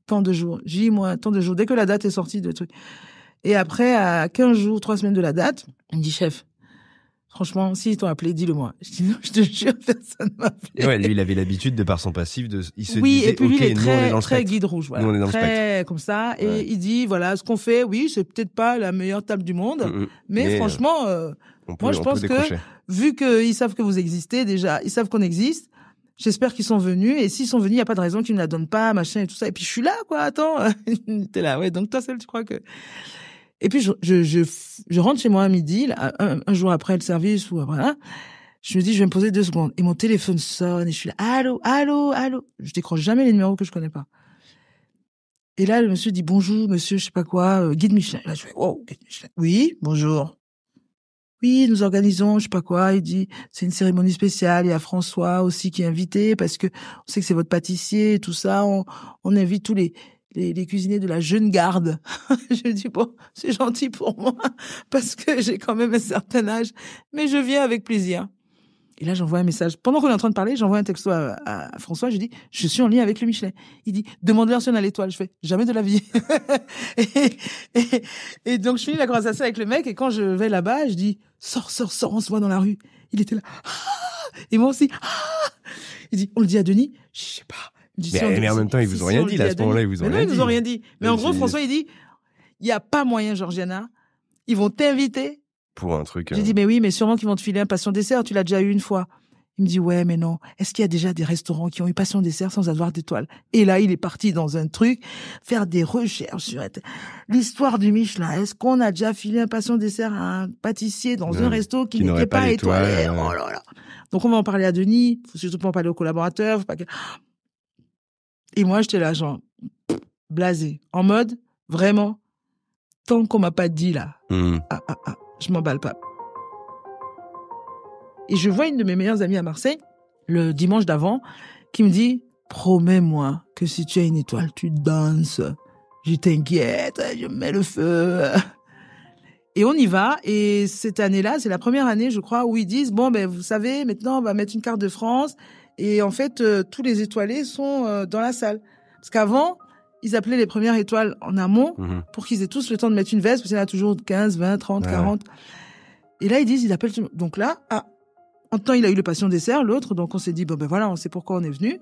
C: tant de jours. J- tant de jours. Dès que la date est sortie de truc. Et après, à 15 jours, 3 semaines de la date, il me dit, chef, franchement, s'ils t'ont appelé, dis-le-moi. Je dis, non, je te jure, personne m'a appelé.
B: Ouais, lui, il avait l'habitude, de par son passif, il se
C: oui,
B: disait,
C: et puis lui,
B: OK,
C: il est
B: nous, on est dans le
C: très
B: spectre.
C: guide rouge, voilà.
B: Nous, on est dans le
C: très comme ça. Et il dit, voilà, ce qu'on fait, oui, c'est peut-être pas la meilleure table du monde, mais franchement, moi, je pense que, vu qu'ils savent que vous existez déjà, ils savent qu'on existe, j'espère qu'ils sont venus, et s'ils sont venus, il n'y a pas de raison qu'ils ne la donnent pas, machin et tout ça. Et puis, je suis là, quoi, attends. T'es là, ouais, donc toi seul, tu crois que... Et puis, je rentre chez moi à midi, là, un jour après le service, ou voilà. Je me dis, je vais me poser 2 secondes. Et mon téléphone sonne, et je suis là, allô. Je décroche jamais les numéros que je connais pas. Et là, le monsieur dit, bonjour, monsieur, je sais pas quoi, guide Michelin. Et là, je fais, wow, guide Michelin. Oui, bonjour. Oui, nous organisons, je sais pas quoi. Il dit, c'est une cérémonie spéciale. Il y a François aussi qui est invité, parce que on sait que c'est votre pâtissier et tout ça. On invite tous les cuisiniers de la jeune garde. Je dis, bon, c'est gentil pour moi, parce que j'ai quand même un certain âge, mais je viens avec plaisir. Et là, j'envoie un message. Pendant qu'on est en train de parler, j'envoie un texto à François, je dis, je suis en lien avec le Michelin. Il dit, demande-leur si on a l'étoile. Je fais, jamais de la vie. et donc, je finis la conversation avec le mec, et quand je vais là-bas, je dis, sors, on se voit dans la rue. Il était là. Ah, et moi aussi. Ah, il dit, on le dit à Denis? Je sais pas.
B: Mais en même temps, ils vous ont rien dit, là, à ce moment-là, ils vous ont rien dit.
C: Non, ils nous ont rien dit. Mais en gros, François, il dit, il y a pas moyen, Georgiana. Ils vont t'inviter.
B: Pour un truc.
C: J'ai dit, mais oui, mais sûrement qu'ils vont te filer un passion dessert. Tu l'as déjà eu une fois. Il me dit, ouais, mais non. Est-ce qu'il y a déjà des restaurants qui ont eu passion dessert sans avoir d'étoile? Et là, il est parti dans un truc, faire des recherches sur l'histoire du Michelin. Est-ce qu'on a déjà filé un passion dessert à un pâtissier dans un resto qui n'était pas étoilé? Oh là là. Donc, on va en parler à Denis. Faut surtout pas en parler aux collaborateurs. Faut pas que... Et moi, j'étais là, genre, blasé. En mode, vraiment, tant qu'on m'a pas dit là, je m'emballe pas. Et je vois une de mes meilleures amies à Marseille, le dimanche d'avant, qui me dit, promets-moi que si tu as une étoile, tu danses. Je t'inquiète, je mets le feu. Et on y va. Et cette année-là, c'est la première année, je crois, où ils disent, bon, ben, vous savez, maintenant, on va mettre une carte de France. Et en fait, tous les étoilés sont dans la salle. Parce qu'avant, ils appelaient les premières étoiles en amont pour qu'ils aient tous le temps de mettre une veste, parce qu'il y en a toujours 15, 20, 30, 40. Et là, ils disent, ils appellent tout le monde. Donc là, en temps, il a eu le patient dessert, l'autre. Donc on s'est dit, bon, ben voilà, on sait pourquoi on est venu.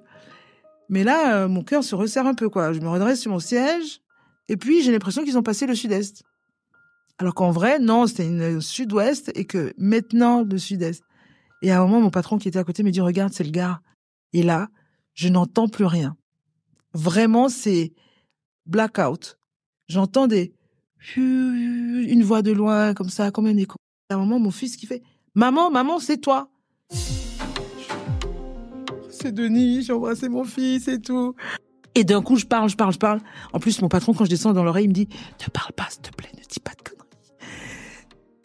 C: Mais là, mon cœur se resserre un peu, quoi. Je me redresse sur mon siège. Et puis, j'ai l'impression qu'ils ont passé le sud-est. Alors qu'en vrai, non, c'était une sud-ouest et que maintenant, le sud-est. Et à un moment, mon patron qui était à côté me dit, regarde, c'est le gars. Et là, je n'entends plus rien. Vraiment, c'est blackout. J'entends une voix de loin, comme ça, comme un écho. À un moment, mon fils qui fait, maman, c'est toi. C'est Denis, j'ai embrassé mon fils et tout. Et d'un coup, je parle. En plus, mon patron, quand je descends dans l'oreille, il me dit, ne parle pas, s'il te plaît, ne dis pas de conneries.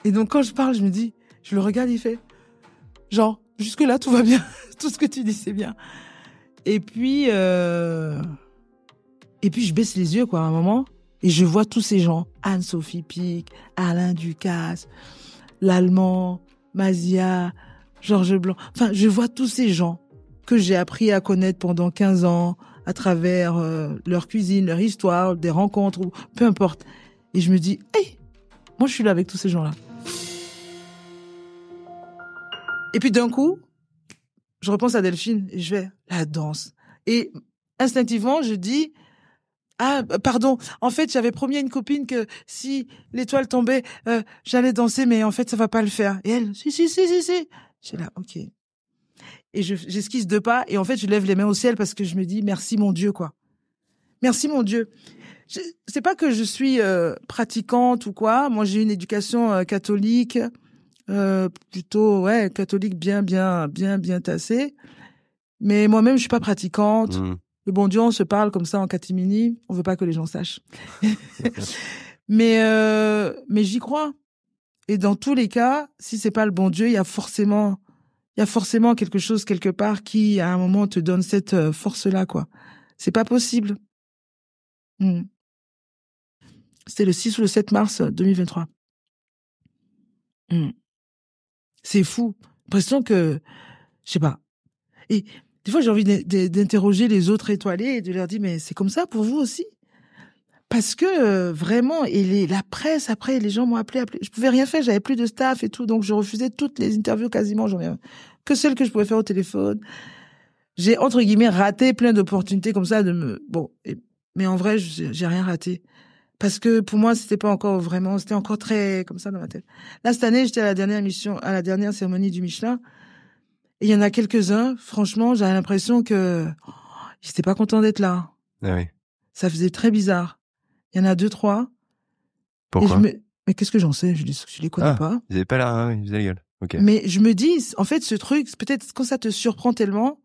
C: Et donc, quand je parle, je me dis, je le regarde, il fait, genre, jusque-là, tout va bien. Tout ce que tu dis, c'est bien. Et puis, je baisse les yeux, quoi, à un moment, et je vois tous ces gens. Anne-Sophie Pic, Alain Ducasse, l'Allemand, Mazia, Georges Blanc. Enfin, je vois tous ces gens que j'ai appris à connaître pendant 15 ans, à travers leur cuisine, leur histoire, des rencontres, ou peu importe. Et je me dis, hey, moi je suis là avec tous ces gens-là. Et puis d'un coup, je repense à Delphine et je vais, la danse. Et instinctivement, je dis, ah, pardon, en fait, j'avais promis à une copine que si l'étoile tombait, j'allais danser, mais en fait, ça va pas le faire. Et elle, si. J'ai là, ok. Et j'esquisse 2 pas, et en fait, je lève les mains au ciel parce que je me dis, merci mon Dieu, quoi. Merci mon Dieu. C'est pas que je suis pratiquante ou quoi. Moi, j'ai une éducation catholique, plutôt, ouais, catholique bien tassée. Mais moi-même, je suis pas pratiquante. Le bon Dieu, on se parle comme ça en catimini. On veut pas que les gens sachent. Mais j'y crois. Et dans tous les cas, si c'est pas le bon Dieu, il y a forcément quelque chose quelque part qui, à un moment, te donne cette force-là, quoi. C'est pas possible. C'était le 6 ou le 7 mars 2023. C'est fou. L'impression que, je sais pas. Et des fois, j'ai envie d'interroger les autres étoilés et de leur dire, mais c'est comme ça pour vous aussi? Parce que vraiment, et la presse, après, les gens m'ont appelé. Je pouvais rien faire, j'avais plus de staff et tout, donc je refusais toutes les interviews quasiment. J'en ai que celles que je pouvais faire au téléphone. J'ai, entre guillemets, raté plein d'opportunités comme ça mais en vrai, j'ai rien raté. Parce que pour moi, c'était pas encore vraiment, c'était encore très comme ça dans ma tête. Là, cette année, j'étais à la dernière cérémonie du Michelin. Et il y en a quelques-uns, franchement, j'avais l'impression que ils étaient pas contents d'être là.
B: Ah oui.
C: Ça faisait très bizarre. Il y en a 2, 3.
B: Pourquoi?
C: Mais qu'est-ce que j'en sais? Je les connais pas.
B: Ils avaient pas l'air, ils faisaient la gueule. Okay.
C: Mais je me dis, en fait, ce truc, peut-être quand ça te surprend tellement,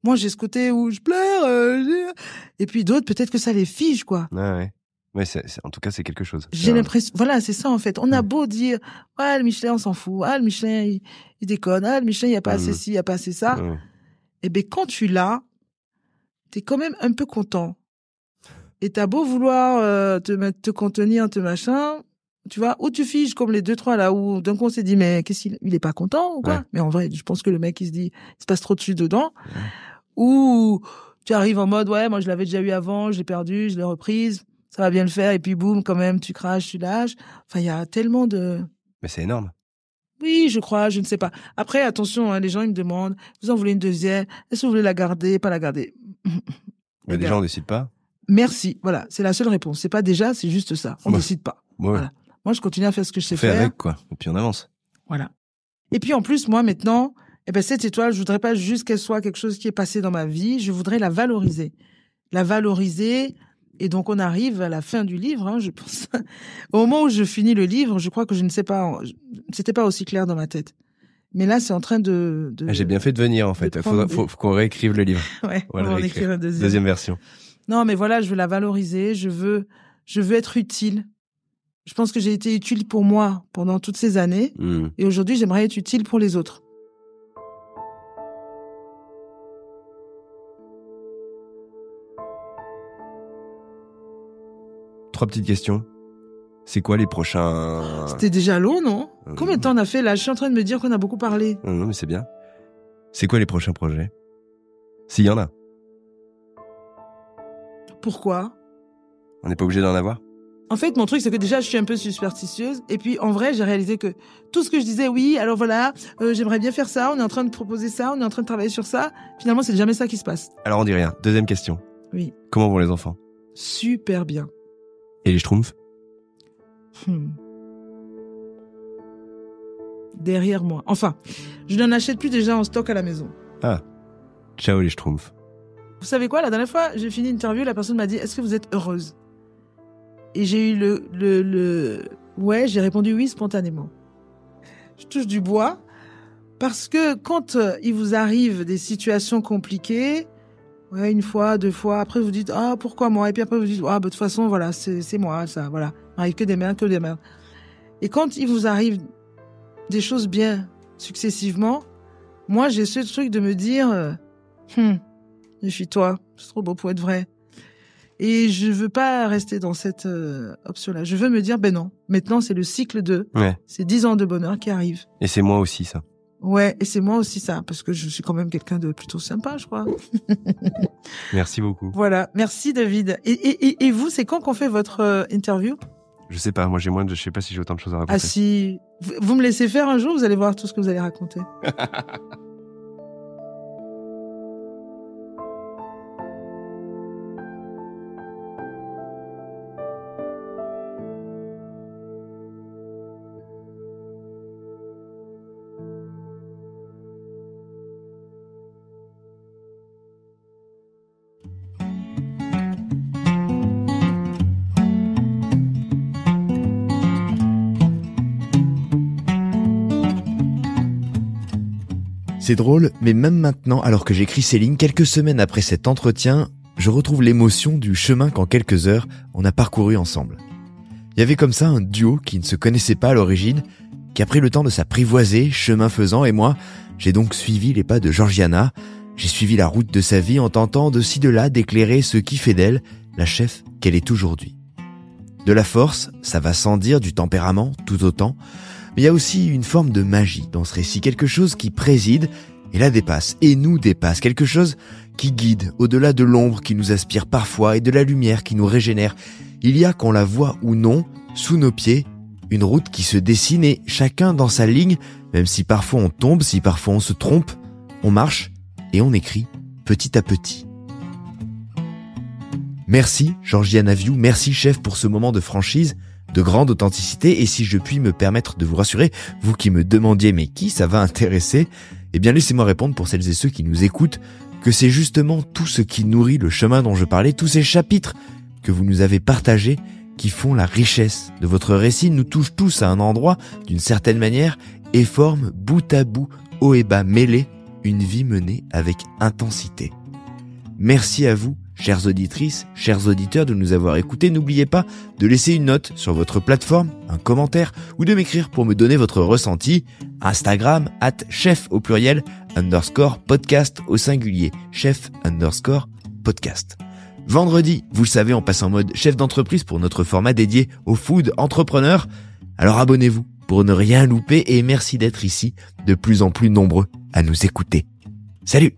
C: moi, j'ai ce côté où je pleure, et puis d'autres, peut-être que ça les fige, quoi.
B: Ah ouais. Ouais, en tout cas, c'est quelque chose.
C: J'ai l'impression, voilà, c'est ça, en fait. On a beau dire, le Michelin, on s'en fout. Le Michelin, il déconne. Le Michelin, il n'y a pas assez ci, il n'y a pas assez ça. Et ben, quand tu l'as, t'es quand même un peu content. Et t'as beau vouloir te contenir, te machin, tu vois, ou tu figes comme les 2, 3 là, où d'un coup on s'est dit, mais qu'est-ce qu'il est pas content ou quoi? Mais en vrai, je pense que le mec, il se dit, il se passe trop dessus dedans. Ou tu arrives en mode, moi je l'avais déjà eu avant, je l'ai perdu, je l'ai reprise, ça va bien le faire, et puis boum, quand même, tu craches, tu lâches. Enfin, il y a tellement de...
B: Mais c'est énorme.
C: Oui, je crois, je ne sais pas. Après, attention, les gens, ils me demandent, vous en voulez une deuxième? Est-ce que vous voulez la garder, pas la garder?
B: Mais déjà, on décide pas.
C: Merci. Voilà. C'est la seule réponse. C'est pas déjà, c'est juste ça. On décide pas. Voilà. Moi, je continue à faire ce que je sais faire.
B: Avec, quoi. Et puis on avance.
C: Voilà. Et puis, en plus, moi, maintenant, cette étoile, je voudrais pas juste qu'elle soit quelque chose qui est passé dans ma vie. Je voudrais la valoriser. La valoriser. Et donc, on arrive à la fin du livre, je pense. Au moment où je finis le livre, je crois que je ne sais pas, c'était pas aussi clair dans ma tête. Mais là, c'est en train de...
B: J'ai bien fait de venir, en fait. Faut qu'on réécrive le livre.
C: Ouais, on va en écrire un
B: deuxième version.
C: Non, mais voilà, je veux la valoriser, je veux être utile. Je pense que j'ai été utile pour moi pendant toutes ces années. Et aujourd'hui, j'aimerais être utile pour les autres.
B: Trois petites questions. C'est quoi les prochains...
C: C'était déjà long, non? Combien de temps on a fait là? Je suis en train de me dire qu'on a beaucoup parlé.
B: Non, mais c'est bien. C'est quoi les prochains projets? S'il y en a.
C: Pourquoi?
B: On n'est pas obligé d'en avoir?
C: En fait, mon truc, c'est que déjà, je suis un peu superstitieuse. Et puis, en vrai, j'ai réalisé que tout ce que je disais, oui, alors voilà, j'aimerais bien faire ça, on est en train de proposer ça, on est en train de travailler sur ça. Finalement, c'est jamais ça qui se passe.
B: Alors, on dit rien. Deuxième question.
C: Oui.
B: Comment vont les enfants?
C: Super bien.
B: Et les Schtroumpfs?
C: Derrière moi. Enfin, je n'en achète plus déjà en stock à la maison.
B: Ah. Ciao les Schtroumpfs.
C: Vous savez quoi, la dernière fois, j'ai fini l'interview, la personne m'a dit, est-ce que vous êtes heureuse? Et j'ai eu ouais, j'ai répondu oui spontanément. Je touche du bois parce que quand il vous arrive des situations compliquées, ouais, une fois, deux fois, après vous dites ah pourquoi moi, et puis après vous dites ah bah, de toute façon voilà c'est moi ça, voilà, il m'arrive que des merdes. Et quand il vous arrive des choses bien successivement, moi j'ai ce truc de me dire méfie-toi, c'est trop beau pour être vrai. Et je veux pas rester dans cette option-là. Je veux me dire, ben non, maintenant c'est le cycle 2.
B: Ouais.
C: C'est 10 ans de bonheur qui arrivent.
B: Et c'est moi aussi, ça.
C: Ouais, et c'est moi aussi ça, parce que je suis quand même quelqu'un de plutôt sympa, je crois.
B: Merci beaucoup.
C: Voilà, merci David. Et vous, c'est quand qu'on fait votre interview?
B: Je sais pas, moi je sais pas si j'ai autant de choses à raconter.
C: Ah si, vous me laissez faire un jour, vous allez voir tout ce que vous allez raconter.
A: C'est drôle, mais même maintenant, alors que j'écris ces lignes, quelques semaines après cet entretien, je retrouve l'émotion du chemin qu'en quelques heures, on a parcouru ensemble. Il y avait comme ça un duo qui ne se connaissait pas à l'origine, qui a pris le temps de s'apprivoiser, chemin faisant, et moi, j'ai donc suivi les pas de Georgiana, j'ai suivi la route de sa vie en tentant de ci de là d'éclairer ce qui fait d'elle la chef qu'elle est aujourd'hui. De la force, ça va sans dire, du tempérament, tout autant, mais il y a aussi une forme de magie dans ce récit, quelque chose qui préside et la dépasse, et nous dépasse, quelque chose qui guide au-delà de l'ombre qui nous aspire parfois et de la lumière qui nous régénère. Il y a, qu'on la voit ou non, sous nos pieds, une route qui se dessine et chacun dans sa ligne, même si parfois on tombe, si parfois on se trompe, on marche et on écrit petit à petit. Merci Georgiana Viu, merci chef pour ce moment de franchise, de grande authenticité, et si je puis me permettre de vous rassurer, vous qui me demandiez mais qui ça va intéresser, eh bien laissez-moi répondre pour celles et ceux qui nous écoutent que c'est justement tout ce qui nourrit le chemin dont je parlais, tous ces chapitres que vous nous avez partagés qui font la richesse de votre récit, nous touchent tous à un endroit d'une certaine manière et forment bout à bout, haut et bas mêlés, une vie menée avec intensité. Merci à vous, chères auditrices, chers auditeurs, de nous avoir écoutés. N'oubliez pas de laisser une note sur votre plateforme, un commentaire, ou de m'écrire pour me donner votre ressenti. Instagram, @chef au pluriel, _podcast au singulier, chef _podcast. Vendredi, vous le savez, on passe en mode chef d'entreprise pour notre format dédié au food entrepreneur. Alors abonnez-vous pour ne rien louper et merci d'être ici de plus en plus nombreux à nous écouter. Salut!